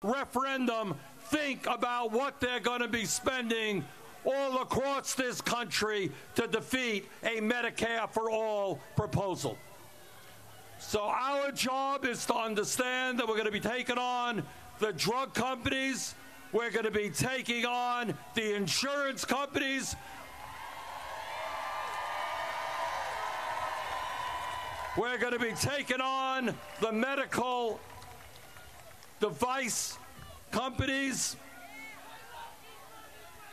referendum think about what they're going to be spending all across this country to defeat a Medicare for all proposal. So our job is to understand that we're going to be taking on the drug companies, we're going to be taking on the insurance companies, we're going to be taking on the medical device companies.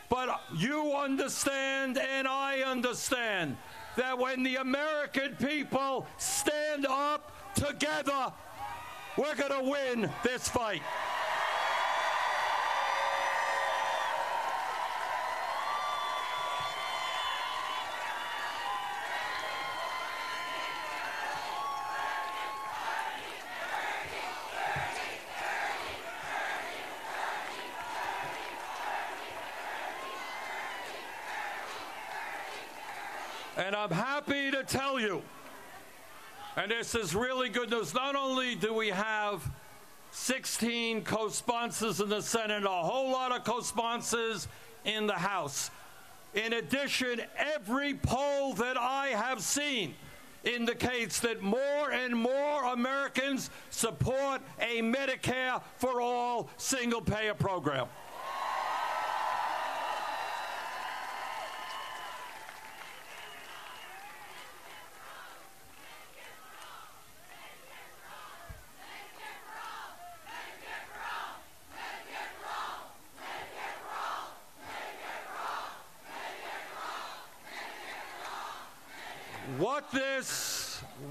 But you understand and I understand that when the American people stand up together, we're going to win this fight. And I'm happy to tell you, and this is really good news, not only do we have 16 co-sponsors in the Senate, a whole lot of co-sponsors in the House. In addition, every poll that I have seen indicates that more and more Americans support a Medicare for all single-payer program.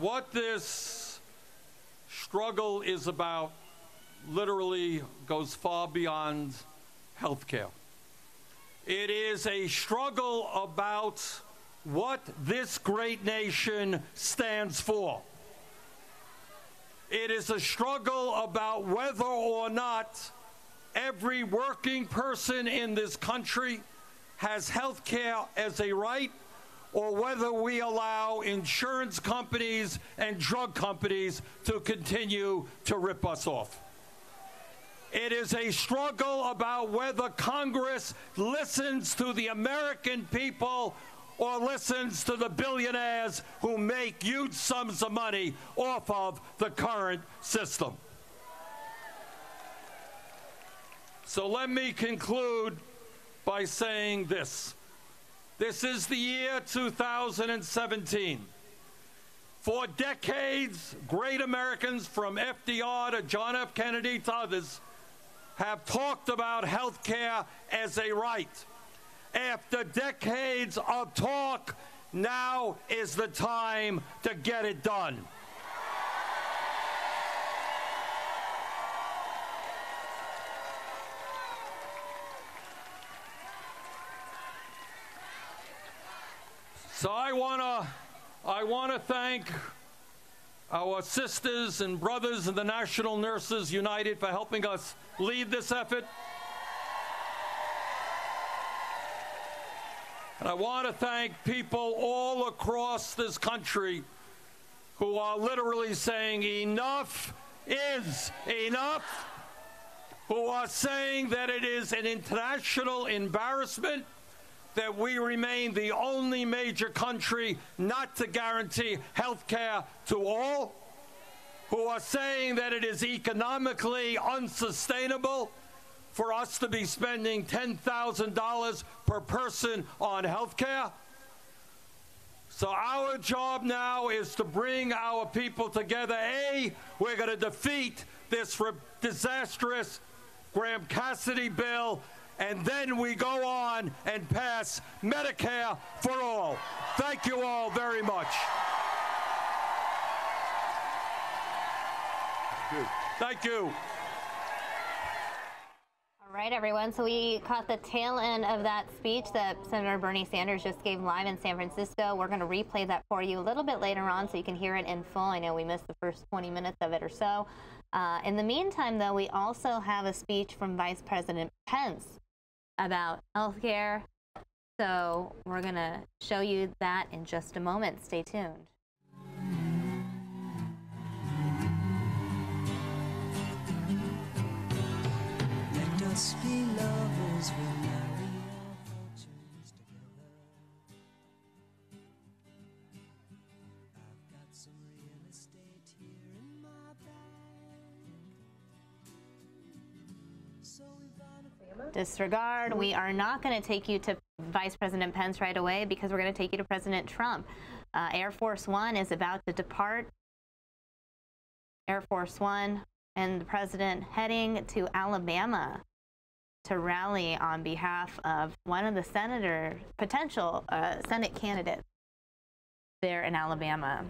What this struggle is about literally goes far beyond health care. It is a struggle about what this great nation stands for. It is a struggle about whether or not every working person in this country has health care as a right, or whether we allow insurance companies and drug companies to continue to rip us off. It is a struggle about whether Congress listens to the American people or listens to the billionaires who make huge sums of money off of the current system. So let me conclude by saying this. This is the year 2017. For decades, great Americans from FDR to John F. Kennedy to others have talked about health care as a right. After decades of talk, now is the time to get it done. So I want to thank our sisters and brothers in the National Nurses United for helping us lead this effort. And I want to thank people all across this country who are literally saying enough is enough, who are saying that it is an international embarrassment that we remain the only major country not to guarantee health care to all, who are saying that it is economically unsustainable for us to be spending $10,000 per person on health care. So our job now is to bring our people together. We're going to defeat this disastrous Graham-Cassidy bill, and then we go on and pass Medicare for all. Thank you all very much. Thank you. All right, everyone. So we caught the tail end of that speech that Senator Bernie Sanders just gave live in San Francisco. We're going to replay that for you a little bit later on so you can hear it in full. I know we missed the first 20 minutes of it or so. In the meantime, though, we also have a speech from Vice President Pence about health care. So we're going to show you that in just a moment. Stay tuned. must be lovers, we marry our fortunes together. I've got some real estate here in my bag. So Disregard. We are not going to take you to Vice President Pence right away because we're going to take you to President Trump. Air Force One is about to depart. Air Force One and the president heading to Alabama to rally on behalf of one of the potential Senate candidates there in Alabama.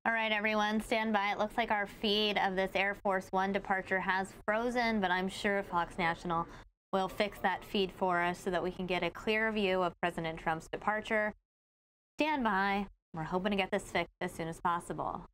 All right, everyone, stand by. It looks like our feed of this Air Force One departure has frozen, but I'm sure Fox National will fix that feed for us so that we can get a clear view of President Trump's departure. Stand by. We're hoping to get this fixed as soon as possible.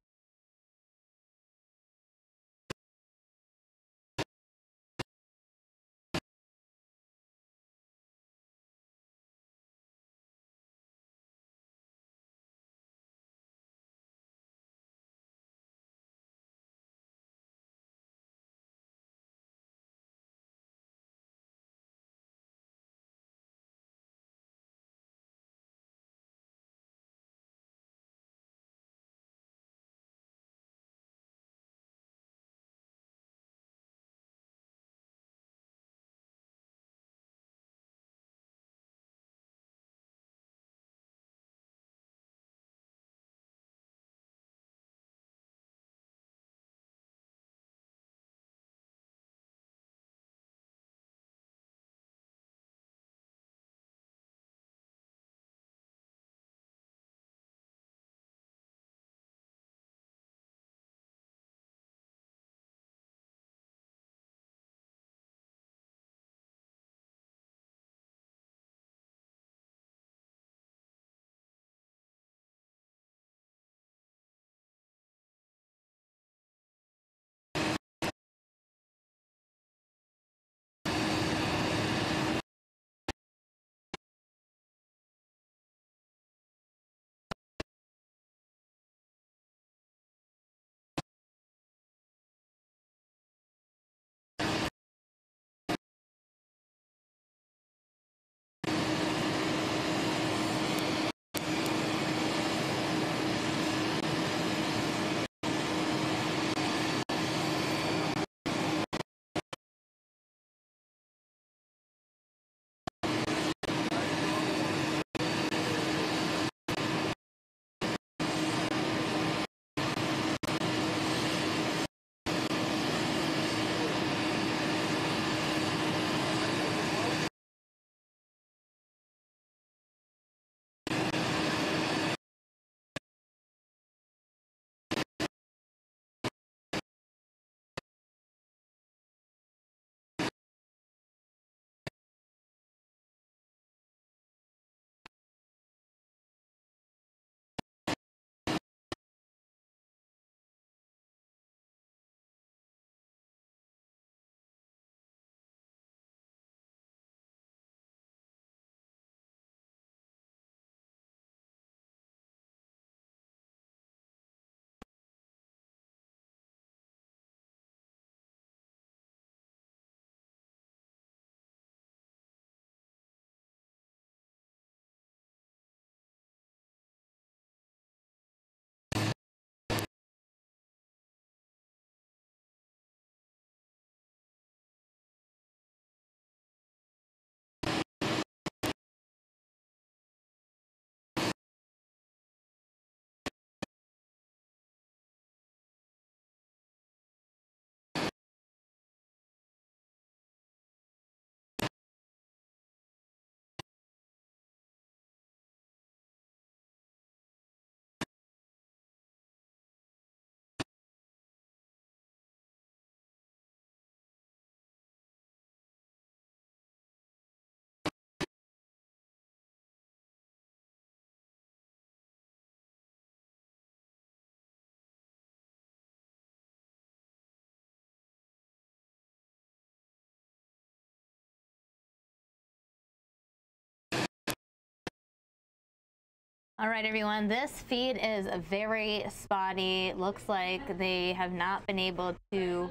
All right, everyone, this feed is very spotty. Looks like they have not been able to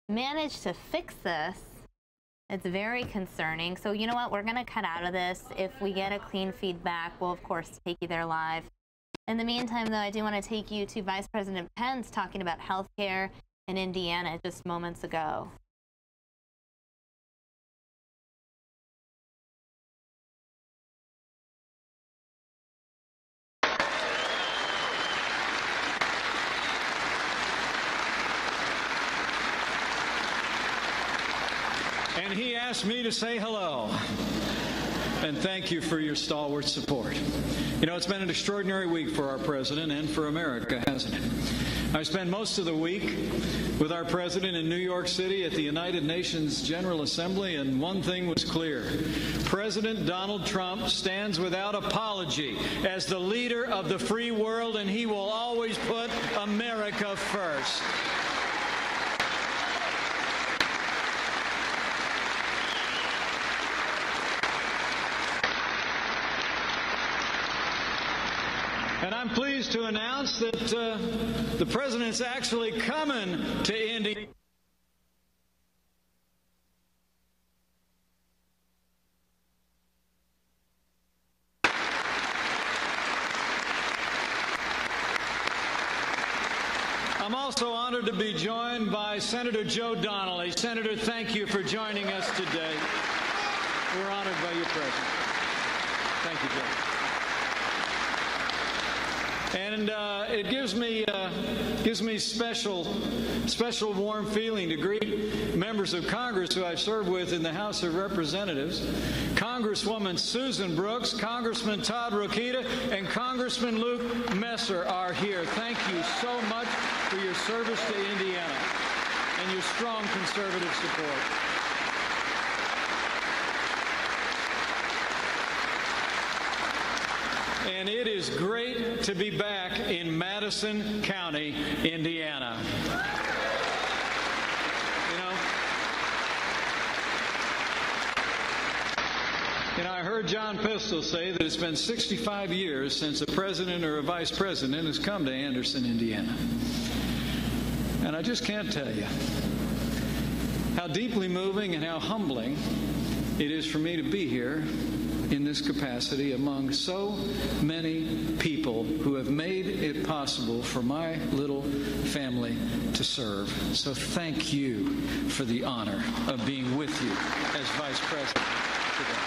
manage to fix this. It's very concerning. So you know what? We're going to cut out of this. If we get a clean feedback, we'll, of course, take you there live. In the meantime, though, I do want to take you to Vice President Pence talking about health care in Indiana just moments ago. And he asked me to say hello and thank you for your stalwart support. You know, it's been an extraordinary week for our president and for America, hasn't it? I spent most of the week with our president in New York City at the United Nations General Assembly, and one thing was clear. President Donald Trump stands without apology as the leader of the free world, and he will always put America first. And I'm pleased to announce that the president's actually coming to India. I'm also honored to be joined by Senator Joe Donnelly. Senator, thank you for joining us today. We're honored by your presence. Thank you, Joe. And it gives me special warm feeling to greet members of Congress who I've served with in the House of Representatives. Congresswoman Susan Brooks, Congressman Todd Rokita, and Congressman Luke Messer are here. Thank you so much for your service to Indiana and your strong conservative support. And it is great to be back in Madison County, Indiana. You know, I heard John Pistol say that it's been 65 years since a president or a vice president has come to Anderson, Indiana. And I just can't tell you how deeply moving and how humbling it is for me to be here in this capacity among so many people who have made it possible for my little family to serve. So thank you for the honor of being with you as Vice President today.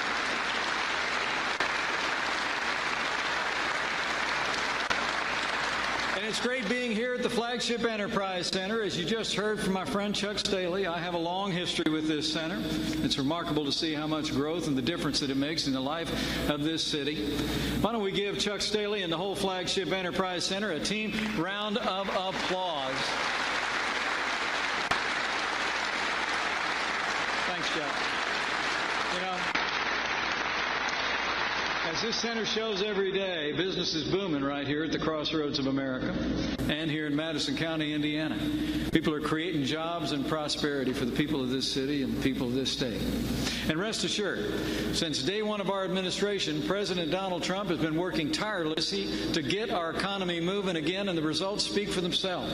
And it's great being here at the flagship Enterprise Center. As you just heard from my friend Chuck Staley, I have a long history with this center. It's remarkable to see how much growth and the difference that it makes in the life of this city. Why don't we give Chuck Staley and the whole flagship Enterprise Center a team round of applause. Thanks, Chuck. You know, as this center shows every day, business is booming right here at the crossroads of America and here in Madison County, Indiana. People are creating jobs and prosperity for the people of this city and the people of this state. And rest assured, since day one of our administration, President Donald Trump has been working tirelessly to get our economy moving again, and the results speak for themselves.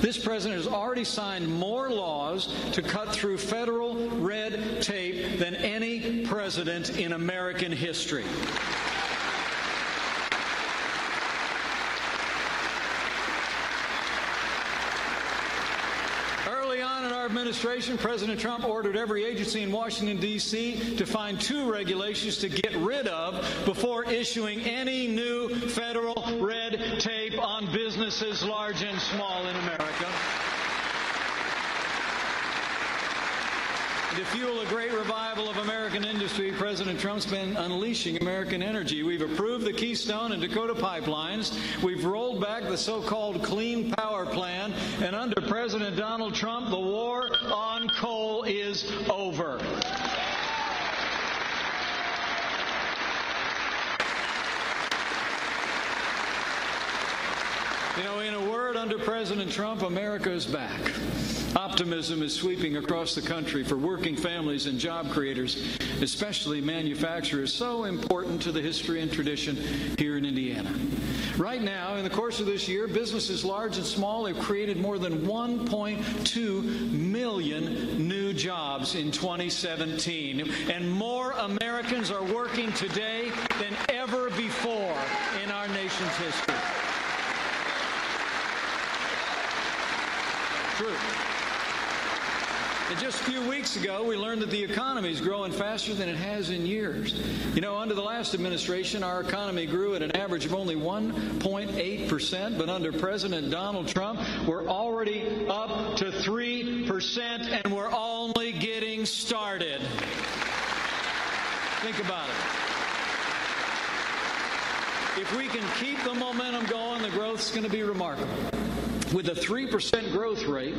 This president has already signed more laws to cut through federal red tape than any president in American history. Administration, President Trump ordered every agency in Washington, D.C. to find 2 regulations to get rid of before issuing any new federal red tape on businesses large and small in America. To fuel a great revival of American industry, President Trump's been unleashing American energy. We've approved the Keystone and Dakota pipelines. We've rolled back the so-called Clean Power Plan. And under President Donald Trump, the war on coal is over. You know, in a word, under President Trump, America is back. Optimism is sweeping across the country for working families and job creators, especially manufacturers, so important to the history and tradition here in Indiana. Right now, in the course of this year, businesses large and small have created more than 1.2 million new jobs in 2017. And more Americans are working today than ever before in our nation's history. True. And just a few weeks ago, we learned that the economy is growing faster than it has in years. You know, under the last administration, our economy grew at an average of only 1.8%, but under President Donald Trump, we're already up to 3%, and we're only getting started. Think about it. If we can keep the momentum going, the growth's going to be remarkable. With a 3% growth rate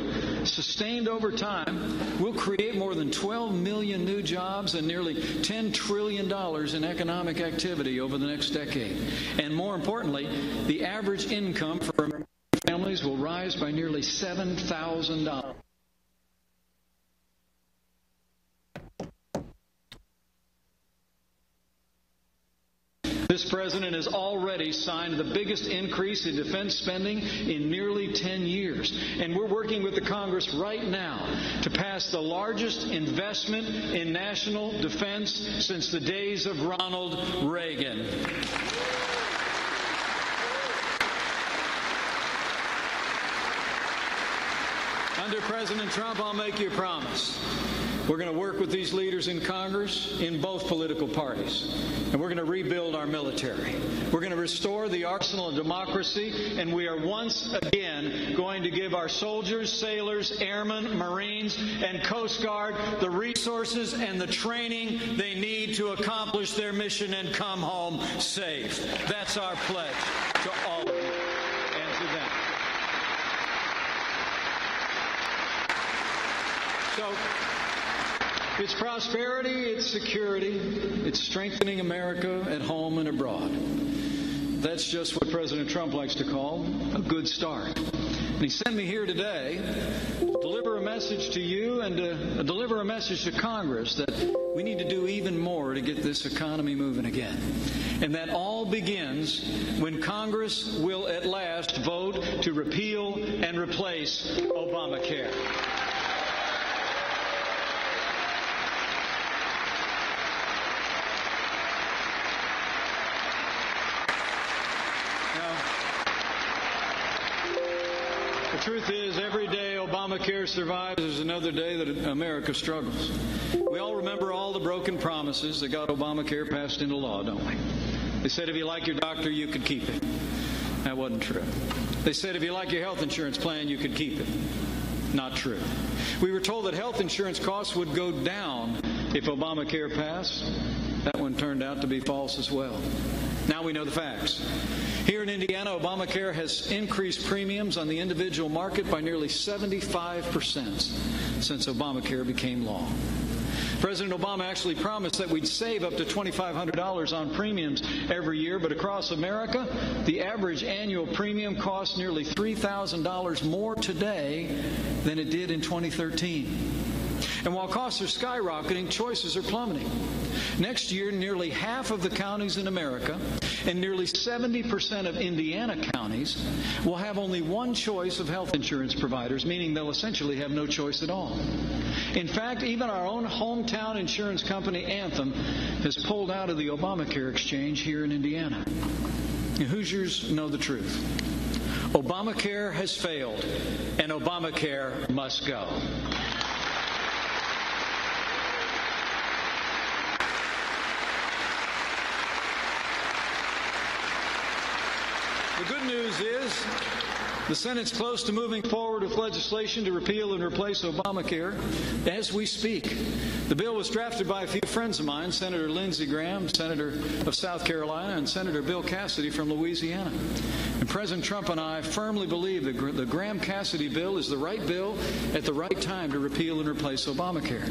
sustained over time, we'll create more than 12 million new jobs and nearly $10 trillion in economic activity over the next decade. And more importantly, the average income for American families will rise by nearly $7,000. This president has already signed the biggest increase in defense spending in nearly 10 years. And we're working with the Congress right now to pass the largest investment in national defense since the days of Ronald Reagan. Under President Trump, I'll make you a promise. We're going to work with these leaders in Congress in both political parties. And we're going to rebuild our military. We're going to restore the arsenal of democracy. And we are once again going to give our soldiers, sailors, airmen, Marines, and Coast Guard the resources and the training they need to accomplish their mission and come home safe. That's our pledge to all of you and to them. So, it's prosperity, it's security, it's strengthening America at home and abroad. That's just what President Trump likes to call a good start. And he sent me here today to deliver a message to you and to deliver a message to Congress that we need to do even more to get this economy moving again. And that all begins when Congress will at last vote to repeal and replace Obamacare. The truth is, every day Obamacare survives is another day that America struggles. We all remember all the broken promises that got Obamacare passed into law, don't we? They said if you like your doctor, you could keep it. That wasn't true. They said if you like your health insurance plan, you could keep it. Not true. We were told that health insurance costs would go down if Obamacare passed. That one turned out to be false as well. Now we know the facts. Here in Indiana, Obamacare has increased premiums on the individual market by nearly 75% since Obamacare became law. President Obama actually promised that we'd save up to $2,500 on premiums every year, but across America, the average annual premium costs nearly $3,000 more today than it did in 2013. And while costs are skyrocketing, choices are plummeting. Next year, nearly half of the counties in America and nearly 70% of Indiana counties will have only one choice of health insurance providers, meaning they'll essentially have no choice at all. In fact, even our own hometown insurance company, Anthem, has pulled out of the Obamacare exchange here in Indiana. Now, Hoosiers know the truth. Obamacare has failed, and Obamacare must go. The good news is The Senate's close to moving forward with legislation to repeal and replace Obamacare as we speak. The bill was drafted by a few friends of mine, Senator Lindsey Graham, Senator of South Carolina, and Senator Bill Cassidy from Louisiana. And President Trump and I firmly believe that the Graham-Cassidy bill is the right bill at the right time to repeal and replace Obamacare.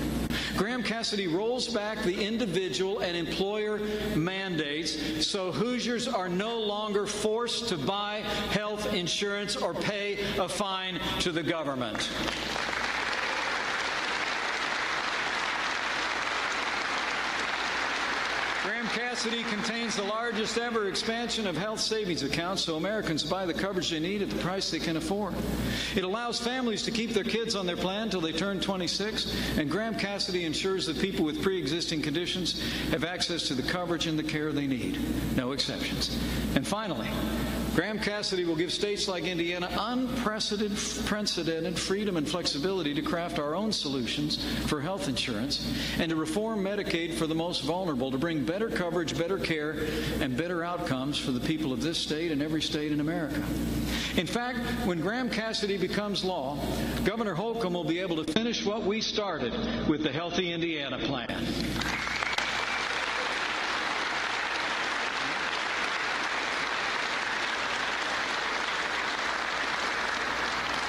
Graham-Cassidy rolls back the individual and employer mandates so Hoosiers are no longer forced to buy health insurance or pay a fine to the government. Graham-Cassidy contains the largest ever expansion of health savings accounts so Americans buy the coverage they need at the price they can afford. It allows families to keep their kids on their plan until they turn 26, and Graham-Cassidy ensures that people with pre-existing conditions have access to the coverage and the care they need. No exceptions. And finally, Graham-Cassidy will give states like Indiana unprecedented freedom and flexibility to craft our own solutions for health insurance and to reform Medicaid for the most vulnerable, to bring better coverage, better care, and better outcomes for the people of this state and every state in America. In fact, when Graham-Cassidy becomes law, Governor Holcomb will be able to finish what we started with the Healthy Indiana Plan.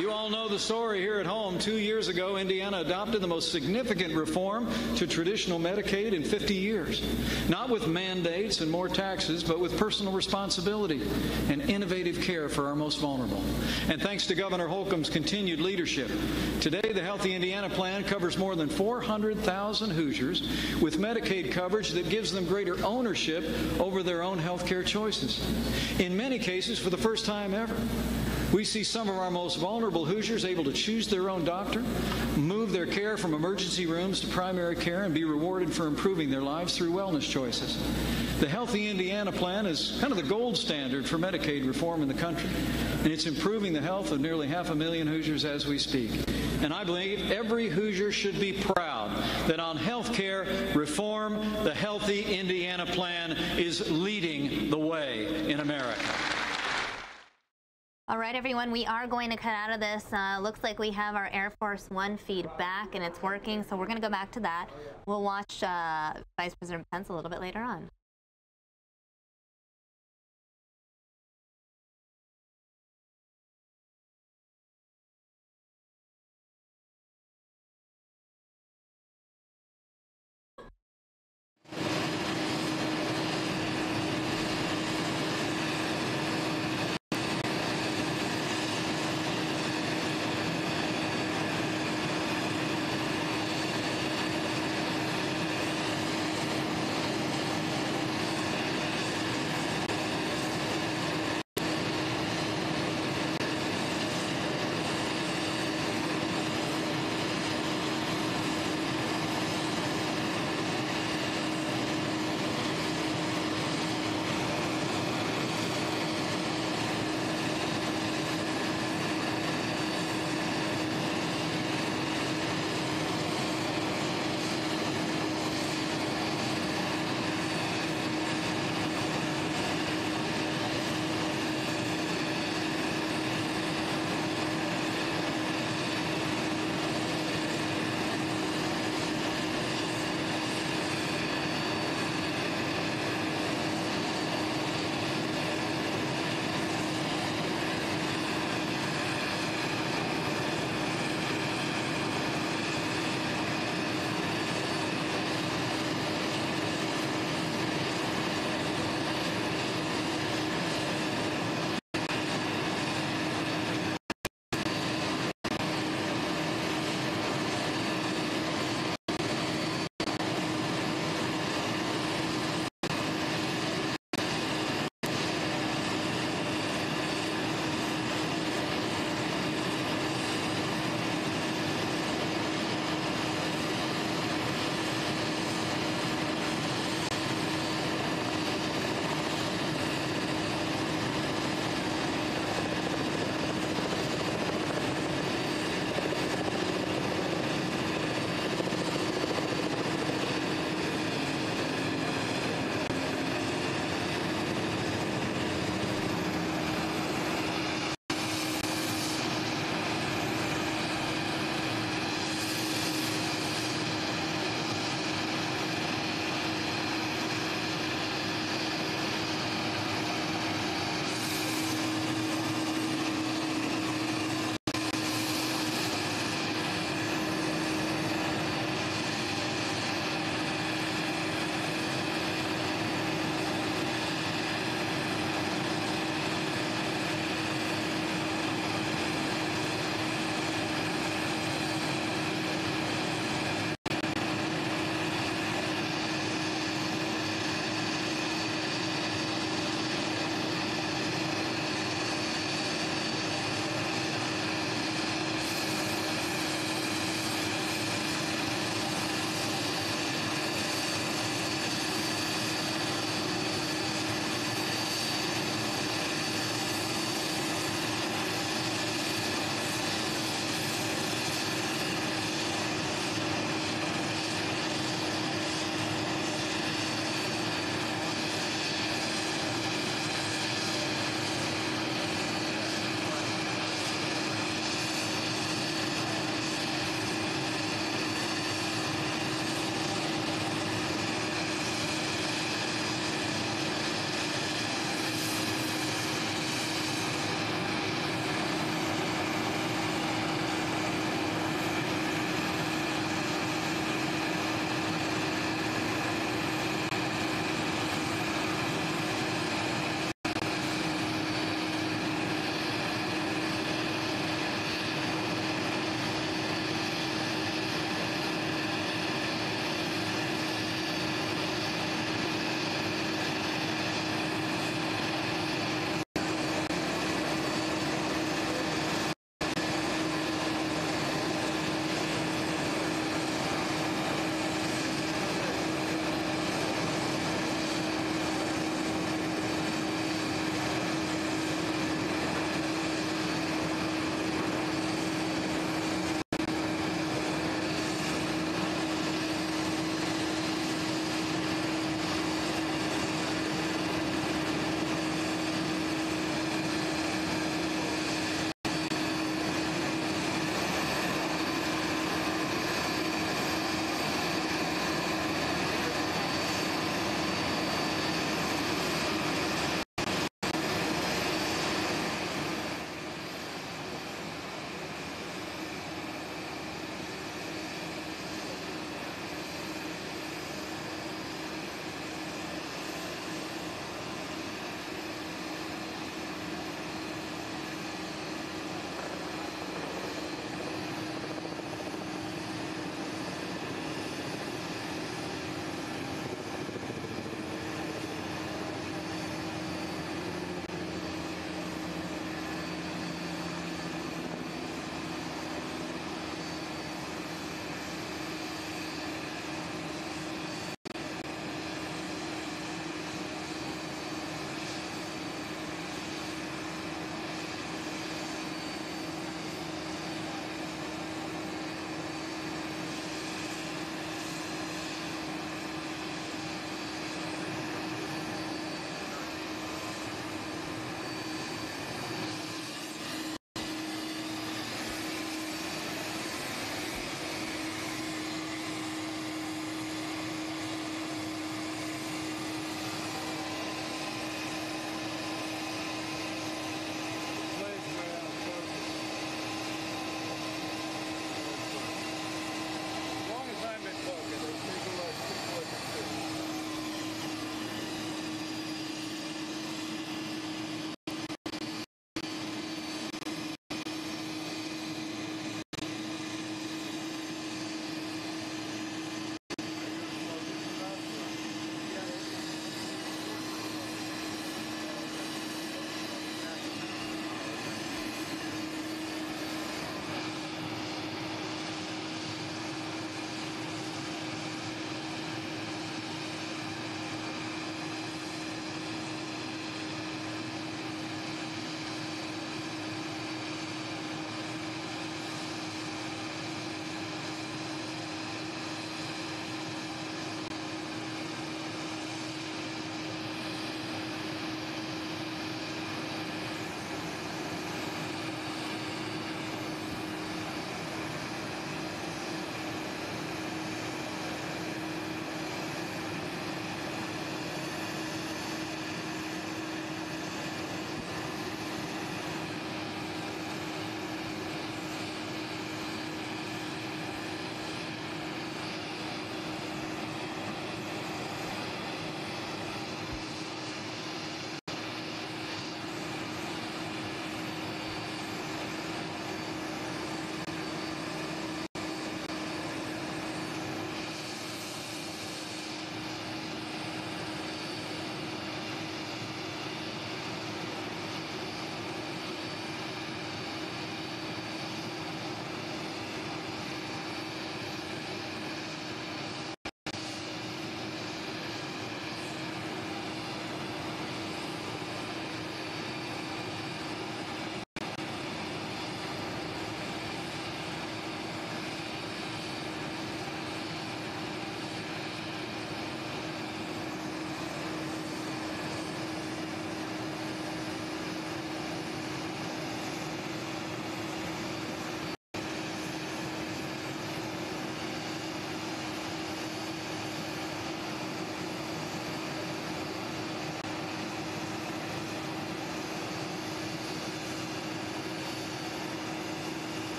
You all know the story here at home. 2 years ago, Indiana adopted the most significant reform to traditional Medicaid in 50 years. Not with mandates and more taxes, but with personal responsibility and innovative care for our most vulnerable. And thanks to Governor Holcomb's continued leadership, today the Healthy Indiana Plan covers more than 400,000 Hoosiers with Medicaid coverage that gives them greater ownership over their own health care choices. In many cases, for the first time ever, we see some of our most vulnerable Hoosiers able to choose their own doctor, move their care from emergency rooms to primary care, and be rewarded for improving their lives through wellness choices. The Healthy Indiana Plan is kind of the gold standard for Medicaid reform in the country, and it's improving the health of nearly 500,000 Hoosiers as we speak. And I believe every Hoosier should be proud that on health care reform, the Healthy Indiana Plan is leading the way in America. All right, everyone, we are going to cut out of this. Looks like we have our Air Force One feed back, and it's working, so we're going to go back to that. We'll watch Vice President Pence a little bit later on.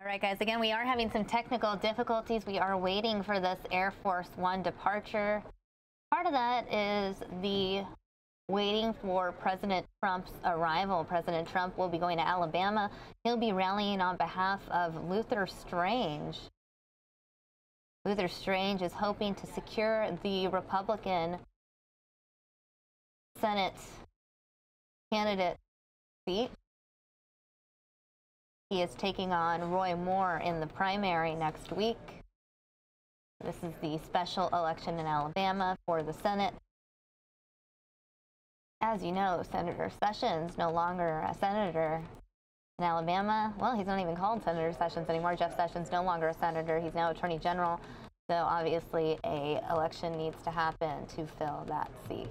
All right, guys, again, we are having some technical difficulties. We are waiting for this Air Force One departure. Part of that is the waiting for President Trump's arrival. President Trump will be going to Alabama. He'll be rallying on behalf of Luther Strange. Luther Strange is hoping to secure the Republican Senate candidate seat. He is taking on Roy Moore in the primary next week. This is the special election in Alabama for the Senate. As you know, Senator Sessions no longer a senator in Alabama. Well, he's not even called Senator Sessions anymore. Jeff Sessions no longer a senator. He's now Attorney General. So obviously an election needs to happen to fill that seat.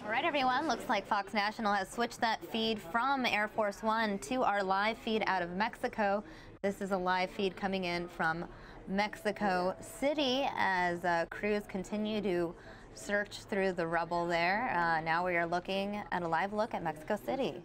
All right, everyone, looks like Fox National has switched that feed from Air Force One to our live feed out of Mexico. This is a live feed coming in from Mexico City as crews continue to search through the rubble there. Now we are looking at a live look at Mexico City.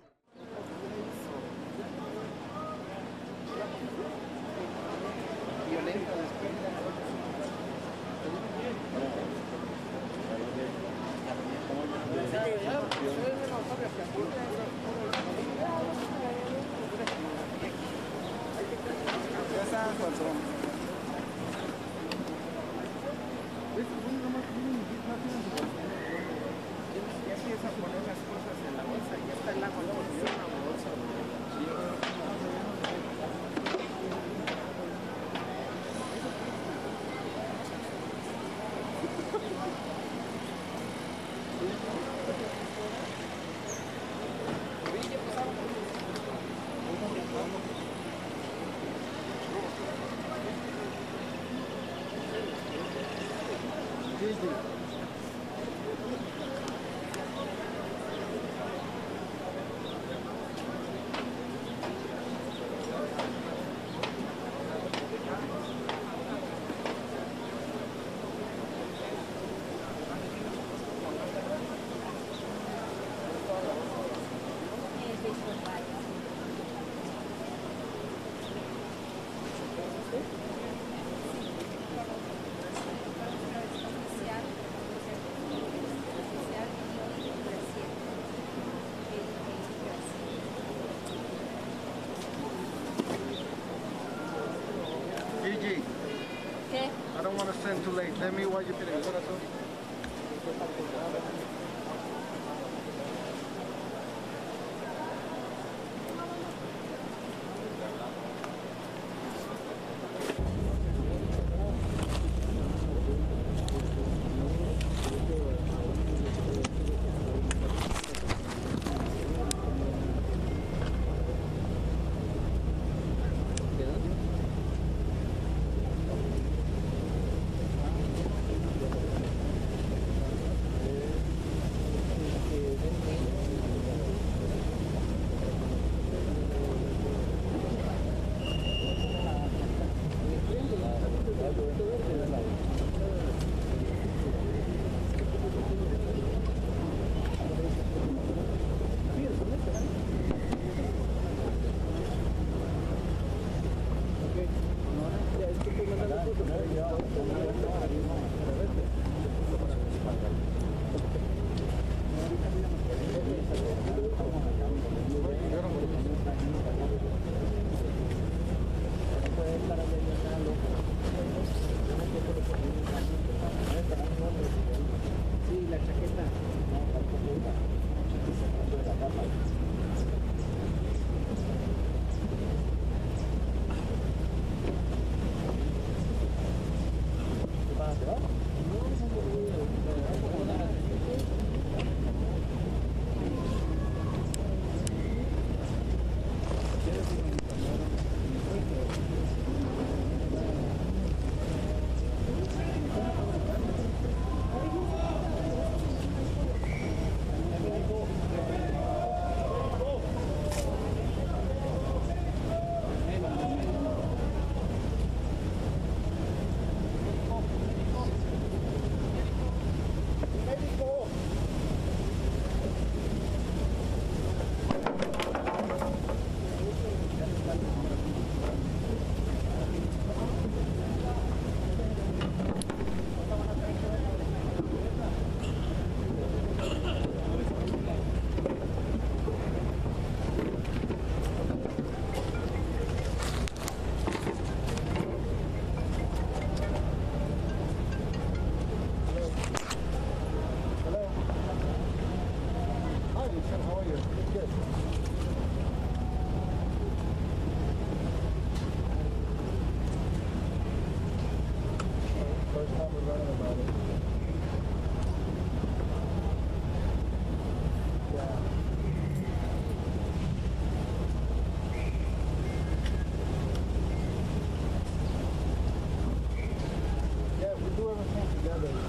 I don't want to send too late. Let me watch you finish.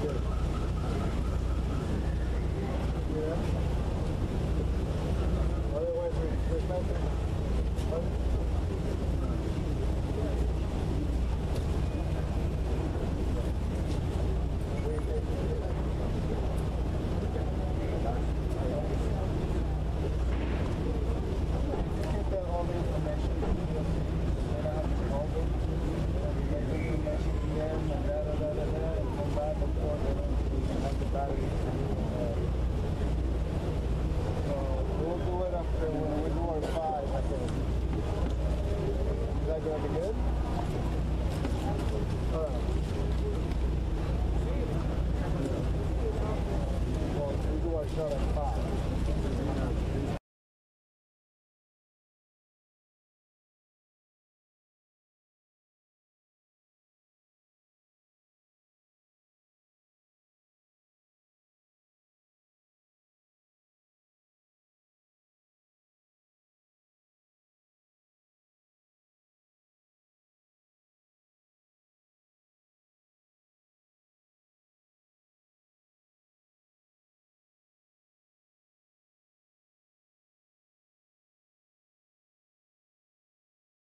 good. Yeah. Otherwise, we're better.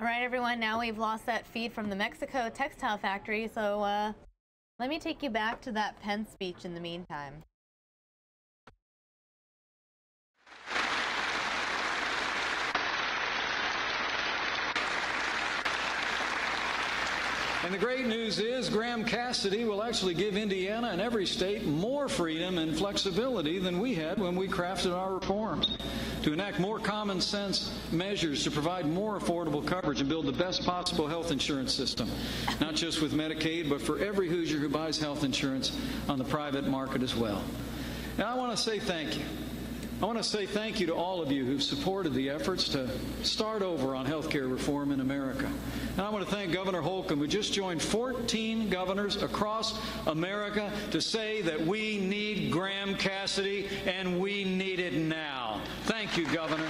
All right, everyone, now we've lost that feed from the Mexico textile factory, so let me take you back to that Pence speech in the meantime. And the great news is Graham Cassidy will actually give Indiana and every state more freedom and flexibility than we had when we crafted our reforms, to enact more common sense measures to provide more affordable coverage and build the best possible health insurance system, not just with Medicaid, but for every Hoosier who buys health insurance on the private market as well. And I want to say thank you. I want to say thank you to all of you who've supported the efforts to start over on health care reform in America. And I want to thank Governor Holcomb, who just joined 14 governors across America to say that we need Graham Cassidy, and we need it now. Thank you, Governor.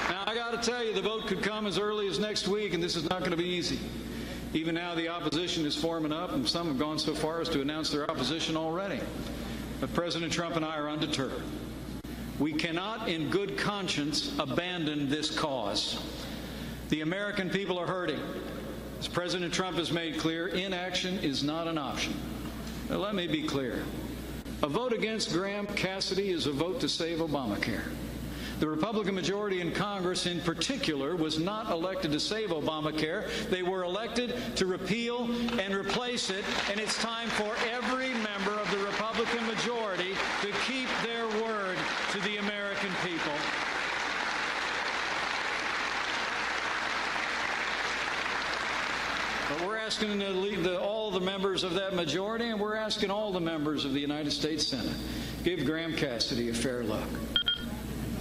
Now, I got to tell you, the vote could come as early as next week, and this is not going to be easy. Even now, the opposition is forming up, and some have gone so far as to announce their opposition already. But President Trump and I are undeterred. We cannot, in good conscience, abandon this cause. The American people are hurting. As President Trump has made clear, inaction is not an option. Now, let me be clear. A vote against Graham Cassidy is a vote to save Obamacare. The Republican majority in Congress, in particular, was not elected to save Obamacare. They were elected to repeal and replace it, and it's time for every member of the Republican majority to keep their word to the American people. But we're asking all the members of that majority, and we're asking all the members of the United States Senate, give Graham Cassidy a fair look.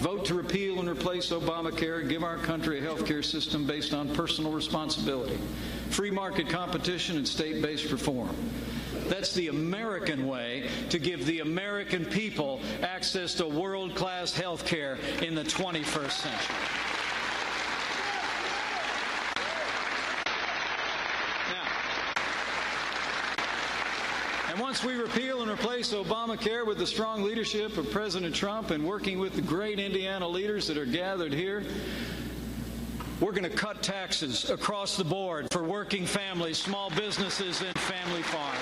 Vote to repeal and replace Obamacare and give our country a health care system based on personal responsibility, free market competition, and state-based reform. That's the American way to give the American people access to world-class health care in the 21st century. And once we repeal and replace Obamacare with the strong leadership of President Trump and working with the great Indiana leaders that are gathered here, we're going to cut taxes across the board for working families, small businesses, and family farms.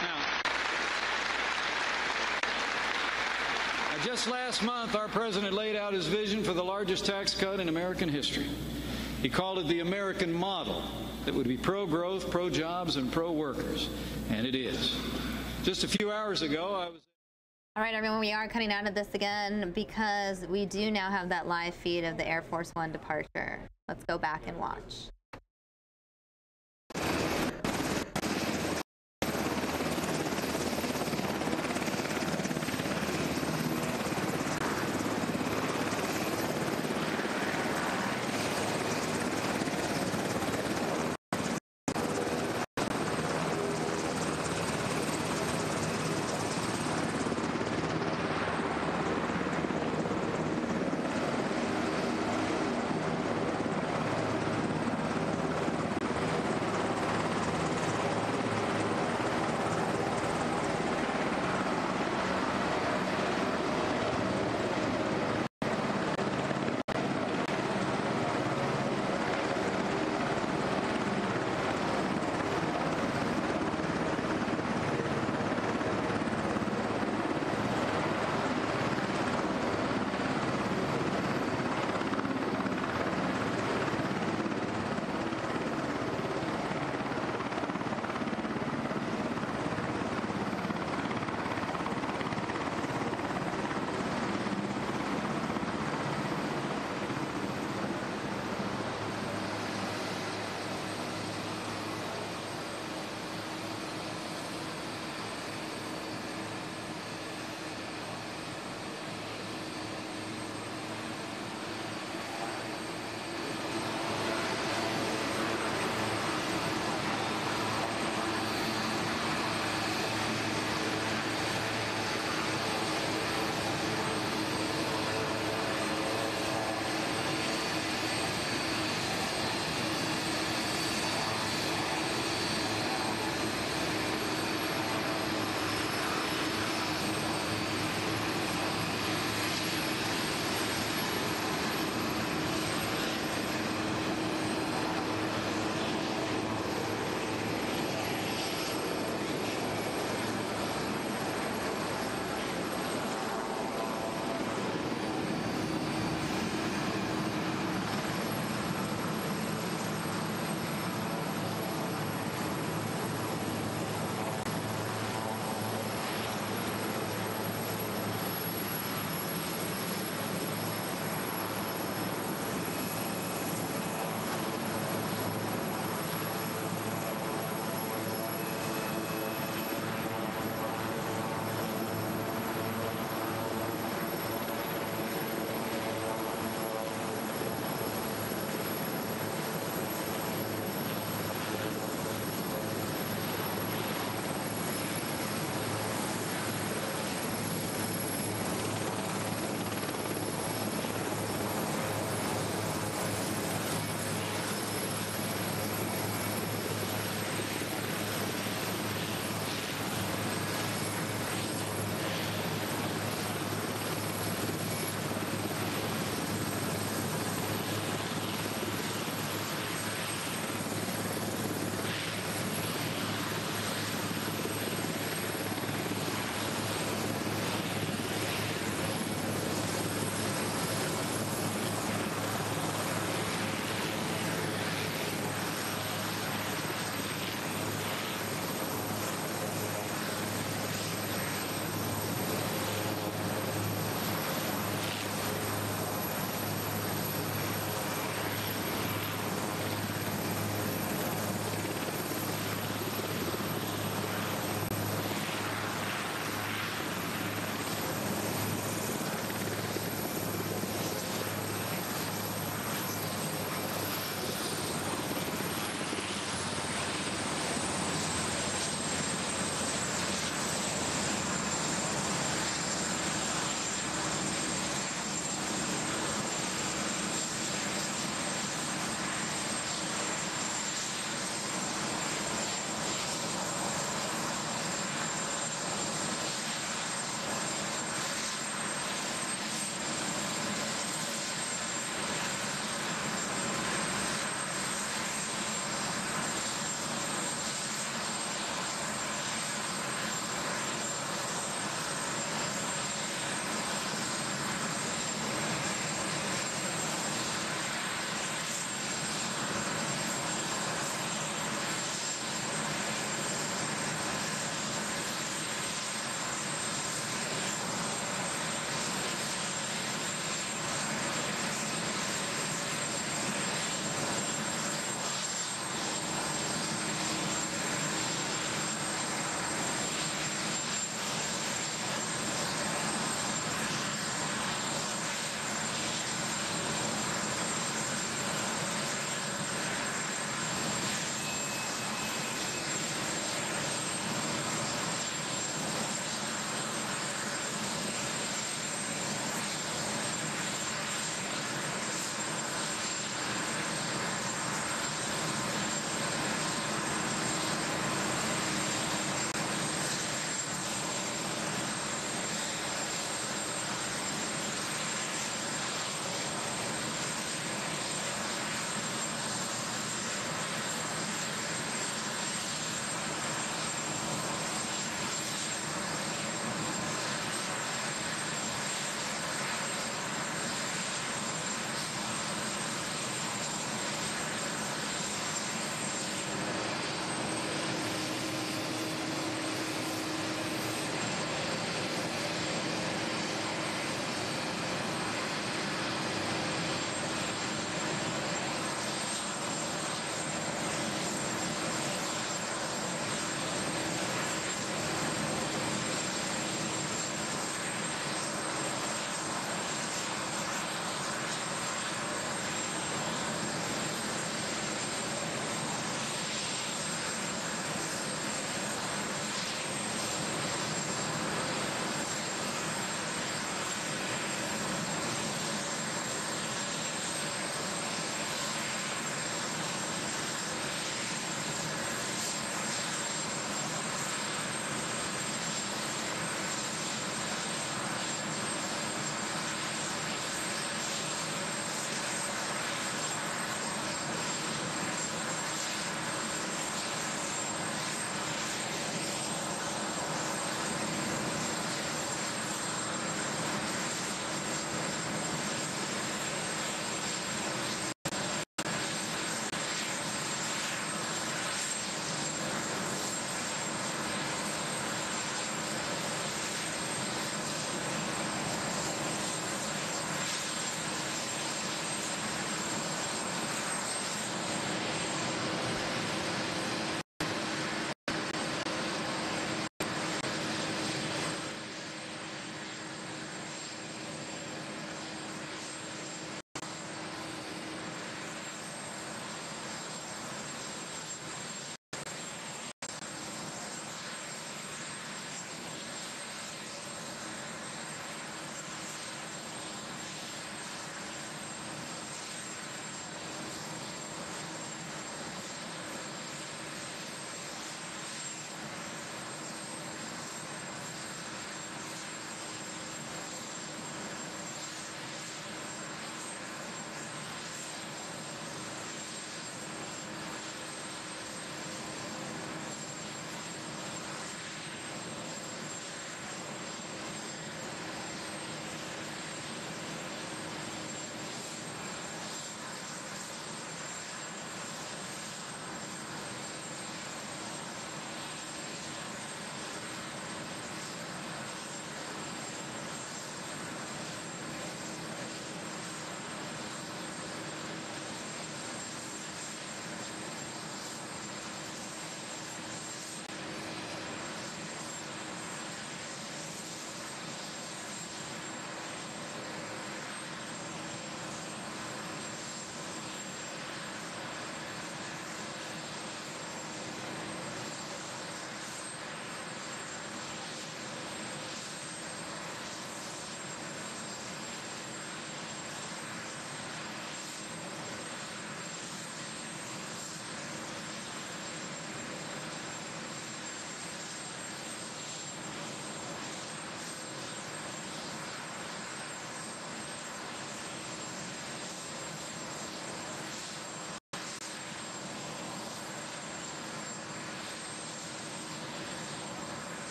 Now, just last month, our president laid out his vision for the largest tax cut in American history. He called it the American model. That would be pro-growth, pro-jobs, and pro-workers. And it is. Just a few hours ago, I was... All right, everyone, we are cutting out of this again because we do now have that live feed of the Air Force One departure. Let's go back and watch.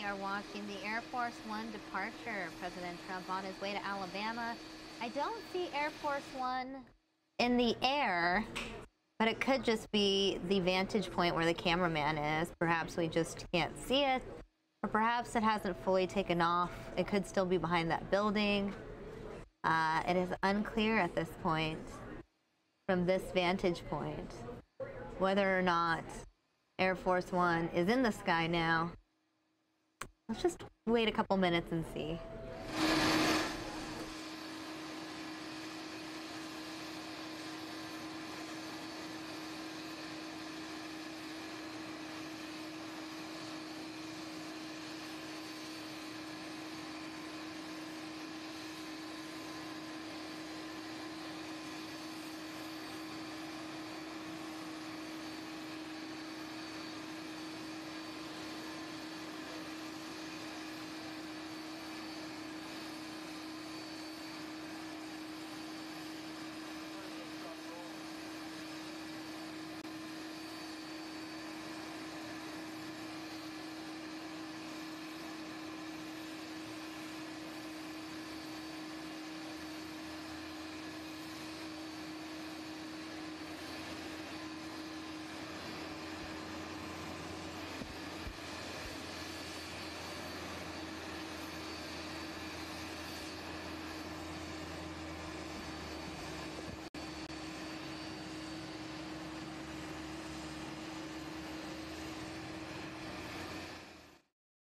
are watching the Air Force One departure. President Trump on his way to Alabama. I don't see Air Force One in the air, but it could just be the vantage point where the cameraman is. Perhaps we just can't see it, or perhaps it hasn't fully taken off. It could still be behind that building. It is unclear at this point, from this vantage point, whether or not Air Force One is in the sky now. Let's just wait a couple minutes and see.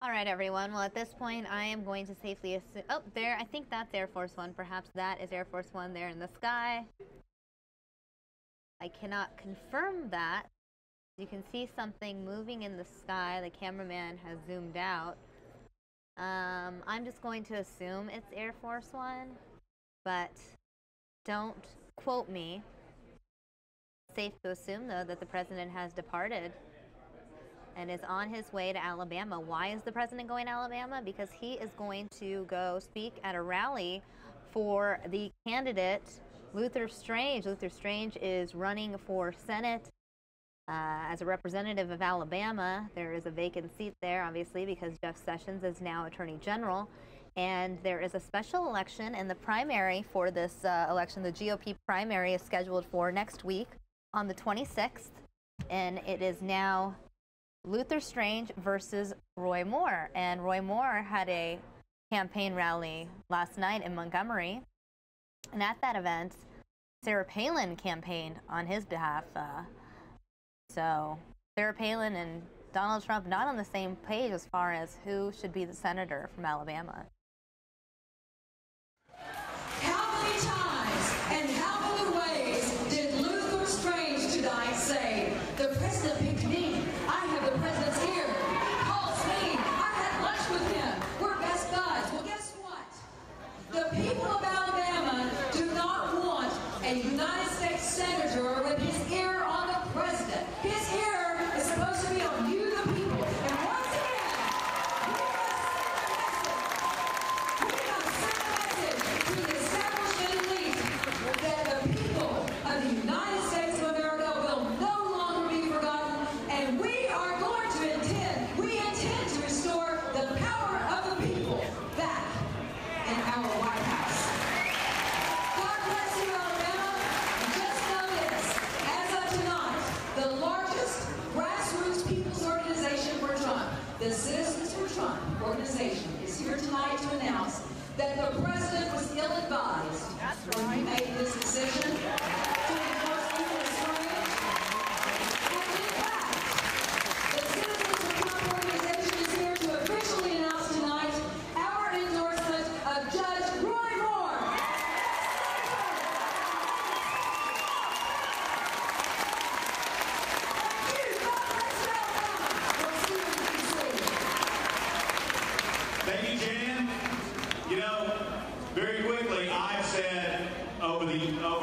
All right, everyone. Well, at this point, I am going to safely assume... Oh, there. I think that's Air Force One. Perhaps that is Air Force One there in the sky. I cannot confirm that. You can see something moving in the sky. The cameraman has zoomed out. I'm just going to assume it's Air Force One, but don't quote me. Safe to assume, though, that the president has departed and is on his way to Alabama. Why is the president going to Alabama? Because he is going to go speak at a rally for the candidate, Luther Strange. Luther Strange is running for Senate as a representative of Alabama. There is a vacant seat there, obviously, because Jeff Sessions is now Attorney General. And there is a special election, and the primary for this election, the GOP primary, is scheduled for next week on the 26th. And it is now Luther Strange versus Roy Moore. And Roy Moore had a campaign rally last night in Montgomery. And at that event, Sarah Palin campaigned on his behalf. So Sarah Palin and Donald Trump not on the same page as far as who should be the senator from Alabama. How many times and how many ways did Luther Strange tonight say, the president picked me, I have the president's ear, he calls me, I had lunch with him, we're best buds. Well, guess what? The people of Alabama do not want a United States senator with his ear on the president. His ear is supposed to be on you, the people. And once again, we must send a message to the establishment elite that the people of the United States of America will no longer be forgotten, and we intend to restore the power of the people back in our White House. God bless you, Alabama. And just know this, as of tonight, the largest grassroots people's organization for Trump, the Citizens for Trump organization, is here tonight to announce that the president was ill-advised when he made this decision to endorse Luther Strange. And in fact, the Citizens for Trump organization is here to officially announce tonight our endorsement of Judge Roy Moore. Thank you. God bless you, Alabama. We'll see you in D.C. Thank you, Jan. You know, very quickly, I've said over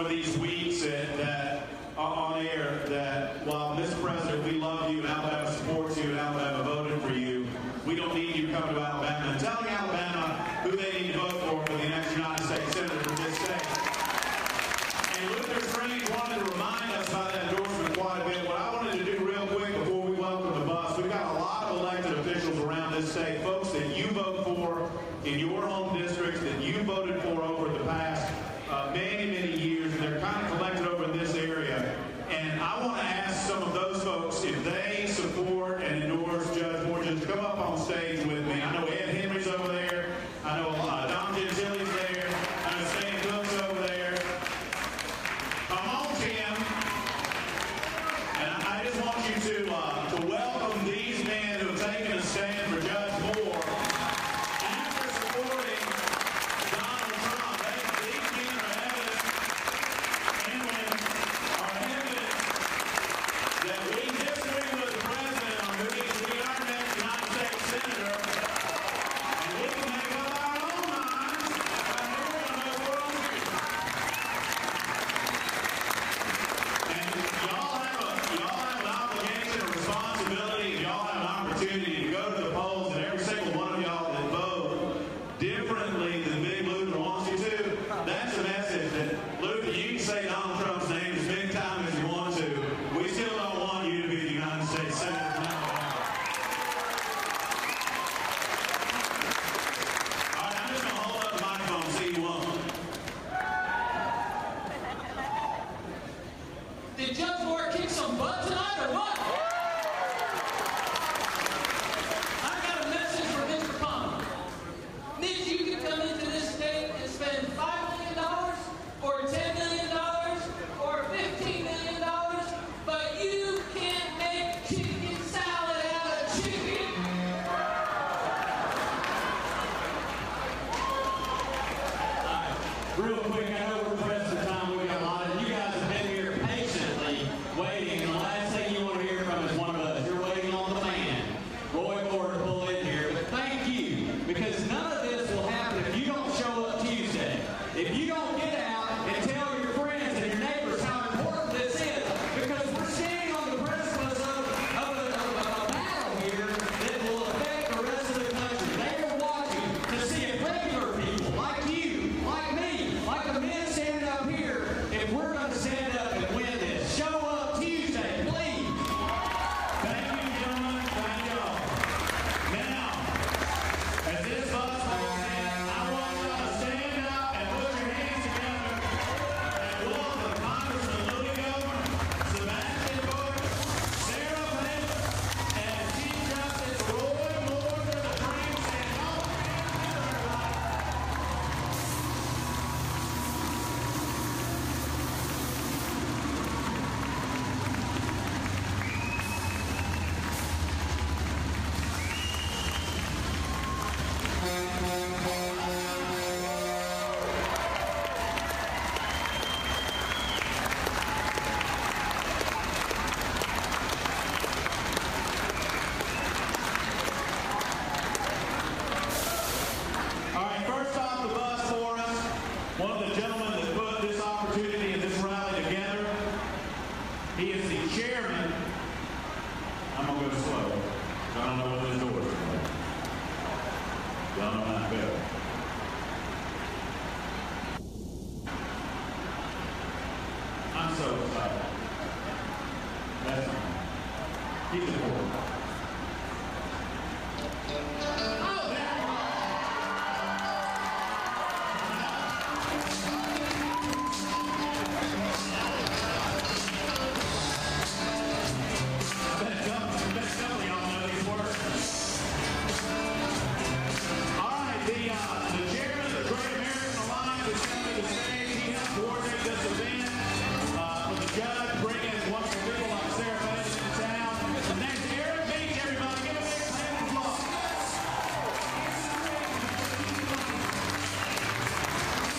these weeks that on air that while Mr. President, we love you and Alabama supports you and Alabama voted for you, we don't need you coming to Alabama and telling Alabama who they need to vote for the next United States Senator from this state. And Luther Strange wanted to remind us about that endorsement quite a bit. What I wanted to do real quick before we welcome the bus, we've got a lot of elected officials around this state, folks to welcome these men who have taken a stand for Judge Moore. After supporting Donald Trump, these men are evidence that we disagree with the president on who needs to be our next United States Senator, and we can make up our own minds about who we're going to vote for on Tuesday. And y'all have an obligation or responsibility, and y'all have an opportunity to go to the polls, and every single one of y'all that vote differently than Big Luther wants you to. That's a message that, Luther, you can say Donald Trump's name as many times as you want to. We still don't want you to be the United States Senator now. All right, I'm just going to hold up the microphone and see you won't. Did Judge Moore kick some butt tonight or what? I got a message for Mr. Palmer. Mitch, you can come into this state and spend $5 million or $10 million or $15 million, but you can't make chicken salad out of chicken. Real quick, I know we're pressed for time. We got a lot of you guys have been here patiently waiting. And the last thing you want to hear from is one of us. You're waiting on the man, Roy Moore, to pull in here. But thank you, because none of this will happen if you don't show up Tuesday. If you don't get out and tell your friends and your neighbors how important this is, because we're standing on the precipice of a battle here that will affect the rest of the country. They are watching to see if regular people like you, like me, like the men standing up here, if we're going to stand up and win this. Show up Tuesday, please. Thank you, gentlemen. Thank y'all. Now, as this bus rolls in, I want y'all to stand up and put your hands together and welcome Congressman Louis Gohmert, Sebastian Bush, Sarah Pence, and Chief Justice Roy Moore to the grandstand. All right, first off the bus for us, one of the gentlemen that put this opportunity and this rally together. He is the chairman. I'm going to go slow. I don't know what this door is. Y'all know that better. I'm so excited. That's all. Keep the board. Oh, there you go. I bet some of y'all know these words. All right, the chairman of the Great American Alliance is coming to the stage. He helped coordinate this event with the judge, bringing wonderful people like Sarah Pence into town. His name's Eric Beach, everybody. Give him a big hand of applause.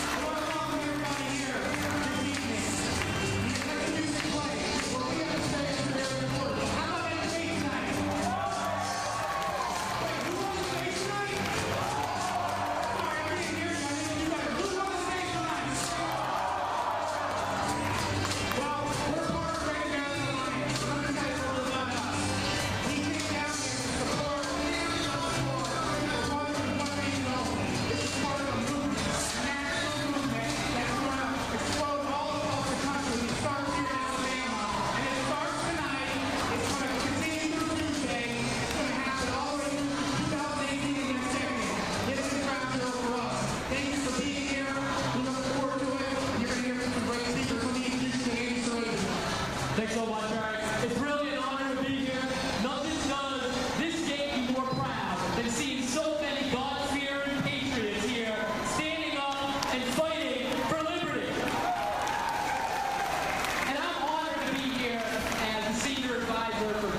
I want to welcome everybody here this evening. Let the music play. We'll be on the stage for their report. How about that stage tonight? Who on the stage tonight? Sorry, I didn't hear you. I didn't do that. Who's on the stage tonight? Well, we're part of the Great American Alliance. Let me tell you a little about us. We came down here to support families on the floor. As one thing you know, this is part of a movement, a national movement that's going to explode all across the country. It starts here in Alabama, and it starts tonight. It's going to continue through Tuesday. It's going to happen all the way through 2018 and get second. This is a crowd zero for us. Thank you for being here. We look forward to it. You're going to hear from some great speakers. Let me introduce you to Andy Saloon. Thanks so much, Eric. It's really an honor to be here. Nothing does this gate me more proud than seeing so many God-fearing patriots here standing up and fighting for liberty. And I'm honored to be here as the senior advisor for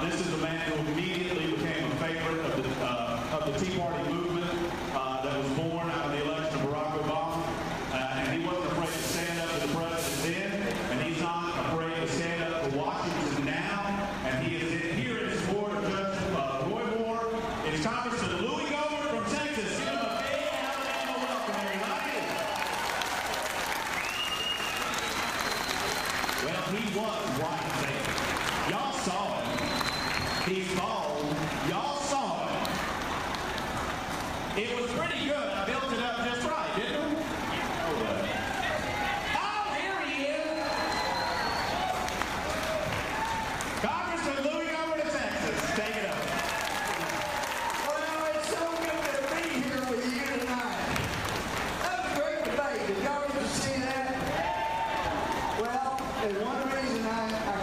This is a man who immediately became a favorite of the Tea Party movement that was born out of the election of Barack Obama. And he wasn't afraid to stand up to the president then, and he's not afraid to stand up to Washington now. And he is here in support of Judge Roy Moore. It's Congressman Louis Gohmert from Texas. Give him a big Alabama welcome, everybody. Well, he was right there. Y'all saw it. He's bald. Y'all saw it. It was pretty good. I built it up just right, didn't I? Oh, here he is. Congressman Louis Gohmert of Texas. Take it up. Well, it's so good to be here with you tonight. That was a great debate. Did y'all get to see that? Well, there's one reason I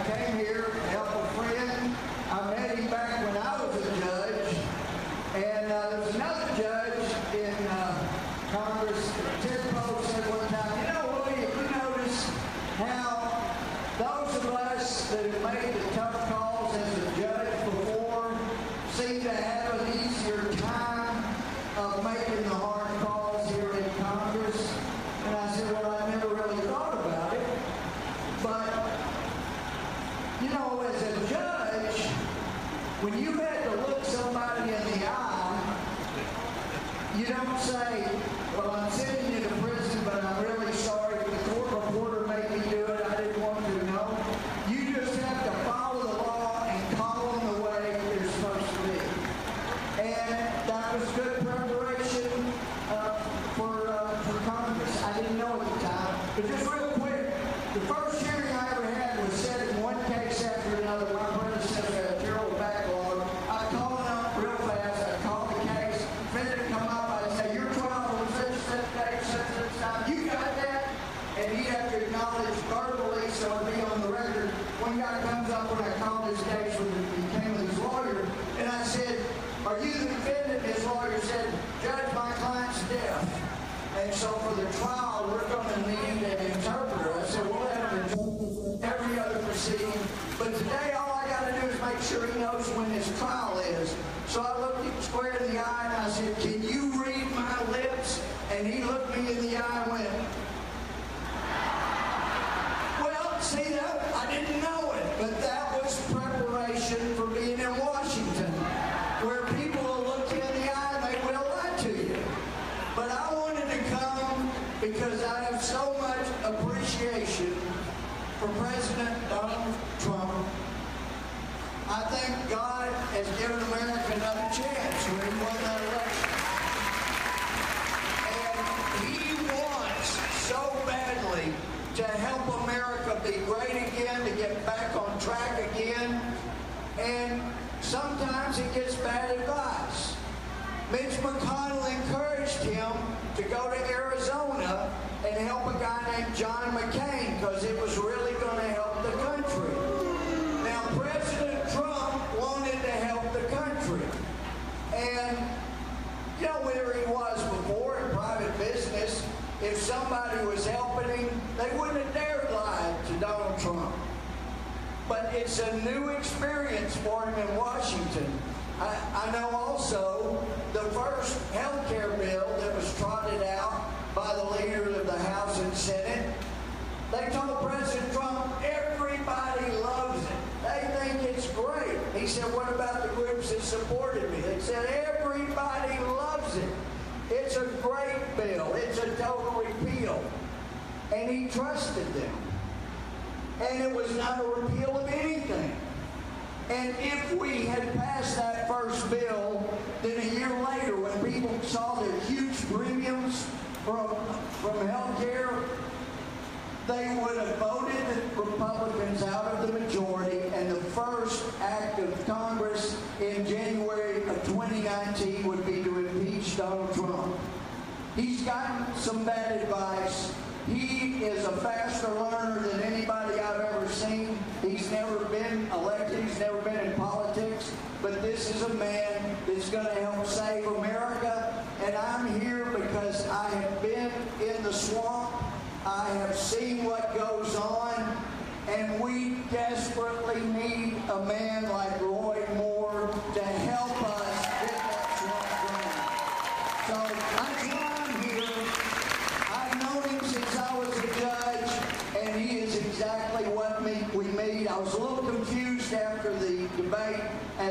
came here to help a friend. I met him back when I was a judge. And there was another judge in Congress, Ted Poe, said one time, you know, Louis, if you notice how those of us that have made the tough calls as a judge before seem to have an easier time of making the hard calls here in Congress. And I said, well, I never really thought about it. But, you know, as a judge, when you had to look somebody in the eye, you don't say, well, I'm sending you to prison, but I'm really sorry. The court reporter made me do it. I didn't want to know. You just have to follow the law and call them the way they're supposed to be. And that was good preparation for Congress. I didn't know at the time. But just real quick, the first hearing I ever had was set in one case after another. My predecessor had a terrible backlog. I'd call it up real fast. I'd call the case. Defendant would come up. I'd say, your trial was such date, such time. You got that? And he'd have to acknowledge verbally, so it'd be on the record. One guy comes up when I called his case when he came with his lawyer, and I said, are you the defendant? His lawyer said, Judge, my client's deaf. And so for the trial, we're going to need an interpreter. I said, we'll have an interpreter every other proceeding. But today, all I got to do is make sure he knows when his trial is. So I looked him square in the eye and I said, can you read my lips? And he looked me in the eye and went, well, see that? I didn't know it. But that was preparation for being in Washington, where people will look you in the eye and they will lie to you. But I wanted to come because I have so much appreciation for President Donald Trump. I think God has given America another chance when he won that election. And he wants so badly to help America be great again, to get back on track again. And sometimes he gets bad advice. Mitch McConnell encouraged him to go to Arizona and help a guy named John McCain because it was really going to help the country. Now, President Trump wanted to help the country. And, you know, where he was before in private business, if somebody was helping him, they wouldn't have dared lie to Donald Trump. But it's a new experience for him in Washington. I know also the first health care bill that was trotted out by the leaders of the House and Senate, they told President Trump, everybody loves it. They think it's great. He said, what about the groups that supported me? They said, everybody loves it. It's a great bill. It's a total repeal. And he trusted them. And it was not a repeal of anything. And if we had passed that first bill, then a year later, when people saw the huge premiums from health care, they would have voted the Republicans out of the majority, and the first act of Congress in January of 2019 would be to impeach Donald Trump. He's gotten some bad advice. He is a faster learner than anybody I've ever seen. He's never been elected. He's never been in politics. But this is a man that's going to help save America. And I'm here because I have been in the swamp. I have seen what goes on. And we desperately need a man like Roy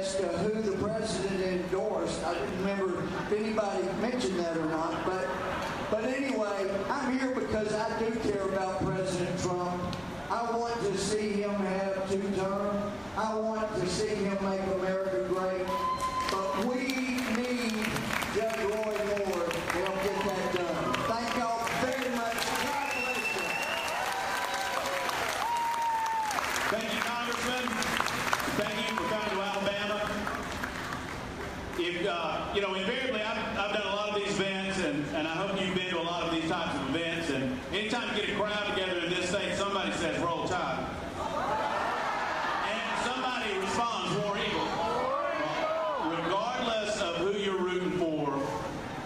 as to who the president endorsed. I didn't remember if anybody mentioned that or not, but anyway, I'm here because I do care about President Trump. I want to see him have 2 terms. I want to see him make America great. But we need Judge Roy Moore to help get that done. Thank y'all very much. God bless you. Thank you, Congressman. Thank you for coming to Alabama. Invariably, I've done a lot of these events, and I hope you've been to a lot of these types of events. And anytime you get a crowd together in this state, somebody says, "Roll Tide." And somebody responds, "War Eagle." Regardless of who you're rooting for,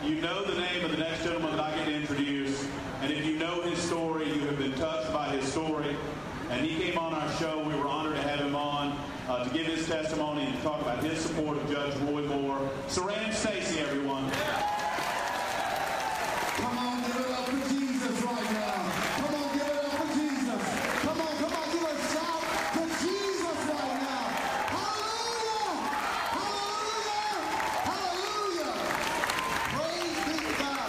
you know the name of the next gentleman that I get to introduce. And if you know his story, you have been touched by his story. And he came on our show. We were honored to have him on to give his testimony and to talk about his support of Judge Roy Moore. Saran Stacy, everyone. Come on, give it up for Jesus right now. Come on, give it up for Jesus. Come on, give a shout for Jesus right now. Hallelujah! Hallelujah! Hallelujah! Praise be to God.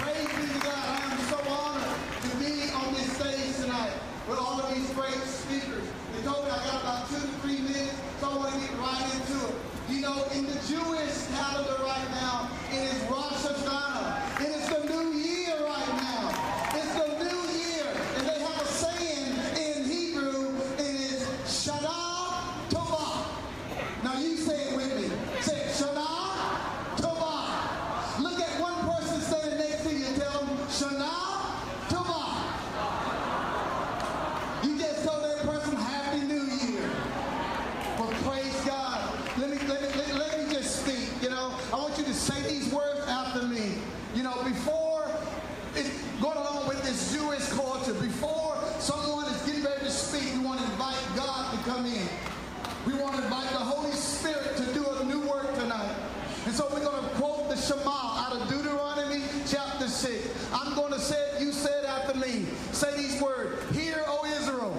Praise be to God. I am so honored to be on this stage tonight with all of these great speakers. They told me I got about 2 to 3 minutes, so I want to get right into it. You know, in the Jewish calendar right now, it is Rosh Hashanah. It is the new year right now. It's the new year. And they have a saying in Hebrew, it is Shana Tova. Now you say it with me. Say it, Shana Tova. Look at one person standing next to you and tell them, Shana Tova. You just told that person Happy New Year. Well, praise God. Let me just speak. I want you to say these words after me. Before it's going along with this Jewish culture, before someone is getting ready to speak, we want to invite God to come in. We want to invite the Holy Spirit to do a new work tonight. And so we're going to quote the Shema out of Deuteronomy chapter 6. I'm going to say it, you say it after me. Say these words. Hear, O Israel.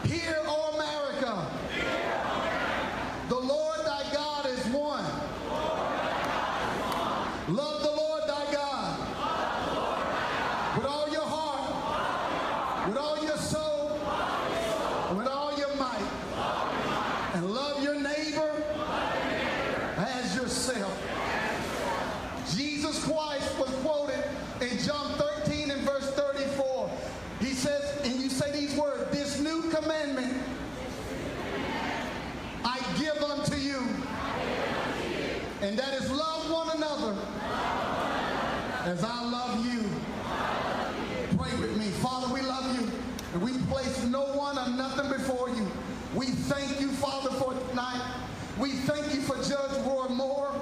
Hear, O America. The Lord thy God is one. Love the Lord thy God with all your heart, with all your soul, and with all your might. And love your neighbor as yourself. Jesus Christ was quoted in John 13 and verse 34. He says, and you say these words, this new commandment I give unto you, and that is love one another as I love you. Pray with me. Father, we love you, and we place no one or nothing before you. We thank you, Father, for tonight. We thank you for Judge Roy Moore.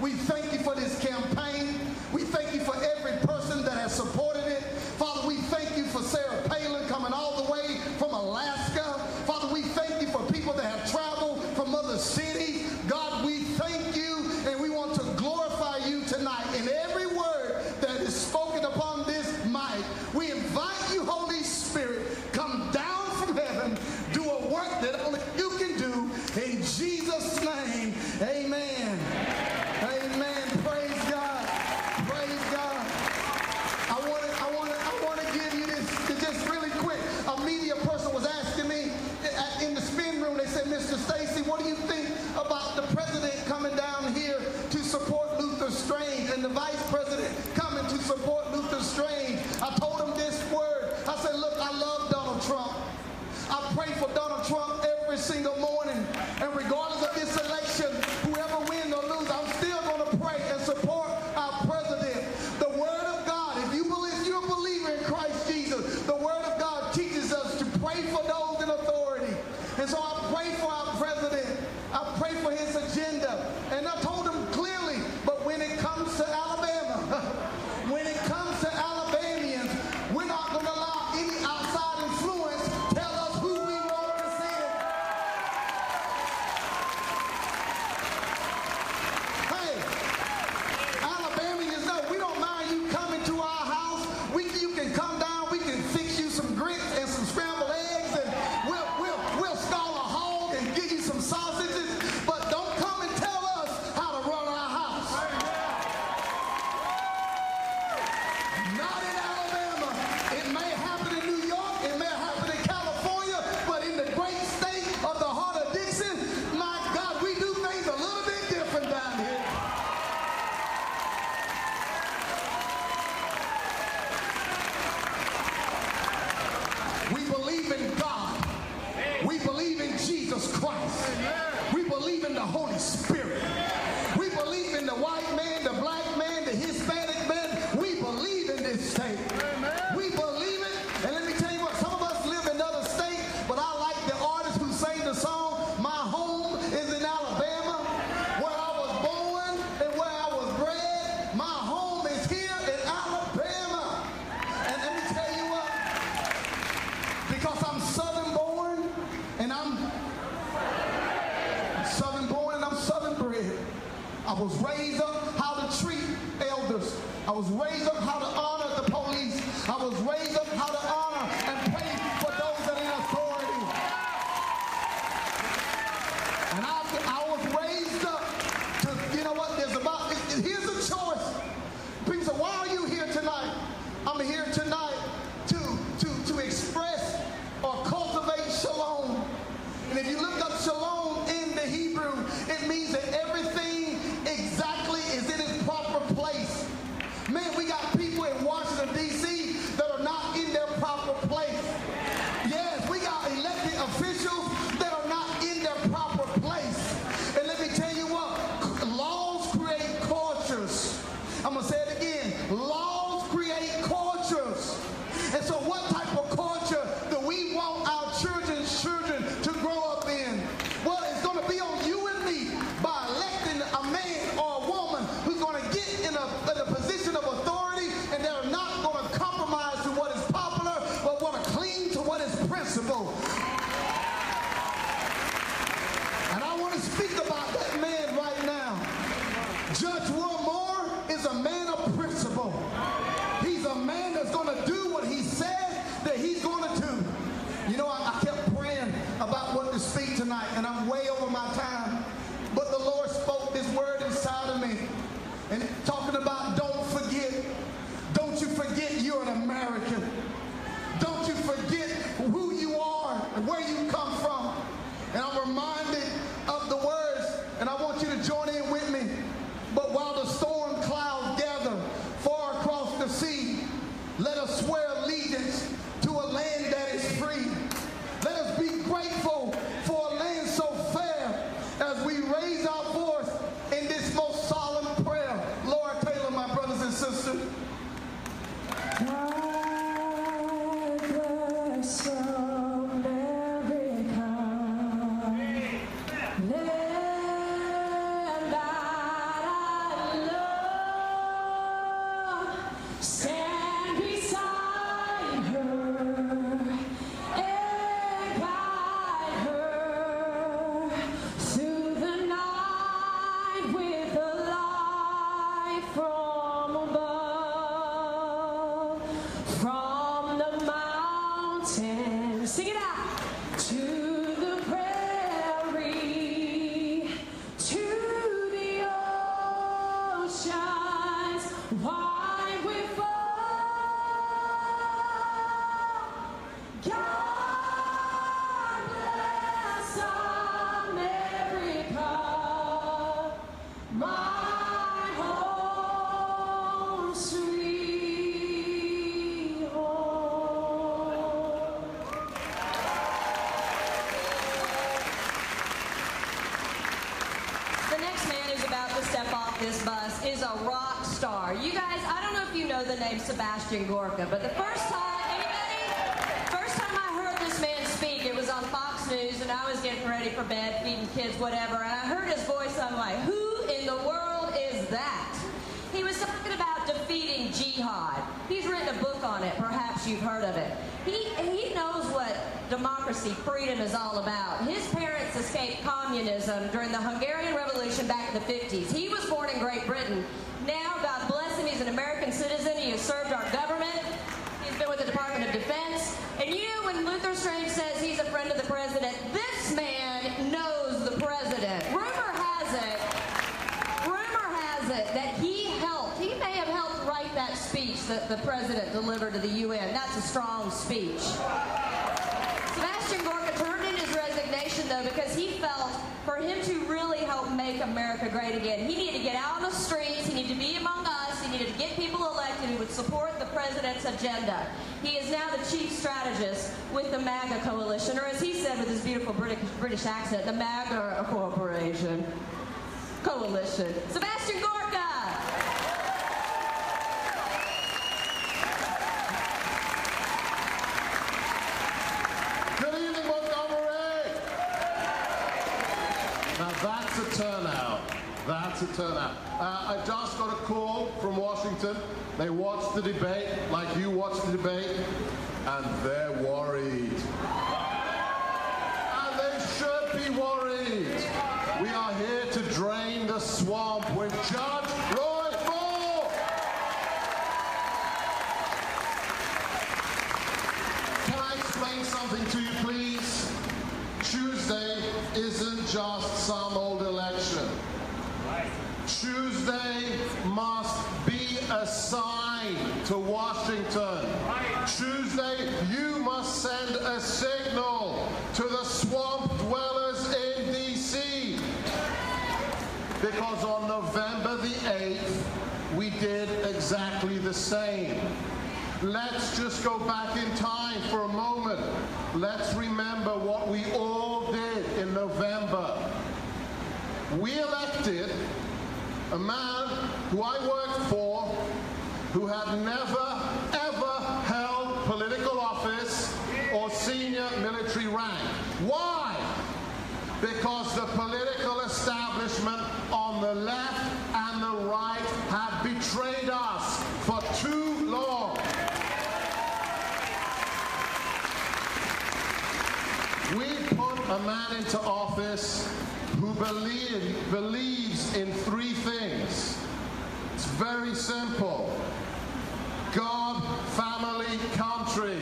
We thank you for this campaign. We thank you for every person that has supported it. Father, we thank you for Sarah Palin coming all the way from Alaska. Father, we thank you for people that have traveled from other cities. God, we thank you, and we want to glorify you tonight. In every word that is spoken upon this mic, we invite you, Holy Spirit, come down from heaven, do a work that only you can do. In Jesus' name, amen. Amen. Praise God. the Holy Spirit. We believe in the white man, the black man, the Hispanic man. We believe in this state. We believe it. And let me tell you what, some of us live in another state, but I like the artist who sang the song, My Home is in Alabama, where I was born and where I was bred. My home is here in Alabama. And let me tell you what, because I'm Southern born and I'm Southern born and I'm Southern bred. I was raised up how to treat elders. I was raised up how to honor the police. I was raised up how to honor and pray for those that are in authority. And I was raised up to, you know what, here's a choice. People say, why are you here tonight? I'm here tonight to express or cultivate shalom. And if you look up shalom in the Hebrew, it means that everything exactly is in its proper place. Man, we got people in Washington, D.C. that are not in their proper place. Yes, we got elected officials that are not in their proper place. And let me tell you what, laws create cultures. I'm going to say it again. Laws create cultures. And so what type of culture do we want our children's children to grow up in? Well, it's going to be on you and me by electing a man or a woman who's going to get in a position of authority, and they're not going to compromise to what is popular, but want to cling to what is principle. And I want to speak about that man right now. Judge Will Moore is a man of principle. He's a man that's going to do what he said that he's going to do. You know, I kept praying about what to speak tonight, and I'm way over my time. But the Lord spoke this word inside of me. And talking about don't forget. Don't you forget you're an American. Don't you forget who you are and where you come from. And I'm reminded of the words, and I want you to join in with me. But while the storm clouds gather far across the sea, let us swear allegiance to a land that is free. Let us be grateful for a land so fair as we raise our voice in this most solemn prayer. Lord Taylor, my brothers and sisters. God bless America, land that I love. Stand beside her and guide her through the night with a light from above, from the mountains, sing it out, to the prairie, to the oceans, wide with fall. God bless America, my home, sweet home. The next man who's about to step off this bus is a rock star. You guys, I don't know if you know the name Sebastian Gorka, but the first time I heard this man speak, it was on Fox News, and I was getting ready for bed, feeding kids, whatever, and I heard his voice. I'm like, who in the world is that? He was talking about defeating jihad. He's written a book on it. Perhaps you've heard of it. He knows what democracy, freedom is all about. His parents escaped communism during the Hungarian Revolution back in the 50s. He was born in Great Britain. Now, God bless him, he's an American citizen. He has served our government. He's been with the Department of Defense. And you know, when Luther Strange says he's a friend of the president, this man knows the president. Rumor has it that he may have helped write that speech that the president delivered to the UN. That's a strong speech. Sebastian Gorka turned in his resignation, though, because he felt for him to really help make America great again, he needed to get out on the streets, he needed to be among us, he needed to get people elected who would support the president's agenda. He is now the chief strategist with the MAGA coalition, or as he said with his beautiful British accent, the MAGA Corporation. coalition. Sebastian Gorka. Good evening, Montgomery. Now that's a turnout. That's a turnout. I just got a call from Washington. They watched the debate like you watched the debate, and they're worried. And they should be worried. We are here to drain the swamp with Judge Roy Moore. Can I explain something to you, please? Tuesday isn't just some old election. Tuesday must be a sign to Washington. Tuesday, you must send a signal to the swamp dwellers in D.C. Because on November the 8th, we did exactly the same. Let's just go back in time for a moment. Let's remember what we all did in November. We elected a man who I worked for, who had never, ever held political office or senior military rank. Why? Because the political establishment on the left and the right have betrayed us for too long. We put a man into office who believes in three things. It's very simple. God, family, country.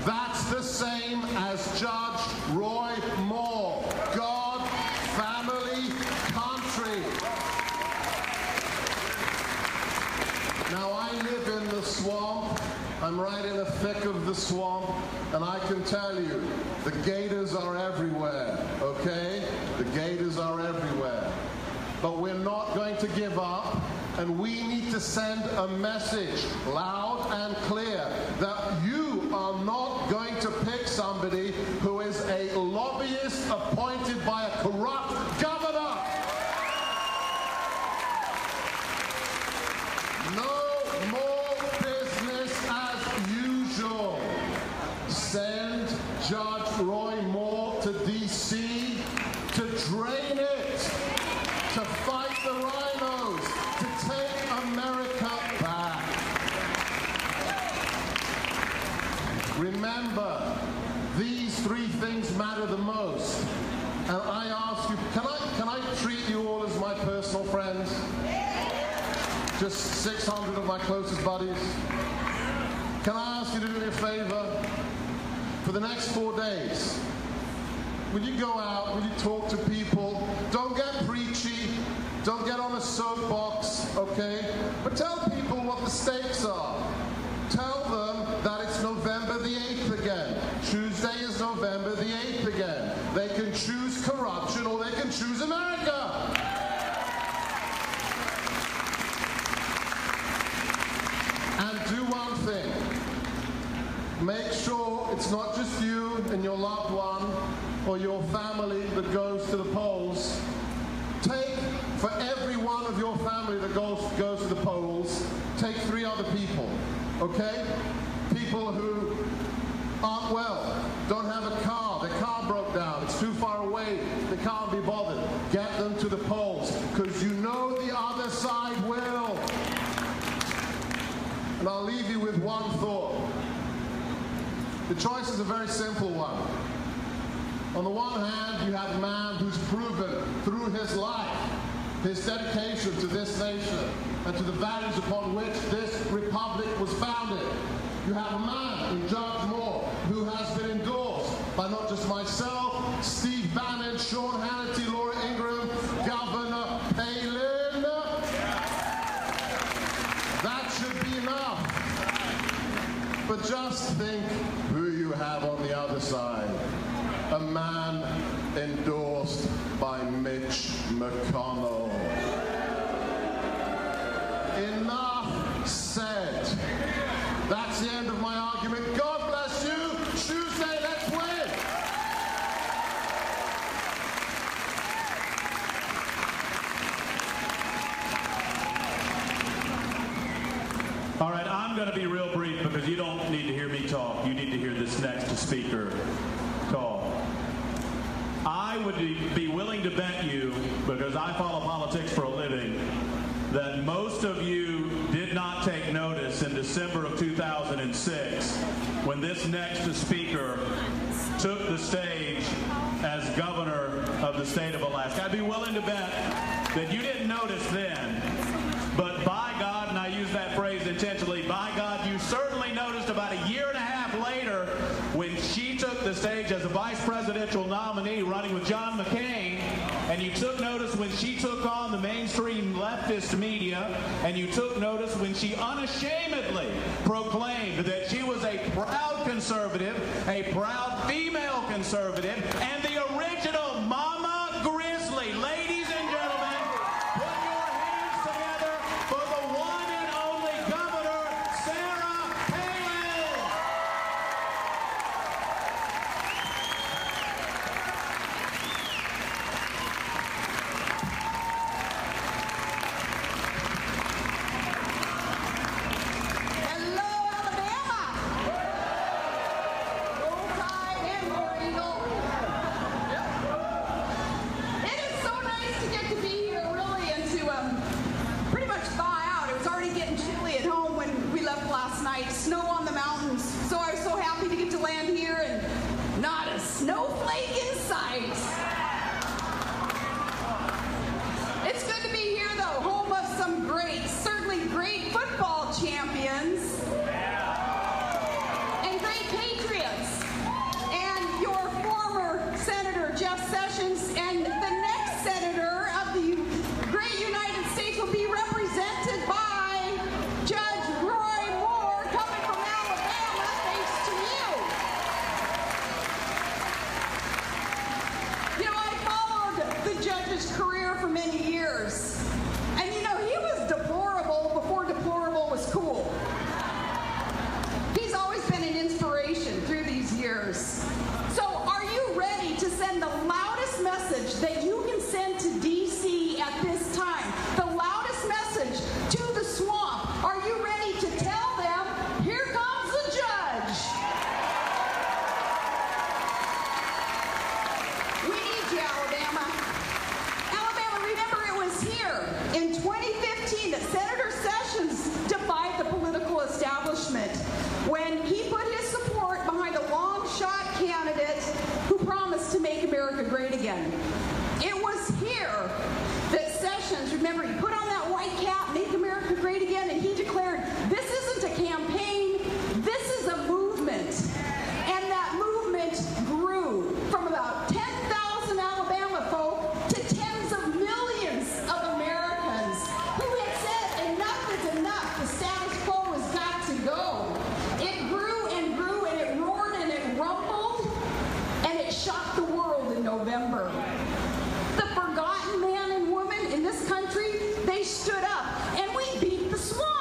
That's the same as Judge Roy Moore. God, family, country. Now, I live in the swamp. I'm right in the thick of the swamp, and I can tell you, the gators are everywhere, okay? The gators are everywhere. But we're not going to give up, and we need to send a message loud and clear that you are not going to pick somebody who is a lobbyist appointed by a corrupt governor. No more business as usual. Send Judge Roy Moore to D.C. to drain it, to fight the rhinos, to take America back. Remember, these three things matter the most. And I ask you, can I treat you all as my personal friends? Just 600 of my closest buddies. Can I ask you to do me a favor? For the next 4 days, when you go out, when you talk to people, don't get preachy, don't get on a soapbox, okay? But tell people what the stakes are. Tell them that it's November the 8th again. Tuesday is November the 8th again. They can choose corruption or they can choose America. And do one thing. Make sure it's not just you and your loved one or your family that goes to the polls. Take, for every one of your family that goes to the polls, take 3 other people, okay? People who aren't well, don't have a car, their car broke down, it's too far away, they can't be bothered. Get them to the polls, because you know the other side will. And I'll leave you with one thought. The choice is a very simple one. On the one hand, you have a man who's proven through his life, his dedication to this nation and to the values upon which this republic was founded. You have a man in Judge Moore who has been endorsed by not just myself, Steve Bannon, Sean Hannity, Laura Ingraham, Governor Palin. That should be enough. But just think who you have on the other side. A man endorsed by Mitch McConnell. Enough said. That's the end of my argument. God bless you. Tuesday, let's win. going to be real brief because you don't need to hear me talk. You need to hear this next speaker talk. I would be willing to bet you, because I follow politics for a living, that most of you did not take notice in December of 2006 when this next speaker took the stage as governor of the state of Alaska. I'd be willing to bet that you didn't notice then, but by God, and I use that phrase intentionally, by God, you certainly noticed about a year and a half later when she took the stage as a vice presidential nominee running with John McCain, and you took notice when she took on the mainstream leftist media, and you took notice when she unashamedly proclaimed that she was a proud conservative, a proud female conservative, and the original Mama Grizzly. Ladies and gentlemen, put your hands together for the one and only Governor Sarah Palin. Hello, Alabama. Roll Tide and War Eagle. It is so nice to get to be here, really, and to pretty much thaw out. It was already getting chilly at home when we left last night. Snow on the mountains. So I was so happy to get to land here and not a snowflake in sight. It's good to be here, though, home of some great, certainly great football champions and great patriots. And your former Senator Jeff Sessions and the next senator of the great United States will be represented by Judge Roy Moore, coming from Alabama, thanks to you. You know, I followed the judge's career for many years. And you know, he was deplorable before deplorable was cool. He's always been an inspiration through these years. So are you ready to send the loudest message that you can send to D.C. at this time? The loudest message to the swamp. Are you ready to tell them, here comes the judge? We need you, Alabama. Alabama, remember it was here in 2015 that Senator Sessions defied the political establishment when he put his support behind a long-shot candidate who promised to make America great again. It was here that Sessions, remember, he put on that white cap, make America great again, and he declared, this isn't a campaign, this is a movement. And that movement grew from about 10,000 Alabama folk to tens of millions of Americans who had said enough is enough, the status quo has got to go. It grew and grew and it roared and it rumbled and it shocked the world in November. The forgotten man and woman in this country, they stood up and we beat the swamp.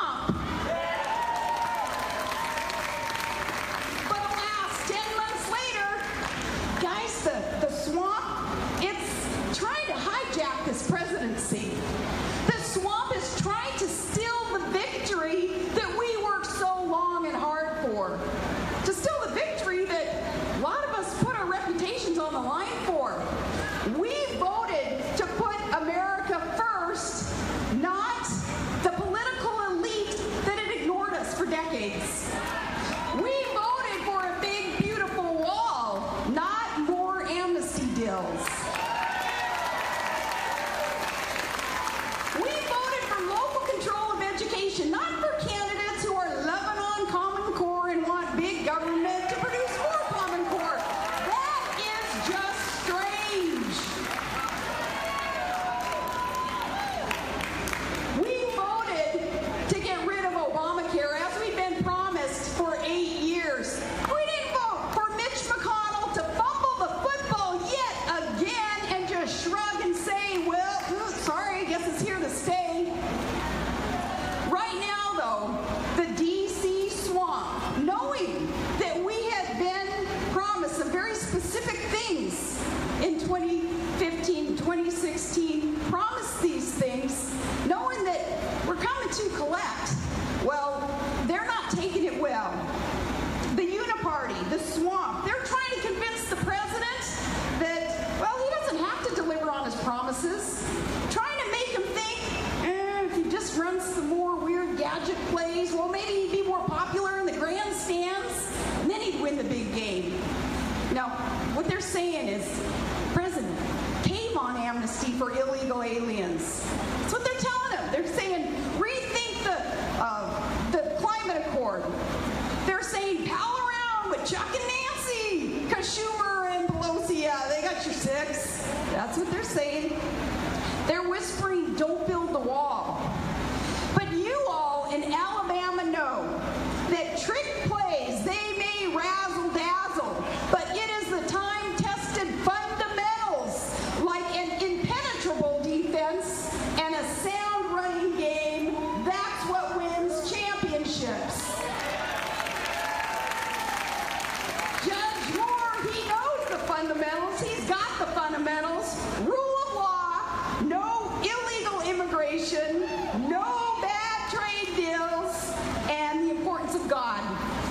promises, trying to make him think, if he just runs some more weird gadget plays, well, maybe he'd be more popular in the grandstands, and then he'd win the big game. Now, what they're saying is, President, cave on amnesty for illegal aliens. That's what they're telling him. They're saying, rethink the climate accord. They're saying, pal around with Chuck and Nancy, because Schumer and Pelosi, they got your six. That's what they're saying. They're whispering, don't build the wall. But you all in Alabama know that trick plays, they may razzle-dazzle, but it is the time-tested fundamentals, like an impenetrable defense and a sound running game. That's what wins championships. Judge Moore, he knows the fundamentals. He's got the fundamentals. Rule of law, no illegal immigration, no bad trade deals, and the importance of God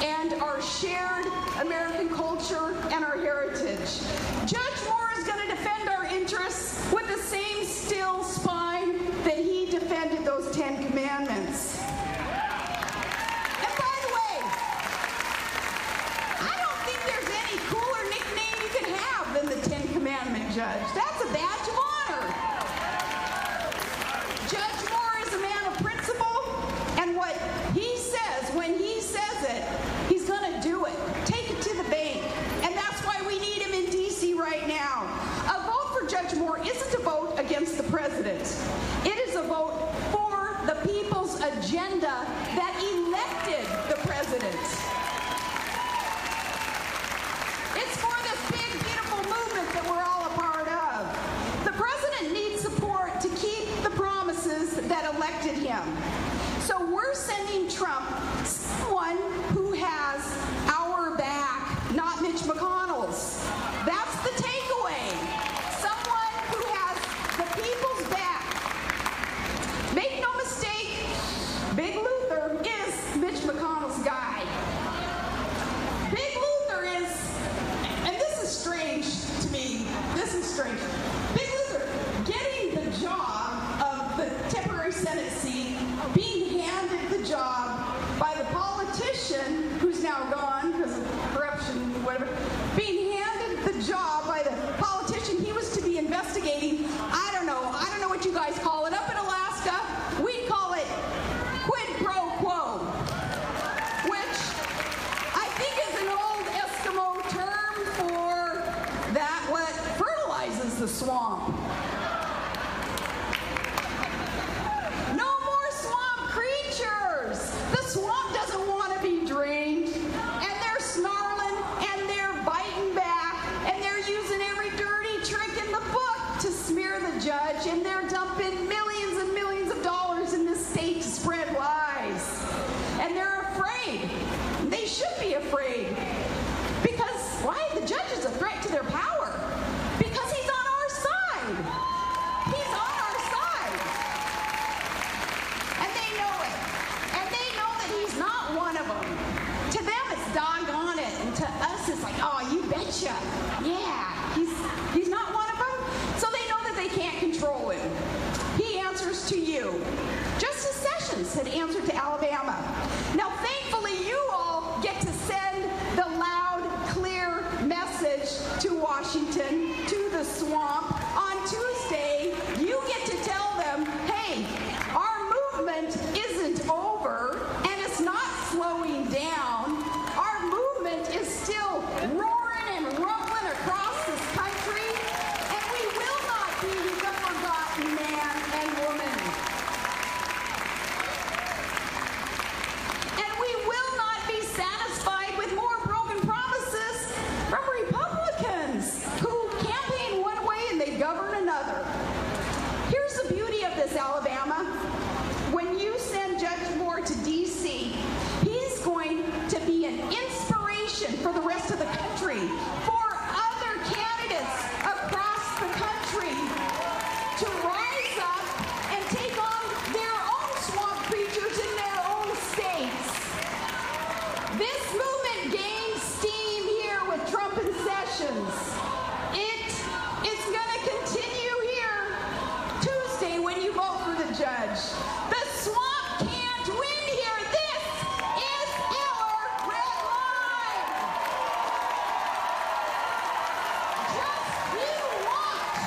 and our shared American culture and our heritage. Judge Moore is going to defend our interests with the same still spine that he defended those 10 commandments. And by the way, I don't think there's any cooler nickname you can have than the 10 Commandment Judge. That's a badge of honor. Judge Moore is a man of principle, and what he says, when he says it, he's going to do it. Take it to the bank. And that's why we need him in D.C. right now. A vote for Judge Moore isn't a vote against the president. It is a vote for the people's agenda that elected the president. It's for this big, beautiful movement that we're all a part of. The president needs support to keep the promises that elected him. So we're sending Trump someone who has our back, not Mitch McConnell's. That's the takeaway. Someone who has the people's back. Make no mistake, Big Luther is Mitch McConnell's guy. Big Luther is, and this is strange to me, this is strange. Big Luther getting the job of the temporary Senate seat, being handed the job by the politician who's now gone because of corruption, whatever, being handed the job by the politician he was to be investigating. I don't know what you guys call it. Up in Alaska, we call it quid pro quo, which I think is an old Eskimo term for that what fertilizes the swamp. No more swamp creatures. The swamp doesn't want to be drained, and they're snarling and they're biting back and they're using every dirty trick in the book to smear the judge, and they're dumping millions and millions of dollars in this state to spread lies. And they're afraid. They should be afraid. Because why? The judge is a threat to their power. Because he's on our side. He's on our side. And they know it. And they know that he's not one of them. To them, it's doggone it. And to us, it's like, oh, you betcha. Yeah, he's not one of them. So they know that they can't control him. He answers to you. Justice Sessions had answered to Alabama. Now, thankfully, you all get to send the loud, clear message to Washington, to the swamp. On Tuesday, you get to tell them, hey, our movement isn't over, and it's not slowing down. Our movement is still roaring and rumbling across this country, and we will not be the forgotten man and woman. And we will not be satisfied with more broken promises from Republicans who campaign one way and they govern another. Here's the beauty of this, Alabama. When you send Judge Moore to D.C., he's going to be an inspiration for the rest of the country, for other candidates across the country to rise up and take on their own swamp creatures in their own states. This movement gained steam here with Trump and Sessions. It's going to continue here judge. The swamp can't win here. This is our red line. Just you watch.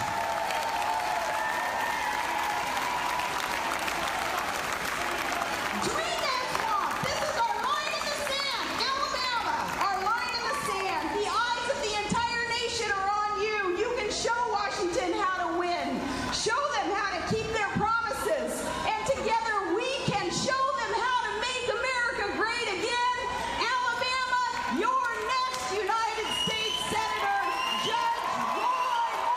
Drain that swamp. This is our line in the sand. Alabama, our line in the sand. The eyes of the entire nation are on you. You can show Washington how to win. Show them how to keep their promises. And together we can show them how to make America great again. Alabama, your next United States Senator, Judge Roy Moore.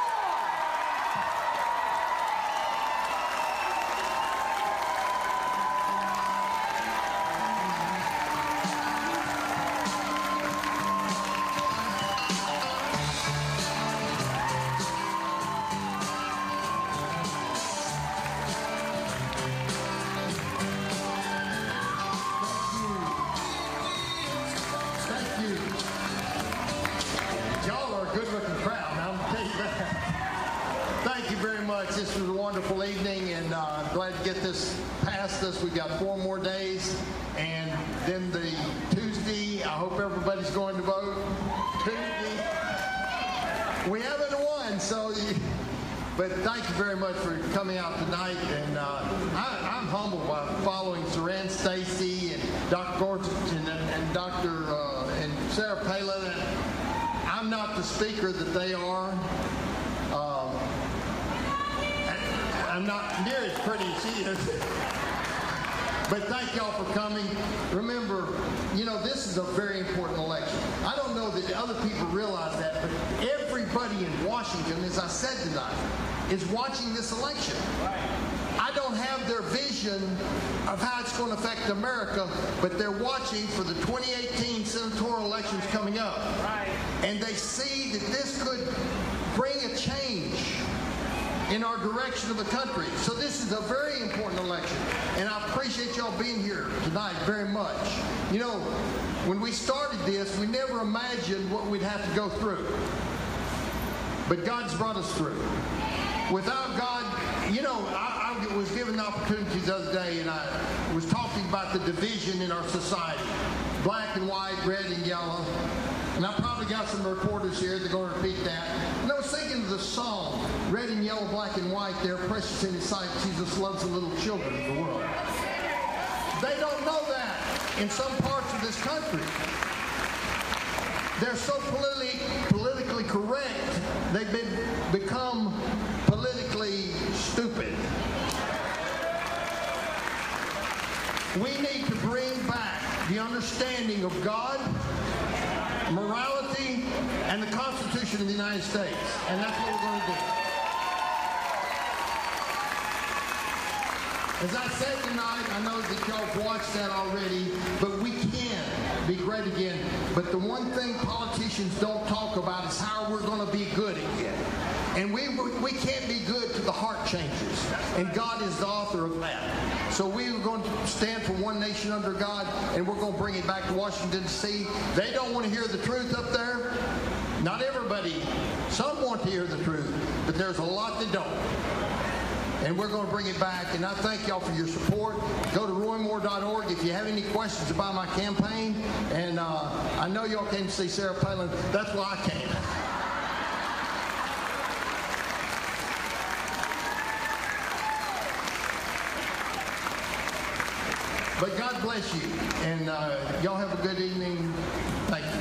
Thank you. Y'all are a good-looking crowd, I'm going to tell you that. Thank you very much. This was a wonderful evening, and I'm glad to get this past us. We've got 4 more days, and then the Tuesday, I hope everybody's going to vote. Tuesday, we haven't won, so... But thank you very much for coming out tonight, and I'm humbled by following Saran Stacy and Dr. Gorsuch and Dr. and Sarah Palin. I'm not the speaker that they are. I'm not near as pretty as she is. But thank y'all for coming. Remember, you know, this is a very important election. I don't know that other people realize that, but everybody in Washington, as I said tonight, is watching this election. I don't have their vision of how it's going to affect America, but they're watching for the 2018 senatorial elections coming up. And they see that this could bring a change in our direction of the country. So this is a very important election, and I appreciate y'all being here tonight very much. You know, when we started this, we never imagined what we'd have to go through. But God's brought us through. Without God, you know, I was given the opportunity the other day, and I was talking about the division in our society. Black and white, red and yellow. And I probably got some reporters here that are going to repeat that. And I was thinking of the song, red and yellow, black and white, they're precious in His sight. Jesus loves the little children of the world. They don't know that in some parts of this country. They're so politically correct, they've become politically stupid. We need to bring back the understanding of God, morality, and the Constitution of the United States. And that's what we're going to do. As I said tonight, I know that y'all have watched that already, but we can be great again. But the one thing politicians don't talk about is how we're going to be good again. And we can't be good till the heart changes. And God is the author of that. So we're going to stand for one nation under God, and we're going to bring it back to Washington, D.C. They don't want to hear the truth up there. Not everybody. Some want to hear the truth, but there's a lot that don't. And we're going to bring it back. And I thank y'all for your support. Go to roymoore.org if you have any questions about my campaign. And I know y'all came to see Sarah Palin. That's why I came. But God bless you. And y'all have a good evening. Thank you.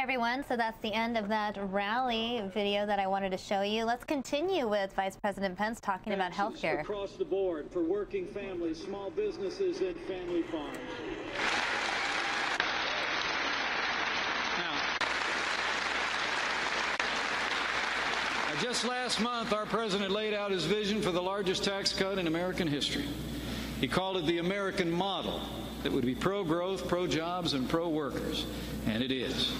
everyone. So that's the end of that rally video that I wanted to show you. Let's continue with Vice President Pence talking about health care. Across the board for working families, small businesses, and family farms. Just last month, our president laid out his vision for the largest tax cut in American history. He called it the American model that would be pro-growth, pro-jobs, and pro-workers. And it is.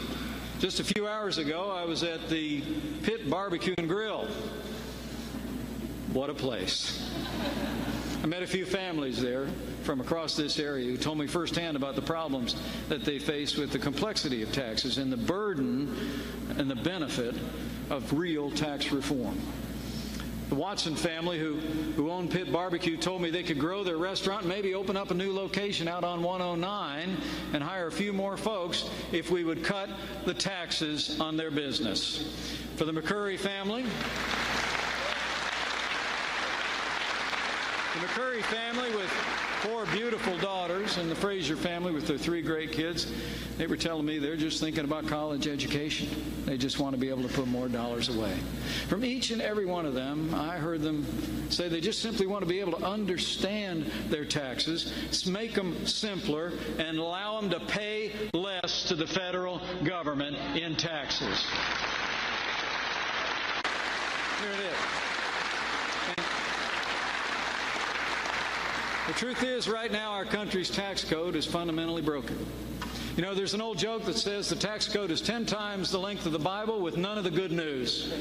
Just a few hours ago, I was at the Pit Barbecue and Grill. What a place. I met a few families there from across this area who told me firsthand about the problems that they face with the complexity of taxes and the burden and the benefit of real tax reform. The Watson family, who owned Pit Barbecue, told me they could grow their restaurant and maybe open up a new location out on 109 and hire a few more folks if we would cut the taxes on their business. For the McCurry family, with 4 beautiful daughters, and the Fraser family with their 3 great kids, they were telling me they're just thinking about college education. They just want to be able to put more dollars away. From each and every one of them, I heard them say they just simply want to be able to understand their taxes, make them simpler, and allow them to pay less to the federal government in taxes. Here it is. The truth is, right now, our country's tax code is fundamentally broken. You know, there's an old joke that says the tax code is 10 times the length of the Bible with none of the good news.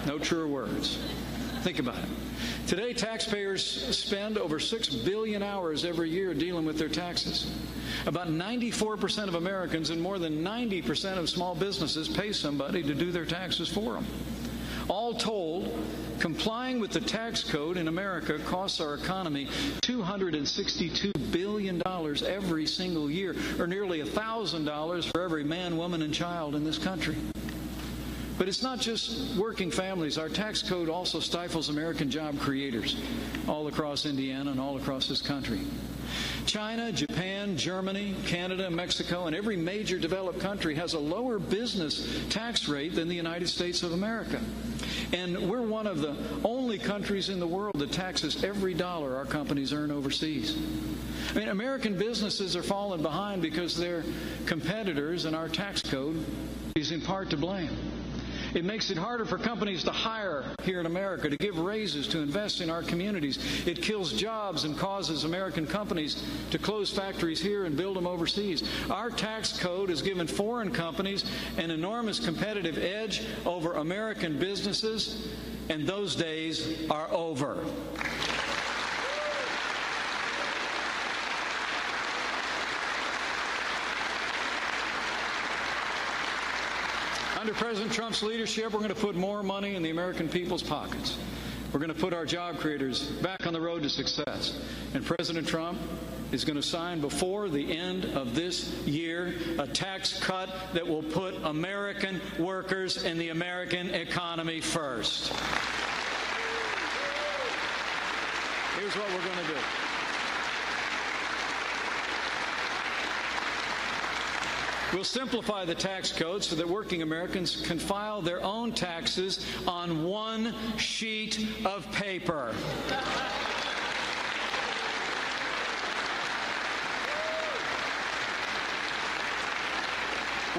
No truer words. Think about it. Today, taxpayers spend over 6 billion hours every year dealing with their taxes. About 94% of Americans and more than 90% of small businesses pay somebody to do their taxes for them. All told, complying with the tax code in America costs our economy $262 billion every single year, or nearly $1,000 for every man, woman, and child in this country. But it's not just working families. Our tax code also stifles American job creators all across Indiana and all across this country. China, Japan, Germany, Canada, Mexico, and every major developed country has a lower business tax rate than the United States of America. And we're one of the only countries in the world that taxes every dollar our companies earn overseas. I mean, American businesses are falling behind because their competitors and our tax code is in part to blame. It makes it harder for companies to hire here in America, to give raises, to invest in our communities. It kills jobs and causes American companies to close factories here and build them overseas. Our tax code has given foreign companies an enormous competitive edge over American businesses, and those days are over. Under President Trump's leadership, we're going to put more money in the American people's pockets. We're going to put our job creators back on the road to success. And President Trump is going to sign before the end of this year a tax cut that will put American workers and the American economy first. Here's what we're going to do. We'll simplify the tax code so that working Americans can file their own taxes on one sheet of paper.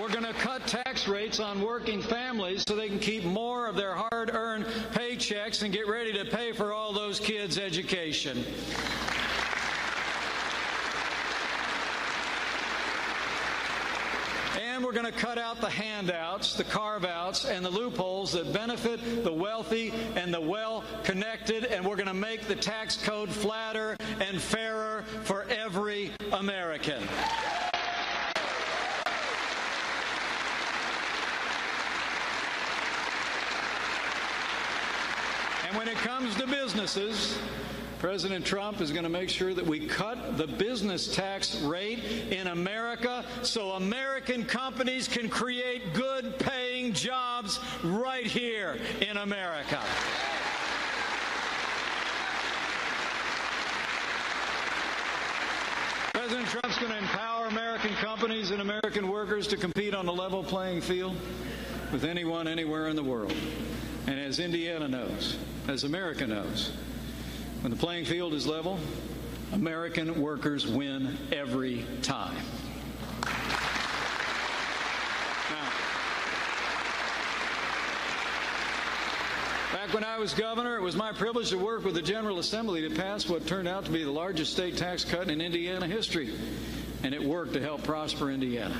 We're going to cut tax rates on working families so they can keep more of their hard-earned paychecks and get ready to pay for all those kids' education. And we're going to cut out the handouts, the carve-outs, and the loopholes that benefit the wealthy and the well-connected, and we're going to make the tax code flatter and fairer for every American. And when it comes to businesses, President Trump is going to make sure that we cut the business tax rate in America so American companies can create good-paying jobs right here in America. President Trump's going to empower our American companies and American workers to compete on a level playing field with anyone, anywhere in the world. And as Indiana knows, as America knows, when the playing field is level, American workers win every time. Now, back when I was governor, it was my privilege to work with the General Assembly to pass what turned out to be the largest state tax cut in Indiana history. And it worked to help prosper Indiana.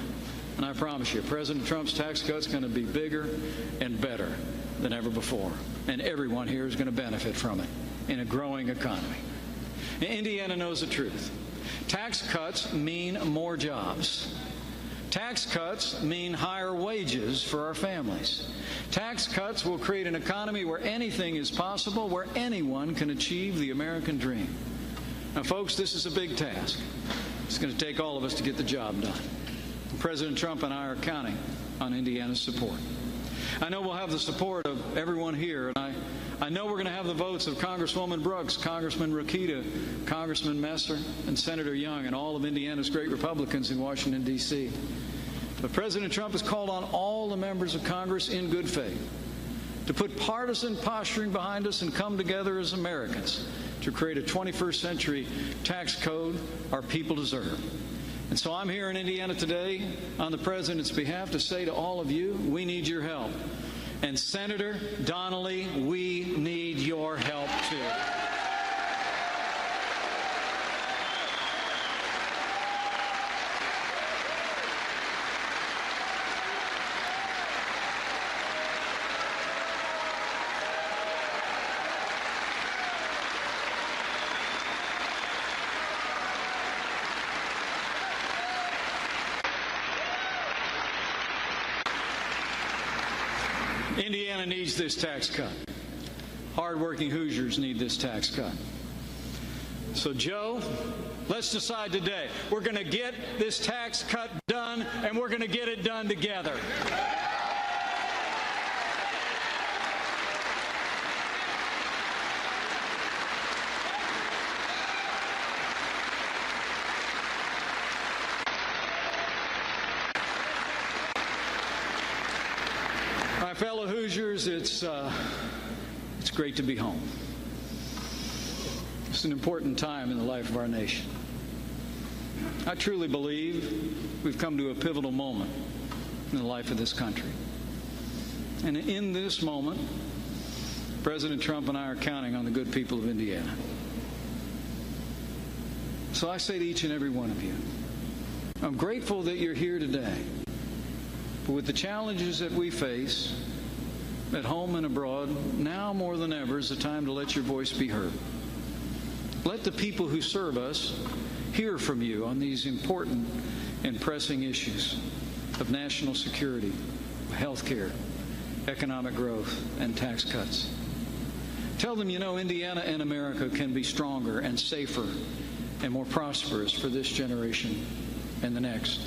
And I promise you, President Trump's tax cut's going to be bigger and better than ever before. And everyone here is going to benefit from it in a growing economy. And Indiana knows the truth. Tax cuts mean more jobs. Tax cuts mean higher wages for our families. Tax cuts will create an economy where anything is possible, where anyone can achieve the American dream. Now, folks, this is a big task. It's going to take all of us to get the job done. President Trump and I are counting on Indiana's support. I know we'll have the support of everyone here, and I know we're going to have the votes of Congresswoman Brooks, Congressman Rokita, Congressman Messer, and Senator Young, and all of Indiana's great Republicans in Washington, D.C. But President Trump has called on all the members of Congress in good faith to put partisan posturing behind us and come together as Americans to create a 21st century tax code our people deserve. And so I'm here in Indiana today on the President's behalf to say to all of you, we need your help. And Senator Donnelly, we need your help too. Indiana needs this tax cut. Hardworking Hoosiers need this tax cut. So, Joe, let's decide today. We're going to get this tax cut done, and we're going to get it done together. My fellow Hoosiers, it's great to be home. It's an important time in the life of our nation. I truly believe we've come to a pivotal moment in the life of this country. And in this moment, President Trump and I are counting on the good people of Indiana. So I say to each and every one of you, I'm grateful that you're here today. But with the challenges that we face at home and abroad, now more than ever is the time to let your voice be heard. Let the people who serve us hear from you on these important and pressing issues of national security, health care, economic growth, and tax cuts. Tell them, you know, Indiana and America can be stronger and safer and more prosperous for this generation and the next.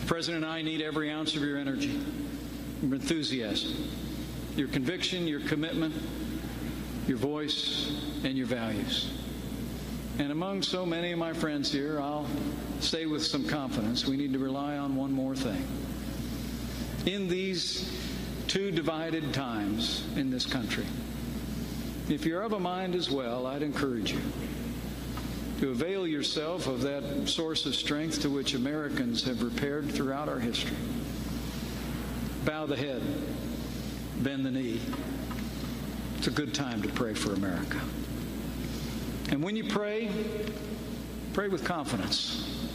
The President and I need every ounce of your energy, your enthusiasm, your conviction, your commitment, your voice, and your values. And among so many of my friends here, I'll say with some confidence, we need to rely on one more thing. In these two divided times in this country, if you're of a mind as well, I'd encourage you to avail yourself of that source of strength to which Americans have repaired throughout our history. Bow the head, bend the knee. It's a good time to pray for America. And when you pray, pray with confidence.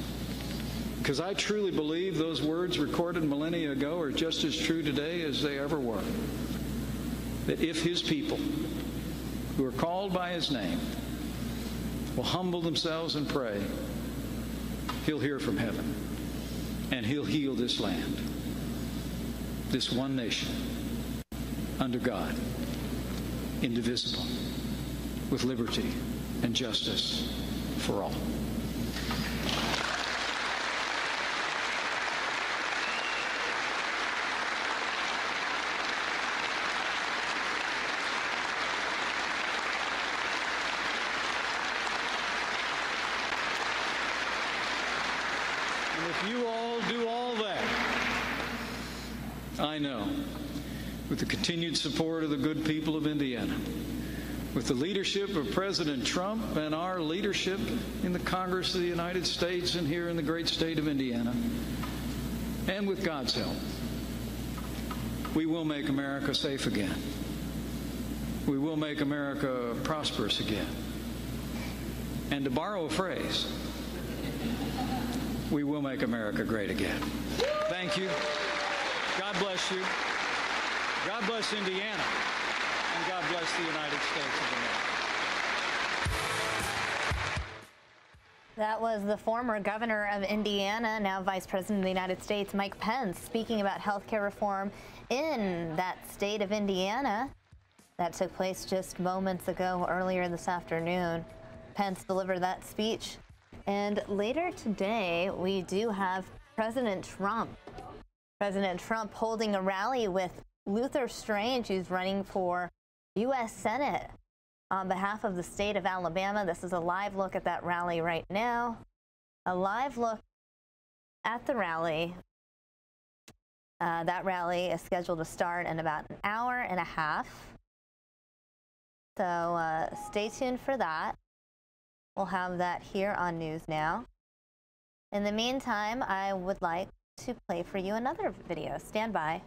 Because I truly believe those words recorded millennia ago are just as true today as they ever were. That if his people, who are called by his name, will humble themselves and pray, he'll hear from heaven, and he'll heal this land, this one nation, under God, indivisible, with liberty and justice for all. you all do all that, I know, with the continued support of the good people of Indiana, with the leadership of President Trump and our leadership in the Congress of the United States and here in the great state of Indiana, and with God's help, we will make America safe again. We will make America prosperous again. And to borrow a phrase, we will make America great again. Thank you. God bless you. God bless Indiana. And God bless the United States of America. That was the former governor of Indiana, now Vice President of the United States, Mike Pence, speaking about health care reform in that state of Indiana. That took place just moments ago, earlier this afternoon. Pence delivered that speech. And later today, we do have President Trump. President Trump holding a rally with Luther Strange, who's running for U.S. Senate on behalf of the state of Alabama. This is a live look at that rally right now. A live look at the rally. That rally is scheduled to start in about an hour and a half. So stay tuned for that. We'll have that here on News Now. In the meantime, I would like to play for you another video. Stand by.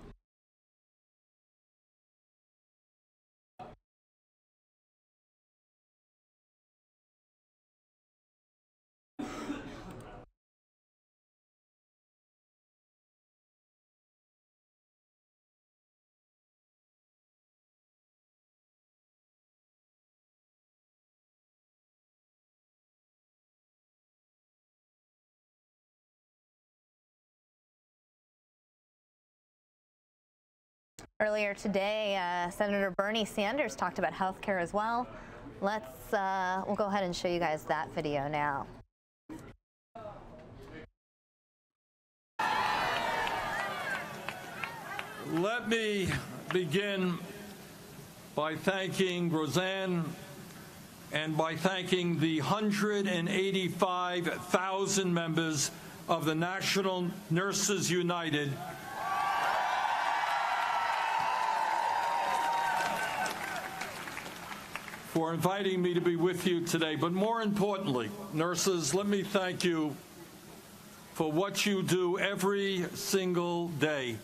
Earlier today, Senator Bernie Sanders talked about health care as well. We'll go ahead and show you guys that video now. Let me begin by thanking Roseanne and by thanking the 185,000 members of the National Nurses United for inviting me to be with you today. But more importantly, nurses, let me thank you for what you do every single day.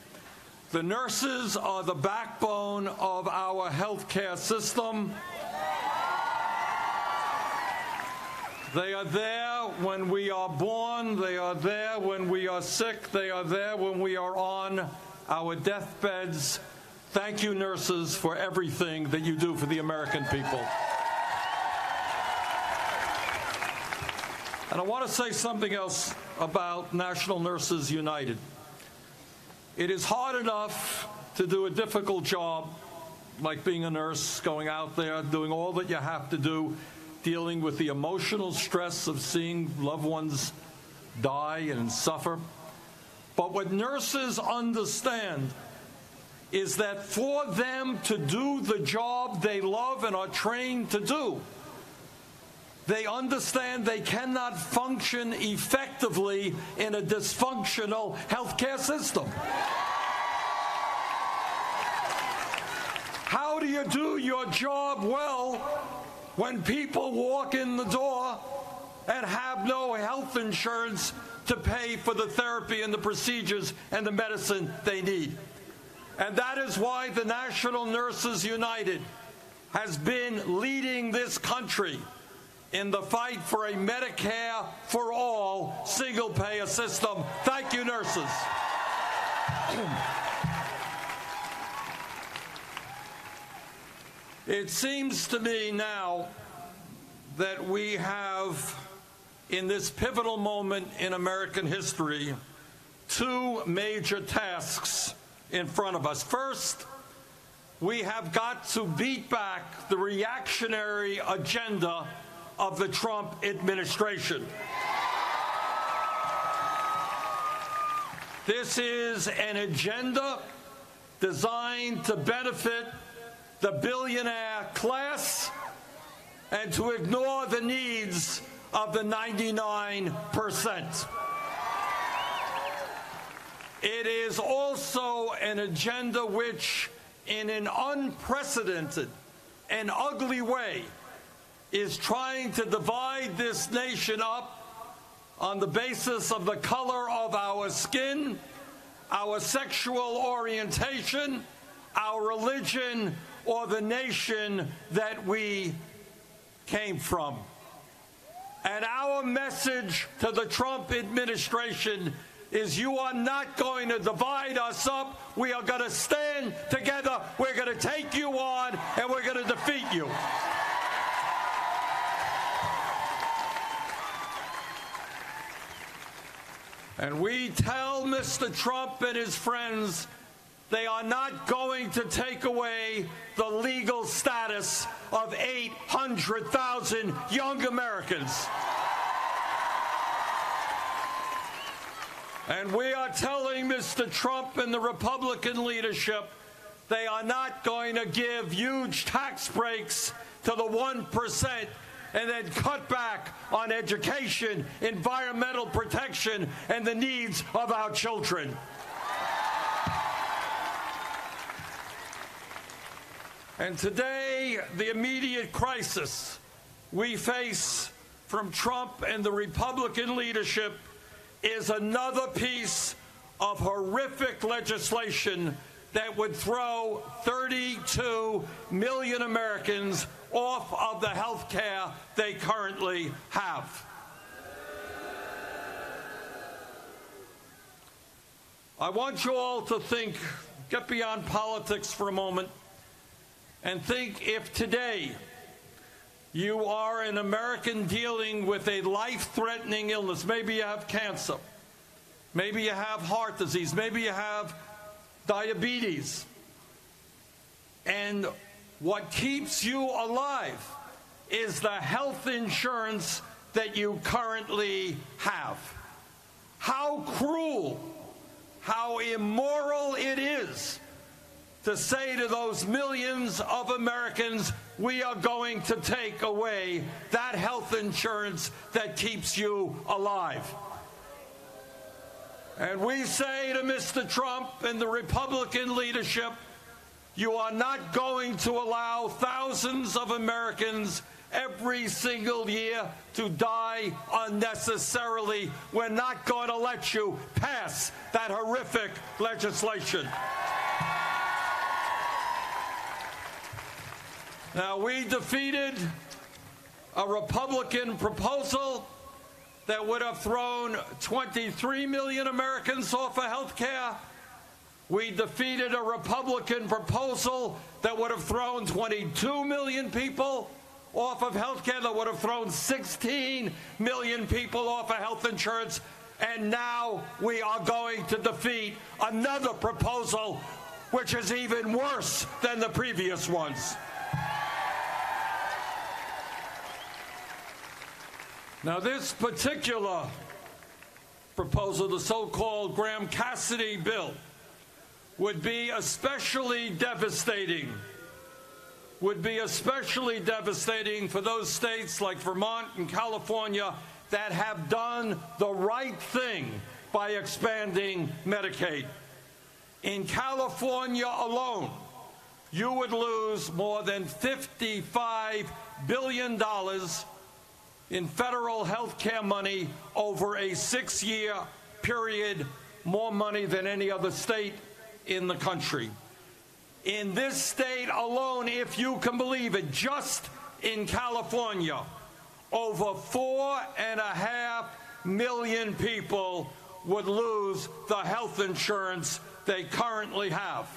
The nurses are the backbone of our healthcare system. They are there when we are born. They are there when we are sick. They are there when we are on our deathbeds. Thank you, nurses, for everything that you do for the American people. And I want to say something else about National Nurses United. It is hard enough to do a difficult job, like being a nurse, going out there, doing all that you have to do, dealing with the emotional stress of seeing loved ones die and suffer. But what nurses understand is that for them to do the job they love and are trained to do, they understand they cannot function effectively in a dysfunctional healthcare system. How do you do your job well when people walk in the door and have no health insurance to pay for the therapy and the procedures and the medicine they need? And that is why the National Nurses United has been leading this country in the fight for a Medicare for all single-payer system. Thank you, nurses. It seems to me now that we have, in this pivotal moment in American history, two major tasks in front of us. First, we have got to beat back the reactionary agenda of the Trump administration. This is an agenda designed to benefit the billionaire class and to ignore the needs of the 99%. It is also an agenda which, in an unprecedented and ugly way, is trying to divide this nation up on the basis of the color of our skin, our sexual orientation, our religion, or the nation that we came from. And our message to the Trump administration is, you are not going to divide us up. We are going to stand together. We're going to take you on, and we're going to defeat you. And we tell Mr. Trump and his friends they are not going to take away the legal status of 800,000 young Americans. And we are telling Mr. Trump and the Republican leadership they are not going to give huge tax breaks to the 1% and then cut back on education, environmental protection, and the needs of our children. And today, the immediate crisis we face from Trump and the Republican leadership is another piece of horrific legislation that would throw 32 million Americans off of the health care they currently have. I want you all to think, get beyond politics for a moment, and think if today you are an American dealing with a life-threatening illness. Maybe you have cancer. Maybe you have heart disease. Maybe you have diabetes. And what keeps you alive is the health insurance that you currently have. How cruel, how immoral it is to say to those millions of Americans, we are going to take away that health insurance that keeps you alive. And we say to Mr. Trump and the Republican leadership, you are not going to allow thousands of Americans every single year to die unnecessarily. We're not going to let you pass that horrific legislation. Now, we defeated a Republican proposal that would have thrown 23 million Americans off of health care. We defeated a Republican proposal that would have thrown 22 million people off of health care, that would have thrown 16 million people off of health insurance. And now we are going to defeat another proposal which is even worse than the previous ones. Now, this particular proposal, the so-called Graham-Cassidy bill, would be especially devastating. Would be especially devastating for those states like Vermont and California that have done the right thing by expanding Medicaid. In California alone, you would lose more than $55 billion in federal health care money over a 6-year period, more money than any other state in the country. In this state alone, if you can believe it, just in California, over 4.5 million people would lose the health insurance they currently have.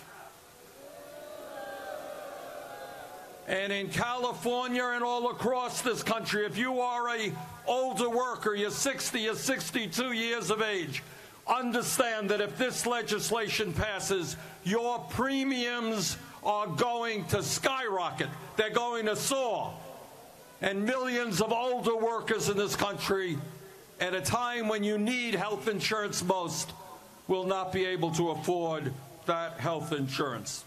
And in California and all across this country, if you are an older worker, you're 60 or 62 years of age, understand that if this legislation passes, your premiums are going to skyrocket. They're going to soar. And millions of older workers in this country, at a time when you need health insurance most, will not be able to afford that health insurance.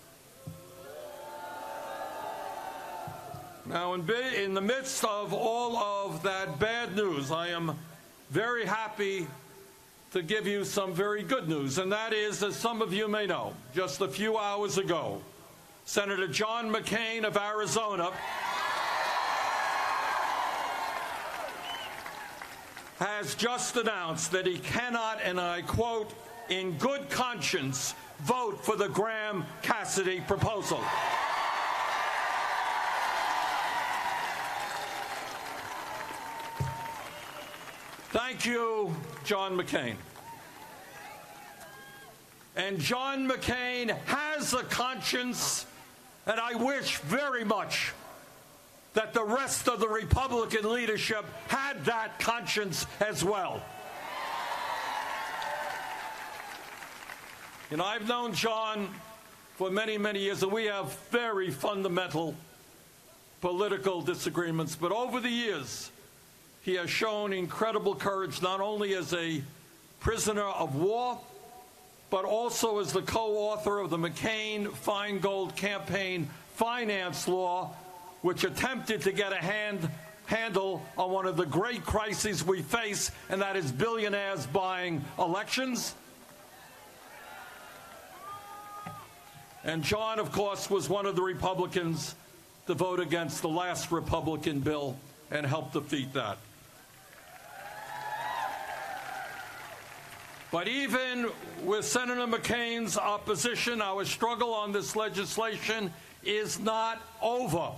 Now, in the midst of all of that bad news, I am very happy to give you some very good news, and that is, as some of you may know, just a few hours ago, Senator John McCain of Arizona has just announced that he cannot, and I quote, in good conscience, vote for the Graham-Cassidy proposal. Thank you, John McCain. And John McCain has a conscience, and I wish very much that the rest of the Republican leadership had that conscience as well. And I've known John for many, many years, and we have very fundamental political disagreements, but over the years, he has shown incredible courage, not only as a prisoner of war, but also as the co-author of the McCain-Feingold campaign finance law, which attempted to get a handle on one of the great crises we face, and that is billionaires buying elections. And John, of course, was one of the Republicans to vote against the last Republican bill and help defeat that. But even with Senator McCain's opposition, our struggle on this legislation is not over.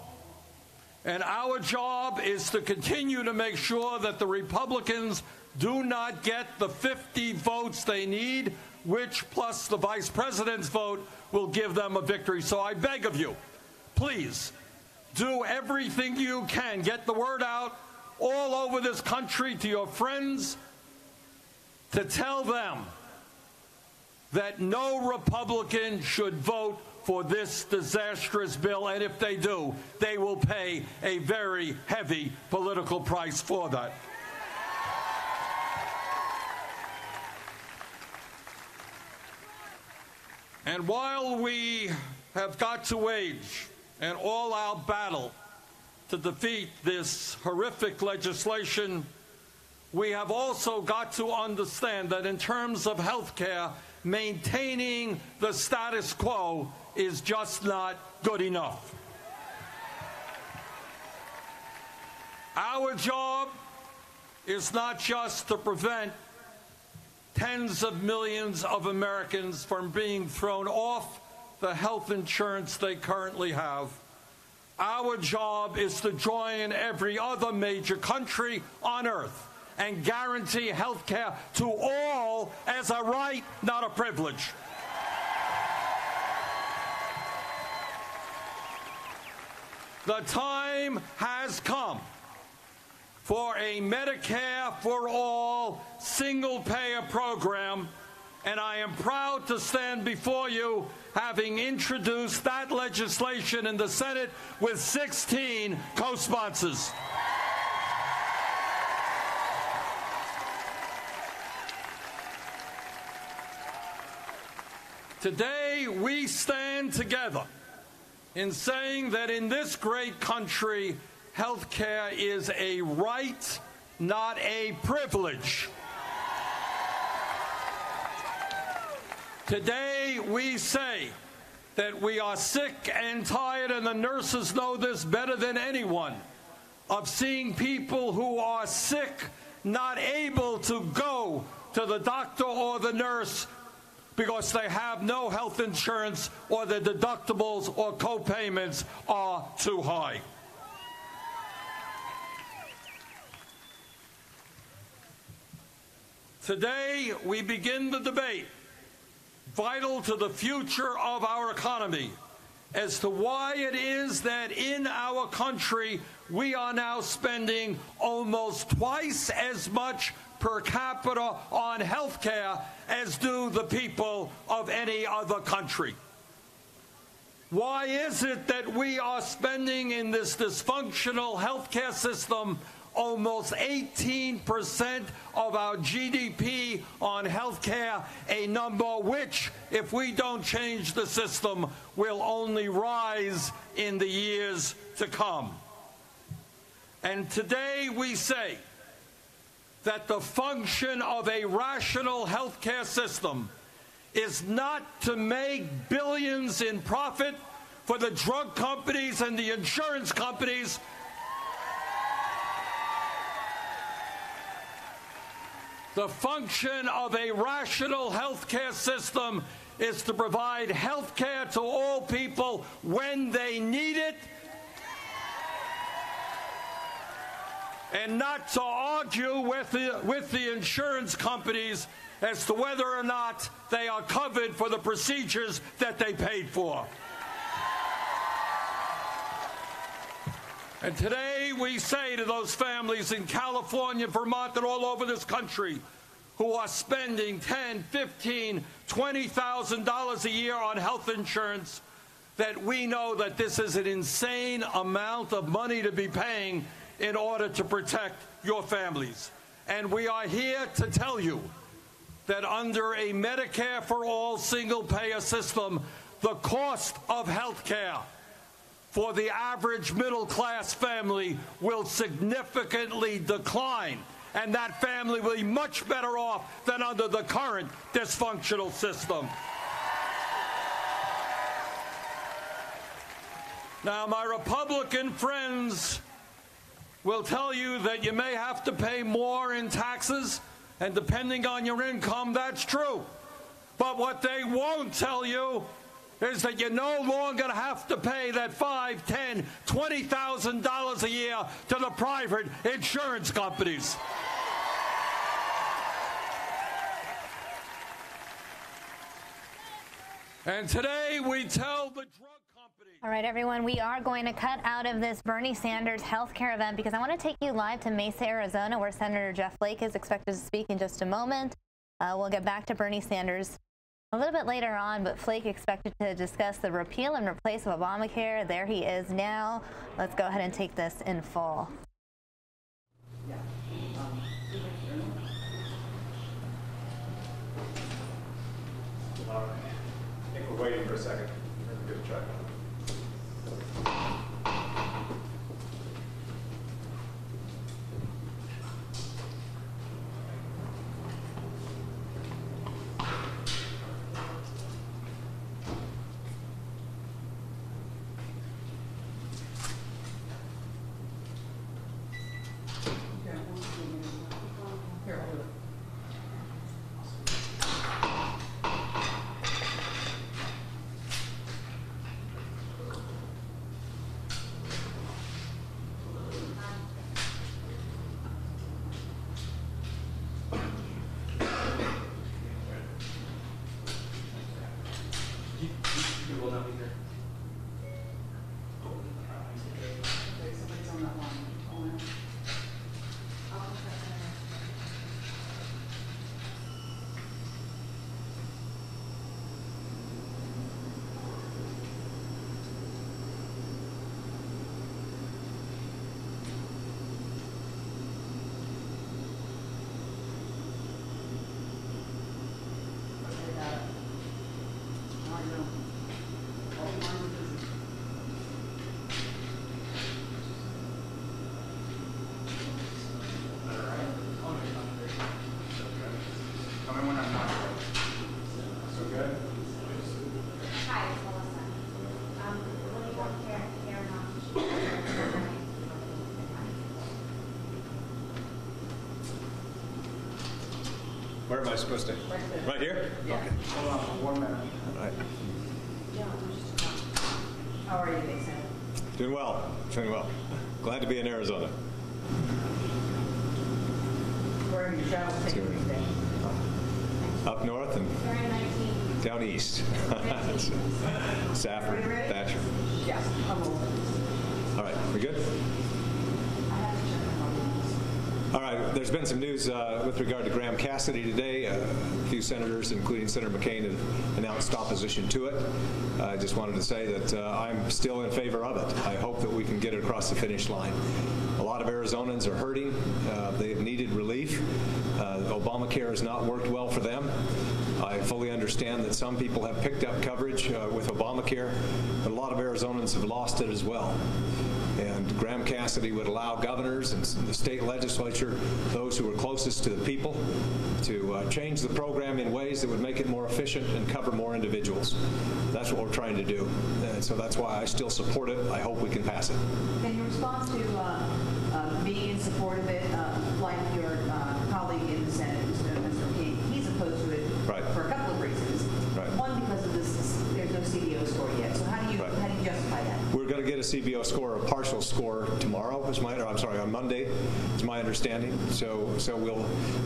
And our job is to continue to make sure that the Republicans do not get the 50 votes they need, which plus the vice president's vote will give them a victory. So I beg of you, please do everything you can. Get the word out all over this country to your friends, to tell them that no Republican should vote for this disastrous bill, and if they do, they will pay a very heavy political price for that. And while we have got to wage an all-out battle to defeat this horrific legislation, we have also got to understand that in terms of health care, maintaining the status quo is just not good enough. Our job is not just to prevent tens of millions of Americans from being thrown off the health insurance they currently have. Our job is to join every other major country on earth and guarantee health care to all as a right, not a privilege. The time has come for a Medicare for all single-payer program, and I am proud to stand before you having introduced that legislation in the Senate with 16 co-sponsors. Today, we stand together in saying that in this great country, health care is a right, not a privilege. Today, we say that we are sick and tired, and the nurses know this better than anyone, of seeing people who are sick not able to go to the doctor or the nurse because they have no health insurance or the deductibles or co-payments are too high. Today, we begin the debate, vital to the future of our economy, as to why it is that in our country we are now spending almost twice as much per capita on health care as do the people of any other country. Why is it that we are spending in this dysfunctional health care system almost 18% of our GDP on health care, a number which, if we don't change the system, will only rise in the years to come? And today we say that the function of a rational healthcare system is not to make billions in profit for the drug companies and the insurance companies. The function of a rational healthcare system is to provide healthcare to all people when they need it, and not to argue with the insurance companies as to whether or not they are covered for the procedures that they paid for. And today we say to those families in California, Vermont, and all over this country who are spending $10,000, $15,000, $20,000 a year on health insurance, that we know that this is an insane amount of money to be paying in order to protect your families. And we are here to tell you that under a Medicare for all single-payer system, the cost of health care for the average middle-class family will significantly decline, and that family will be much better off than under the current dysfunctional system. Now, my Republican friends will tell you that you may have to pay more in taxes, and depending on your income, that's true. But what they won't tell you is that you're no longer going to have to pay that $5,000, $10,000, $20,000 a year to the private insurance companies. And today we tell the drug companies. All right, everyone, we are going to cut out of this Bernie Sanders healthcare event because I want to take you live to Mesa, Arizona, where Senator Jeff Flake is expected to speak in just a moment. We'll get back to Bernie Sanders a little bit later on, but Flake expected to discuss the repeal and replace of Obamacare. There he is now. Let's go ahead and take this in full. All right. I think we're waiting for a second. We're going to try. Where am I supposed to? Right here? Yeah. Okay. Hold on for 1 minute. All right. How are you, Mason? Doing well. Doing well. Glad to be in Arizona. Where have you traveled to today? Up north and down east. Safford, Thatcher. Yes, I'm over. All right, we good? All right, there's been some news with regard to Graham Cassidy today. A few senators, including Senator McCain, have announced opposition to it. I just wanted to say that I'm still in favor of it. I hope that we can get it across the finish line. A lot of Arizonans are hurting. They've needed relief. Obamacare has not worked well for them. I fully understand that some people have picked up coverage with Obamacare, but a lot of Arizonans have lost it as well. And Graham Cassidy would allow governors and the state legislature, those who are closest to the people, to change the program in ways that would make it more efficient and cover more individuals. That's what we're trying to do. And so that's why I still support it. I hope we can pass it. Can you respond to being in support of it, like your colleague in the Senate, Mr. McCain? He's opposed to it for a couple of reasons. One, because of this, there's no CBO score yet. So how do you justify that? We're going to get a CBO score, a partial score tomorrow. On Monday, is my understanding. So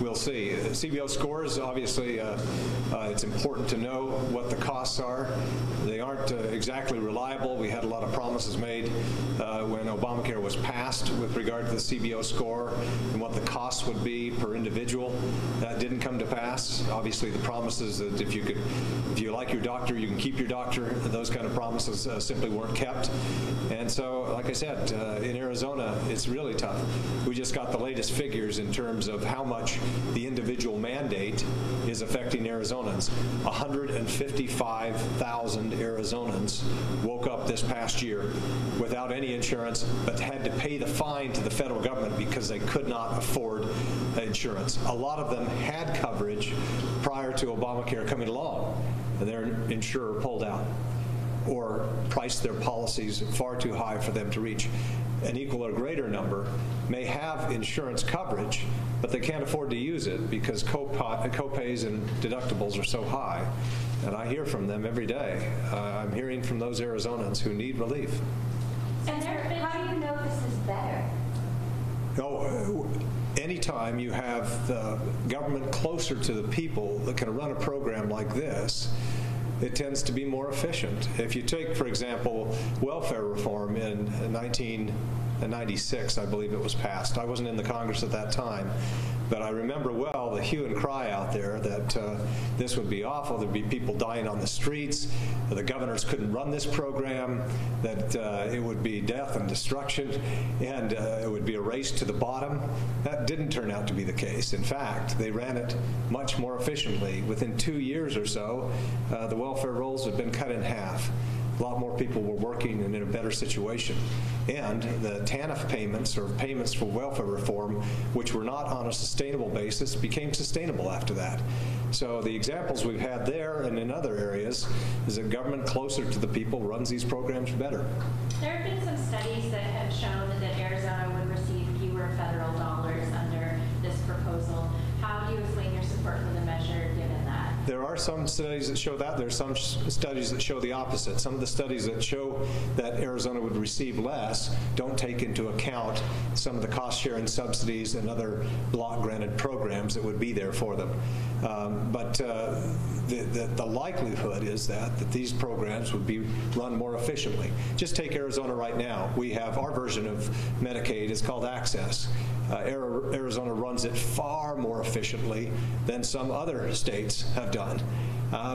we'll see. CBO scores, obviously, it's important to know what the costs are. They aren't exactly reliable. We had a lot of promises made when Obamacare was passed with regard to the CBO score and what the costs would be per individual. That didn't come to pass. Obviously, the promises that if you like your doctor, you can keep your doctor, those kind of promises simply weren't kept. And so, like I said, in Arizona, it's really tough. We just got the latest figures in terms of how much the individual mandate is affecting Arizonans. 155,000 Arizonans woke up this past year without any insurance, but had to pay the fine to the federal government because they could not afford insurance. A lot of them had coverage prior to Obamacare coming along, and their insurer pulled out or priced their policies far too high for them to reach. An equal or greater number may have insurance coverage, but they can't afford to use it because copays and deductibles are so high. And I hear from them every day. I'm hearing from those Arizonans who need relief. And how do you know this is better? Anytime you have the government closer to the people that can run a program like this, it tends to be more efficient. If you take, for example, welfare reform in 1996, I believe it was passed. I wasn't in the Congress at that time, but I remember well the hue and cry out there that this would be awful. There'd be people dying on the streets. The governors couldn't run this program, that it would be death and destruction, and it would be a race to the bottom. That didn't turn out to be the case. In fact, they ran it much more efficiently. Within 2 years or so, the welfare rolls had been cut in half. A lot more people were working and in a better situation. And the TANF payments, or payments for welfare reform, which were not on a sustainable basis, became sustainable after that. So the examples we've had there and in other areas is that government closer to the people runs these programs better. There have been some studies that have shown that Arizona would receive fewer federal dollars under this proposal. How do you explain your support for the measure given that? There are some studies that show that. There are some studies that show the opposite. Some of the studies that show that Arizona would receive less don't take into account some of the cost-sharing subsidies and other block-granted programs that would be there for them. But the likelihood is that these programs would be run more efficiently. Just take Arizona right now. We have our version of Medicaid. It's called Access. Arizona runs it far more efficiently than some other states have done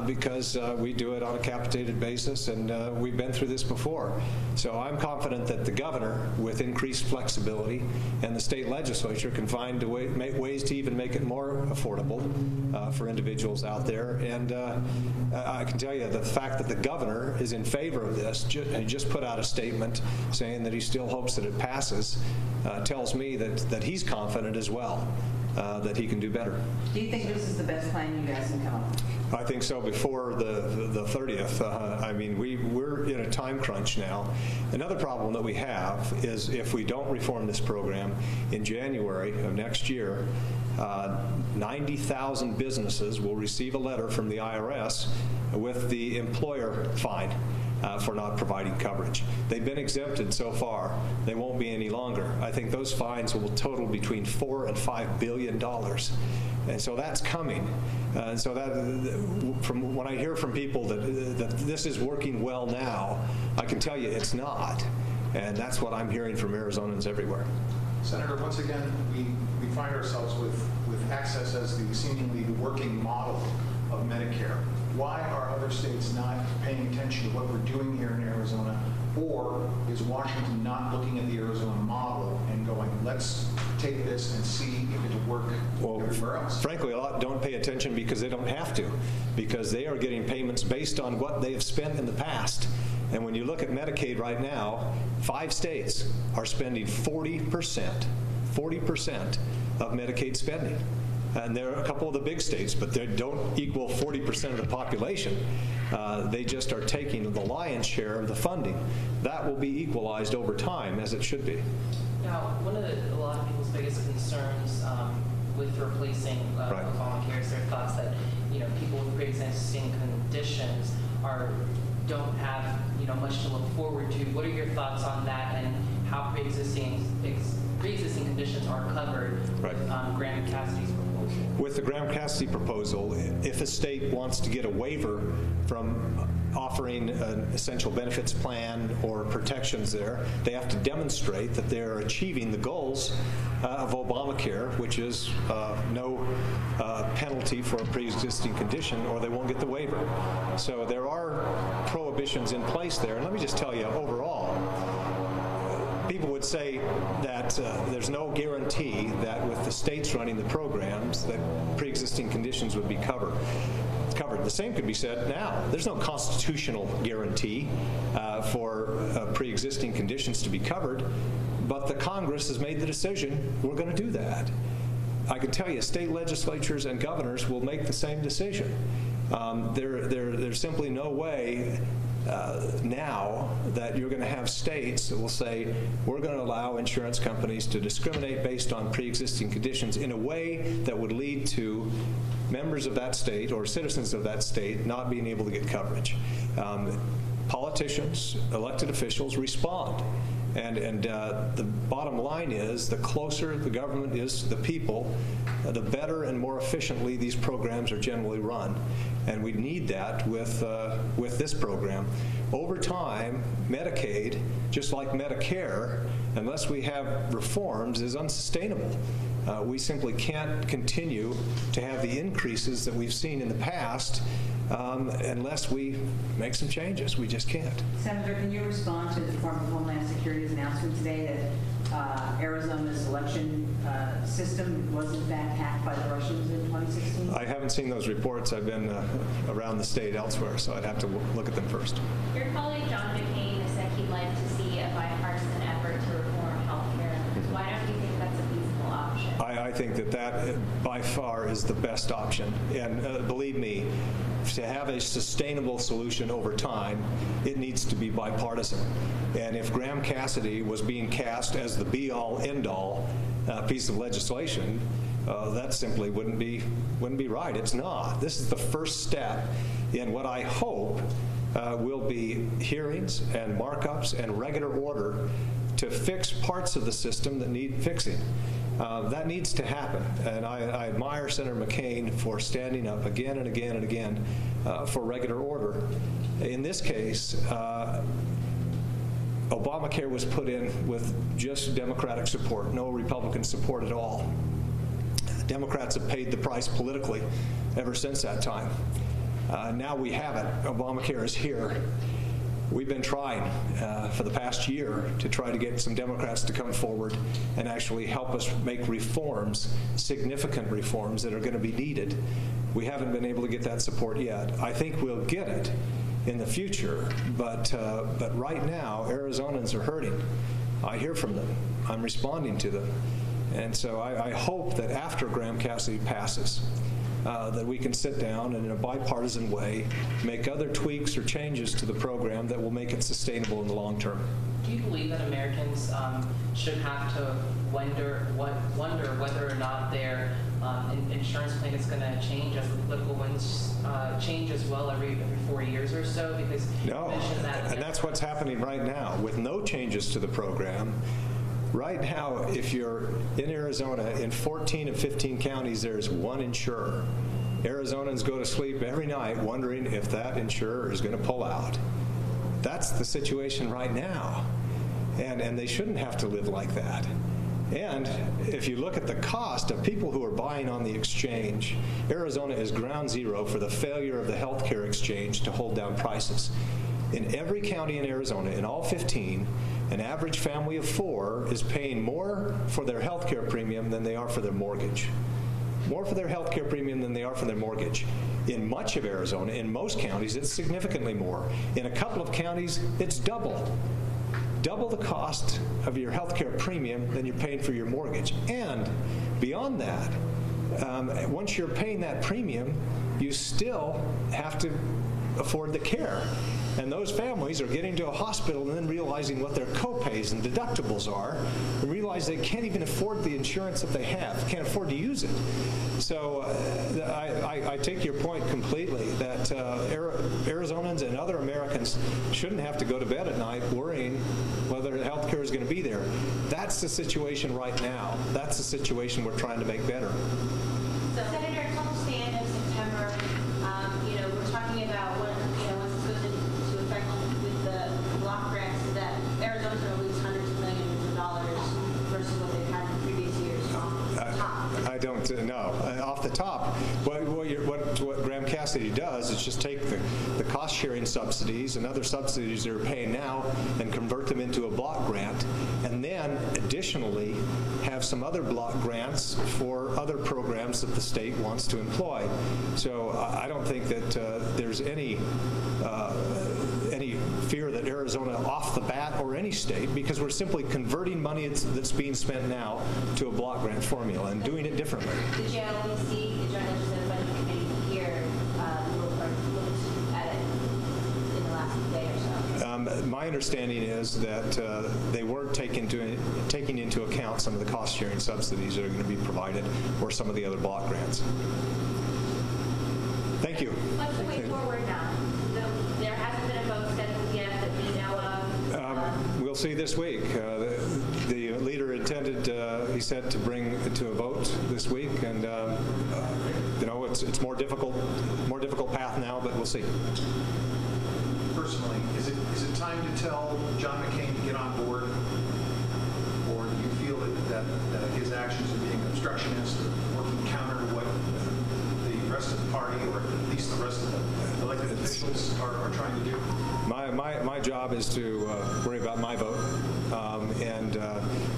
because we do it on a capitated basis, and we've been through this before. So I'm confident that the governor, with increased flexibility, and the state legislature can find ways to even make it more affordable for individuals out there. And I can tell you the fact that the governor is in favor of this, he just put out a statement saying that he still hopes that it passes, tells me that he's confident as well that he can do better. Do you think this is the best plan you guys can come up with? I think so before the 30th. I mean, we're in a time crunch now. Another problem that we have is if we don't reform this program, in January of next year, 90,000 businesses will receive a letter from the IRS with the employer fine for not providing coverage. They've been exempted so far. They won't be any longer. I think those fines will total between $4 and $5 billion. And so that's coming. And so that, from when I hear from people that this is working well now, I can tell you it's not. And that's what I'm hearing from Arizonans everywhere. Senator, once again, we find ourselves with Access as the seemingly working model of Medicare. Why are other states not paying attention to what we're doing here in Arizona? Or is Washington not looking at the Arizona model and going, let's take this and see if it'll work everywhere else? Frankly, a lot don't pay attention because they don't have to, because they are getting payments based on what they have spent in the past. And when you look at Medicaid right now, 5 states are spending 40% of Medicaid spending. And there are a couple of the big states, but they don't equal 40% of the population. They just are taking the lion's share of the funding. That will be equalized over time, as it should be. Now, a lot of people's biggest concerns with replacing Obamacare is their thoughts that people with pre-existing conditions don't have much to look forward to. What are your thoughts on that, and how pre-existing conditions are covered with Graham Cassidy's proposal? With the Graham Cassidy proposal, if a state wants to get a waiver from offering an essential benefits plan or protections there, they have to demonstrate that they're achieving the goals of Obamacare, which is no penalty for a pre-existing condition, or they won't get the waiver. So there are prohibitions in place there. And let me just tell you, overall, people would say that there's no guarantee that with the states running the programs that pre-existing conditions would be covered. The same could be said now. There's no constitutional guarantee for pre-existing conditions to be covered, but the Congress has made the decision we're going to do that. I can tell you, state legislatures and governors will make the same decision. There's simply no way now that you're going to have states that will say, we're going to allow insurance companies to discriminate based on pre-existing conditions in a way that would lead to members of that state or citizens of that state not being able to get coverage. Politicians, elected officials respond. And the bottom line is, the closer the government is to the people, the better and more efficiently these programs are generally run. And we need that with this program. Over time, Medicaid, just like Medicare, unless we have reforms, is unsustainable. We simply can't continue to have the increases that we've seen in the past unless we make some changes. We just can't. Senator, can you respond to the Department of Homeland Security's announcement today that Arizona's election system was in fact hacked by the Russians in 2016? I haven't seen those reports. I've been around the state elsewhere, so I'd have to look at them first. Your colleague John McCain has said he'd like to see a bipartisan effort to reform health care. Why don't you think that's a feasible option? I think that by far is the best option. And believe me, to have a sustainable solution over time, it needs to be bipartisan. And if Graham Cassidy was being cast as the be-all, end-all piece of legislation, that simply wouldn't be right. It's not. This is the first step in what I hope will be hearings and markups and regular order to fix parts of the system that need fixing. That needs to happen, and I admire Senator McCain for standing up again and again and again for regular order. In this case, Obamacare was put in with just Democratic support, no Republican support at all. Democrats have paid the price politically ever since that time. Now we have it. Obamacare is here. We've been trying for the past year to try to get some Democrats to come forward and actually help us make reforms, significant reforms that are going to be needed. We haven't been able to get that support yet. I think we'll get it in the future, but right now, Arizonans are hurting. I hear from them. I'm responding to them. And so I hope that after Graham Cassidy passes, that we can sit down and in a bipartisan way make other tweaks or changes to the program that will make it sustainable in the long term. Do you believe that Americans should have to wonder whether or not their insurance plan is going to change as the political winds change as well every 4 years or so? Because no, you mentioned that, and that's what's happening right now with no changes to the program. Right now, if you're in Arizona, in 14 of 15 counties, there's one insurer. Arizonans go to sleep every night wondering if that insurer is going to pull out. That's the situation right now. And they shouldn't have to live like that. And if you look at the cost of people who are buying on the exchange, Arizona is ground zero for the failure of the healthcare exchange to hold down prices. In every county in Arizona, in all 15, an average family of 4 is paying more for their health care premium than they are for their mortgage. More for their health care premium than they are for their mortgage. In much of Arizona, in most counties, it's significantly more. In a couple of counties, it's double the cost of your health care premium than you're paying for your mortgage. And beyond that, once you're paying that premium, you still have to afford the care. And those families are getting to a hospital and then realizing what their co-pays and deductibles are, and realize they can't even afford the insurance that they have, can't afford to use it. So I take your point completely that Arizonans and other Americans shouldn't have to go to bed at night worrying whether health care is going to be there. That's the situation right now. That's the situation we're trying to make better. So, Senator, come to the end of September. We're talking about what's supposed to affect with the block grants that Arizona's going to lose hundreds of millions of dollars versus what they've had in previous years off the top. I don't know. Off the top, what Graham Cassidy does is just take the cost-sharing subsidies and other subsidies they're paying now and convert them into a block grant, and then additionally have some other block grants for other programs that the state wants to employ. So I don't think that there's any fear that Arizona off the bat, or any state, because we're simply converting money that's being spent now to a block grant formula and doing it differently. The JLEC, the Joint Legislative Budget Committee here, looked at it in the last day or so. My understanding is that they weren't taking into account some of the cost-sharing subsidies that are going to be provided, or some of the other block grants. Thank you. What's the way forward now? There hasn't been a vote scheduled yet that we know of. We'll see this week. The leader intended, he said, to bring it to a vote this week, and it's more difficult path now, but we'll see. Personally, is it time to tell John McCain to get on board, or do you feel that his actions are being obstructionist, or working counter to what the rest of the party, or at least the rest of the elected officials are trying to do? My job is to worry about my vote, and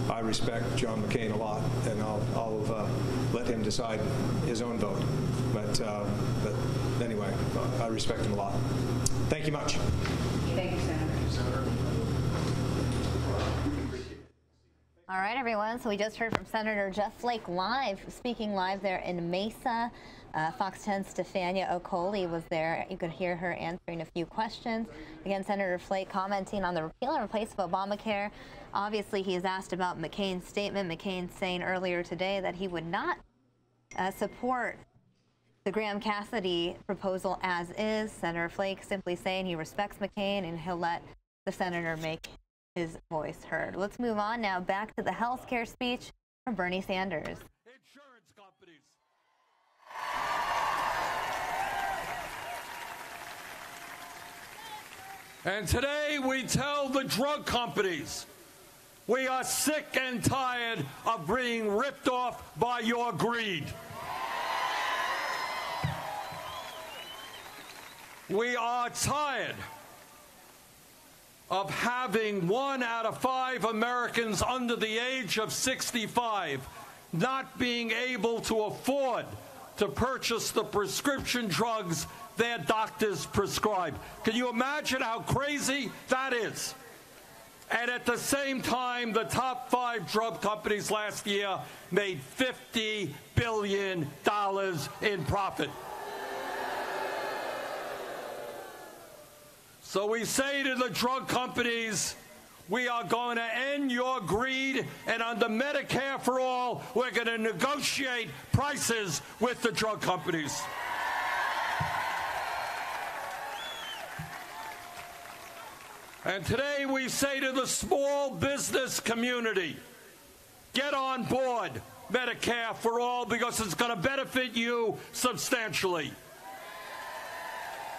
I respect John McCain a lot, and I'll let him decide his own vote. But anyway, I respect him a lot. Thank you much. Thank you, Senator. All right, everyone. So we just heard from Senator Jeff Flake speaking live there in Mesa. Fox 10's Stefania Okoli was there. You could hear her answering a few questions. Again, Senator Flake commenting on the repeal and replace of Obamacare. Obviously, he is asked about McCain's statement. McCain saying earlier today that he would not support the Graham Cassidy proposal as is. Senator Flake simply saying he respects McCain and he'll let the senator make his voice heard. Let's move on now back to the health care speech from Bernie Sanders. Insurance companies. And today we tell the drug companies, we are sick and tired of being ripped off by your greed. We are tired of having 1 out of 5 Americans under the age of 65 not being able to afford to purchase the prescription drugs their doctors prescribe. Can you imagine how crazy that is? And at the same time, the top 5 drug companies last year made $50 billion in profit. So we say to the drug companies, we are going to end your greed, and under Medicare for All, we're going to negotiate prices with the drug companies. And today we say to the small business community, get on board Medicare for All, because it's going to benefit you substantially.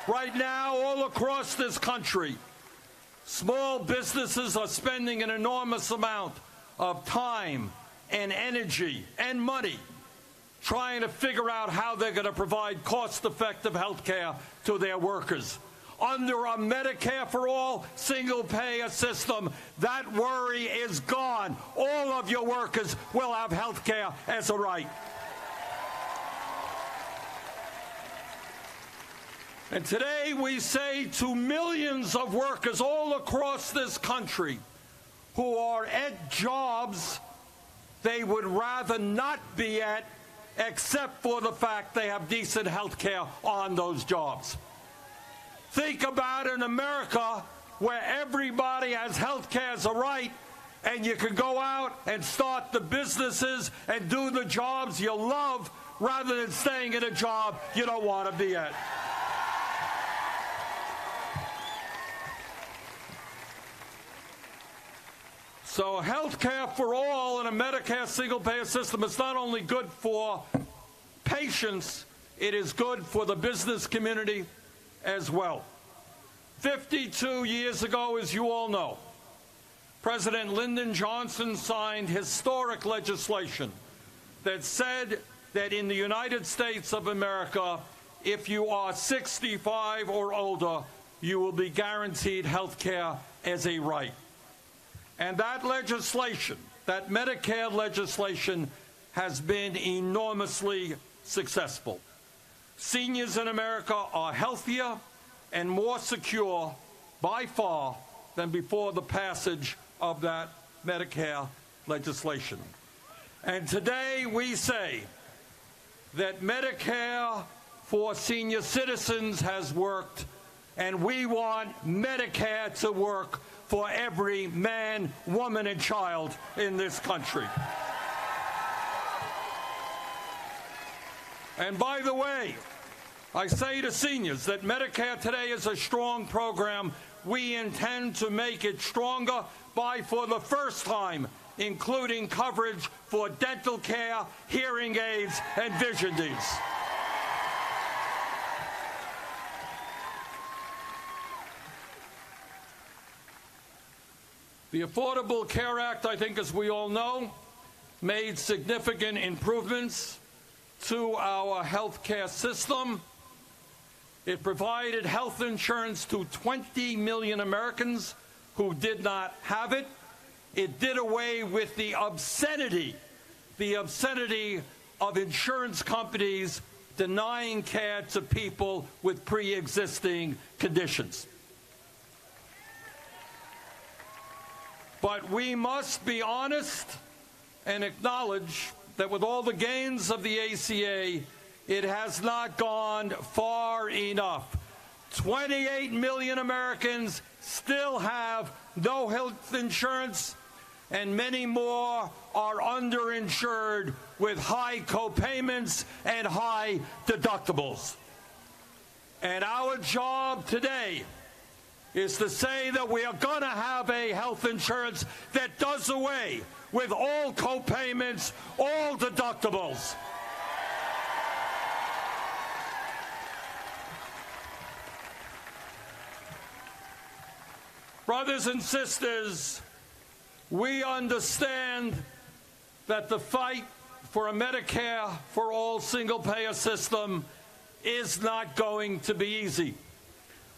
Right now, all across this country, small businesses are spending an enormous amount of time and energy and money trying to figure out how they're going to provide cost-effective health care to their workers. Under a Medicare for All single-payer system, that worry is gone. All of your workers will have health care as a right. And today we say to millions of workers all across this country who are at jobs they would rather not be at, except for the fact they have decent health care on those jobs. Think about an America where everybody has health care as a right, and you can go out and start the businesses and do the jobs you love rather than staying in a job you don't want to be at. So health care for all in a Medicare single-payer system is not only good for patients, it is good for the business community as well. 52 years ago, as you all know, President Lyndon Johnson signed historic legislation that said that in the United States of America, if you are 65 or older, you will be guaranteed health care as a right. And that legislation, that Medicare legislation, has been enormously successful. Seniors in America are healthier and more secure by far than before the passage of that Medicare legislation. And today we say that Medicare for senior citizens has worked, and we want Medicare to work for every man, woman, and child in this country. And by the way, I say to seniors that Medicare today is a strong program. We intend to make it stronger by, for the first time, including coverage for dental care, hearing aids, and vision aids. The Affordable Care Act, I think, as we all know, made significant improvements to our health care system. It provided health insurance to 20 million Americans who did not have it. It did away with the obscenity of insurance companies denying care to people with pre-existing conditions. But we must be honest and acknowledge that with all the gains of the ACA, it has not gone far enough. 28 million Americans still have no health insurance, and many more are underinsured with high co-payments and high deductibles. And our job today is to say that we are going to have a health insurance that does away with all co-payments, all deductibles. Brothers and sisters, we understand that the fight for a Medicare for all single-payer system is not going to be easy.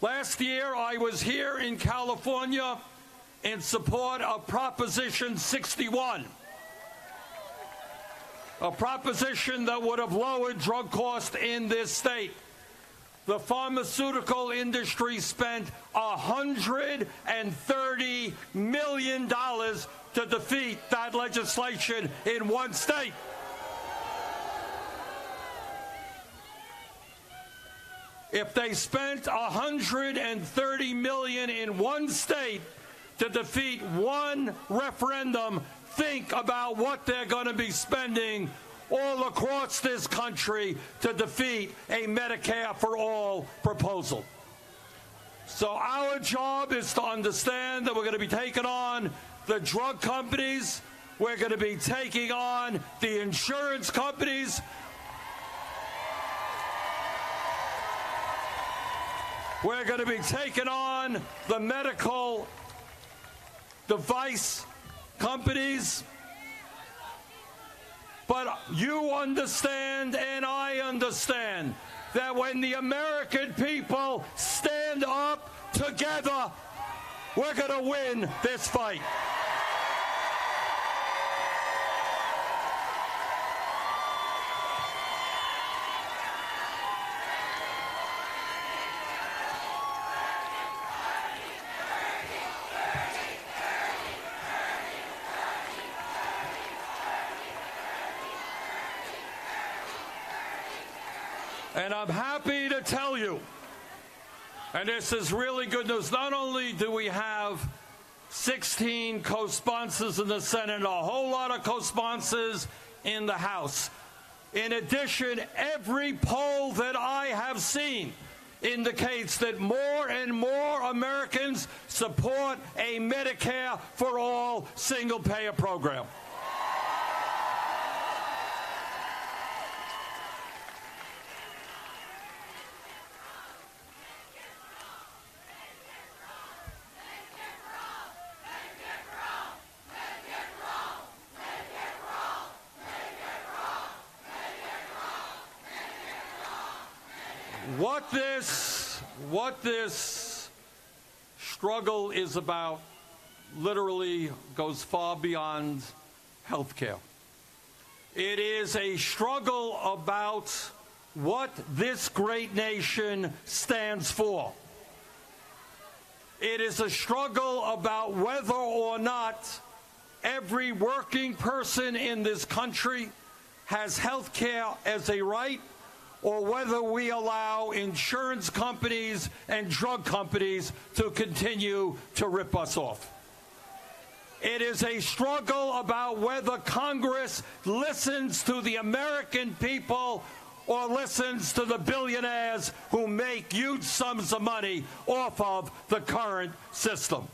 Last year, I was here in California in support of Proposition 61, a proposition that would have lowered drug costs in this state. The pharmaceutical industry spent $130 million to defeat that legislation in one state. If they spent $130 million in one state to defeat one referendum, think about what they're going to be spending all across this country to defeat a Medicare for all proposal. So our job is to understand that we're going to be taking on the drug companies, we're going to be taking on the insurance companies, we're going to be taking on the medical device companies. But you understand and I understand that when the American people stand up together, we're going to win this fight. And I'm happy to tell you, and this is really good news, not only do we have 16 co-sponsors in the Senate, a whole lot of co-sponsors in the House. In addition, every poll that I have seen indicates that more and more Americans support a Medicare for all single-payer program. What this struggle is about literally goes far beyond health care. It is a struggle about what this great nation stands for. It is a struggle about whether or not every working person in this country has health care as a right, or whether we allow insurance companies and drug companies to continue to rip us off. It is a struggle about whether Congress listens to the American people or listens to the billionaires who make huge sums of money off of the current system.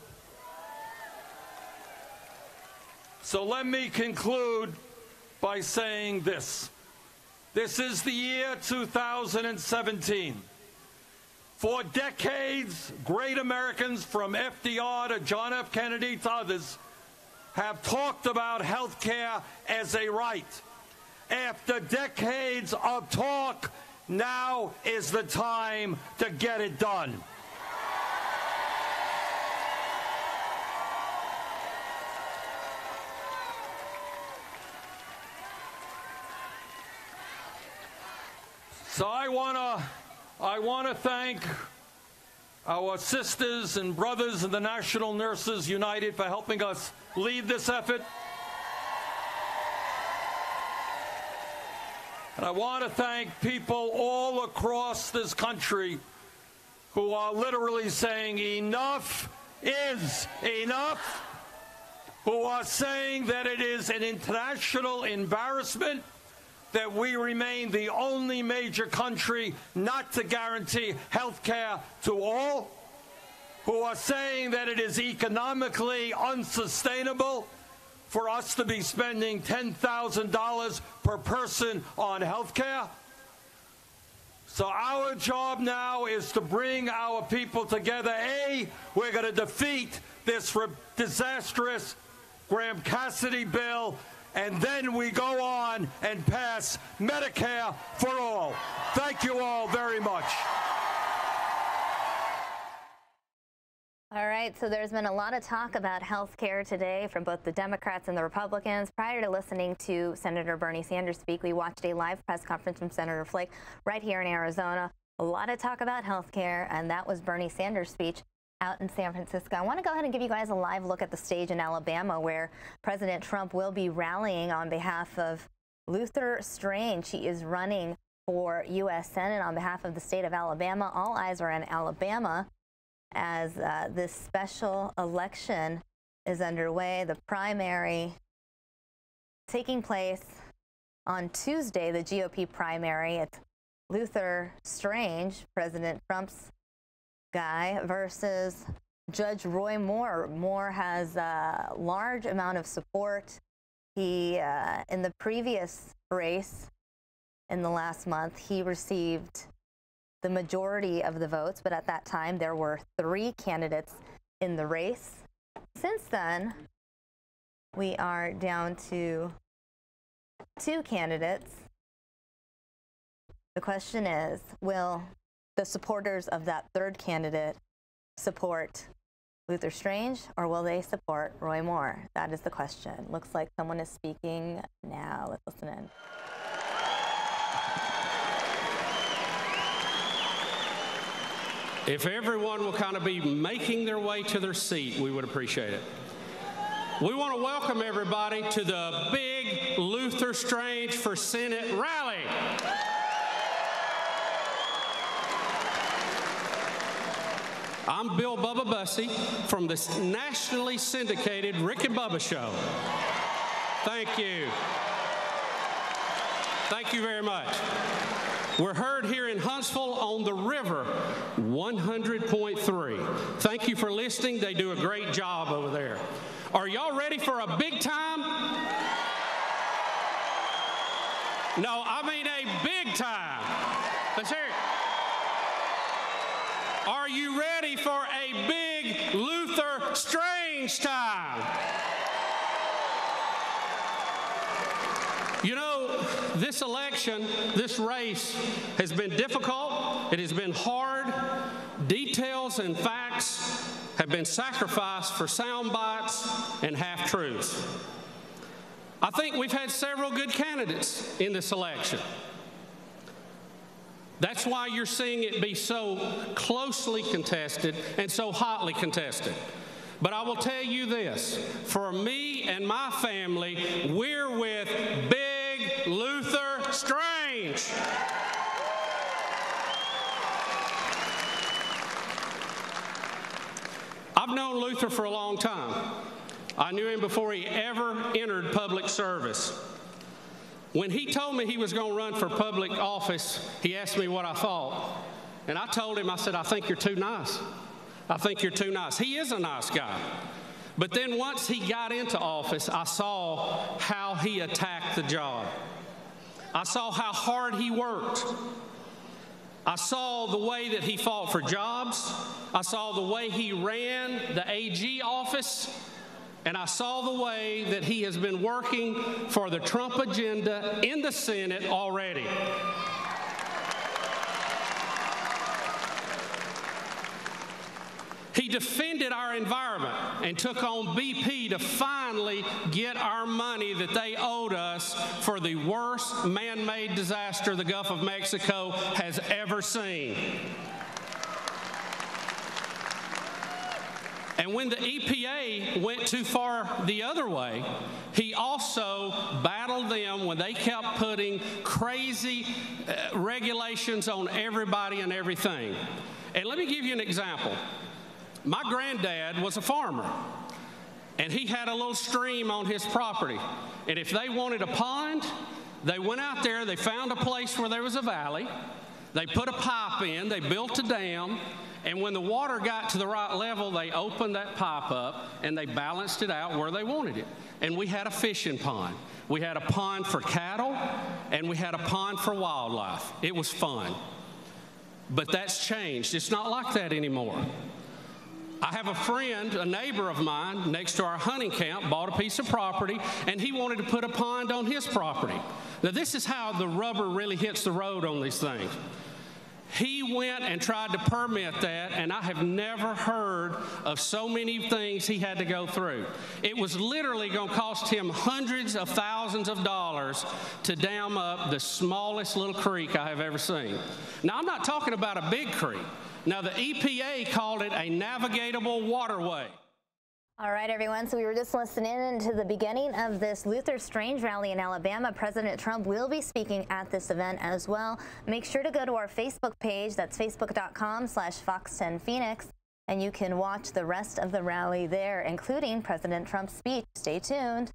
So let me conclude by saying this. This is the year 2017. For decades, great Americans from FDR to John F. Kennedy to others have talked about health care as a right. After decades of talk, now is the time to get it done. So I want to thank our sisters and brothers in the National Nurses United for helping us lead this effort. And I want to thank people all across this country who are literally saying enough is enough, who are saying that it is an international embarrassment that we remain the only major country not to guarantee health care to all, who are saying that it is economically unsustainable for us to be spending $10,000 per person on health care. So our job now is to bring our people together. We're going to defeat this disastrous Graham-Cassidy bill, and then we go on and pass Medicare for all. Thank you all very much. All right, so there's been a lot of talk about health care today from both the Democrats and the Republicans. Prior to listening to Senator Bernie Sanders speak, we watched a live press conference from Senator Flake right here in Arizona. A lot of talk about health care, and that was Bernie Sanders' speech out in San Francisco. I want to go ahead and give you guys a live look at the stage in Alabama, where President Trump will be rallying on behalf of Luther Strange. He is running for U.S. Senate on behalf of the state of Alabama. All eyes are in Alabama as this special election is underway. The primary taking place on Tuesday, the GOP primary. It's Luther Strange, President Trump's guy, versus Judge Roy Moore. Moore has a large amount of support. He, in the previous race in the last month, he received the majority of the votes, but at that time there were 3 candidates in the race. Since then, we are down to 2 candidates. The question is, will the supporters of that 3rd candidate support Luther Strange, or will they support Roy Moore? That is the question. Looks like someone is speaking now. Let's listen in. If everyone will kind of be making their way to their seat, we would appreciate it. We want to welcome everybody to the big Luther Strange for Senate rally. I'm Bill Bubba Bussey from the nationally syndicated Rick and Bubba Show. Thank you. Thank you very much. We're heard here in Huntsville on the river, 100.3. Thank you for listening. They do a great job over there. Are y'all ready for a big time? No, I mean a big time. Let's hear it. Are you ready for a big Luther Strange time? You know, this election, this race has been difficult. It has been hard. Details and facts have been sacrificed for sound bites and half-truths. I think we've had several good candidates in this election. That's why you're seeing it be so closely contested and so hotly contested. But I will tell you this, for me and my family, we're with Big Luther Strange. I've known Luther for a long time. I knew him before he ever entered public service. When he told me he was going to run for public office, he asked me what I thought. And I told him, I said, I think you're too nice. I think you're too nice. He is a nice guy. But then once he got into office, I saw how he attacked the job. I saw how hard he worked. I saw the way that he fought for jobs. I saw the way he ran the AG office. And I saw the way that he has been working for the Trump agenda in the Senate already. He defended our environment and took on BP to finally get our money that they owed us for the worst man-made disaster the Gulf of Mexico has ever seen. And when the EPA went too far the other way, he also battled them when they kept putting crazy regulations on everybody and everything. And let me give you an example. My granddad was a farmer, and he had a little stream on his property. And if they wanted a pond, they went out there, they found a place where there was a valley, they put a pipe in, they built a dam, and when the water got to the right level, they opened that pipe up, and they balanced it out where they wanted it. And we had a fishing pond. We had a pond for cattle, and we had a pond for wildlife. It was fun. But that's changed. It's not like that anymore. I have a friend, a neighbor of mine, next to our hunting camp, bought a piece of property, and he wanted to put a pond on his property. Now, this is how the rubber really hits the road on these things. He went and tried to permit that, and I have never heard of so many things he had to go through. It was literally going to cost him hundreds of thousands of dollars to dam up the smallest little creek I have ever seen. Now, I'm not talking about a big creek. Now, the EPA called it a navigable waterway. All right, everyone, so we were just listening into the beginning of this Luther Strange rally in Alabama. President Trump will be speaking at this event as well. Make sure to go to our Facebook page. That's facebook.com/Fox10Phoenix, and you can watch the rest of the rally there, including President Trump's speech. Stay tuned.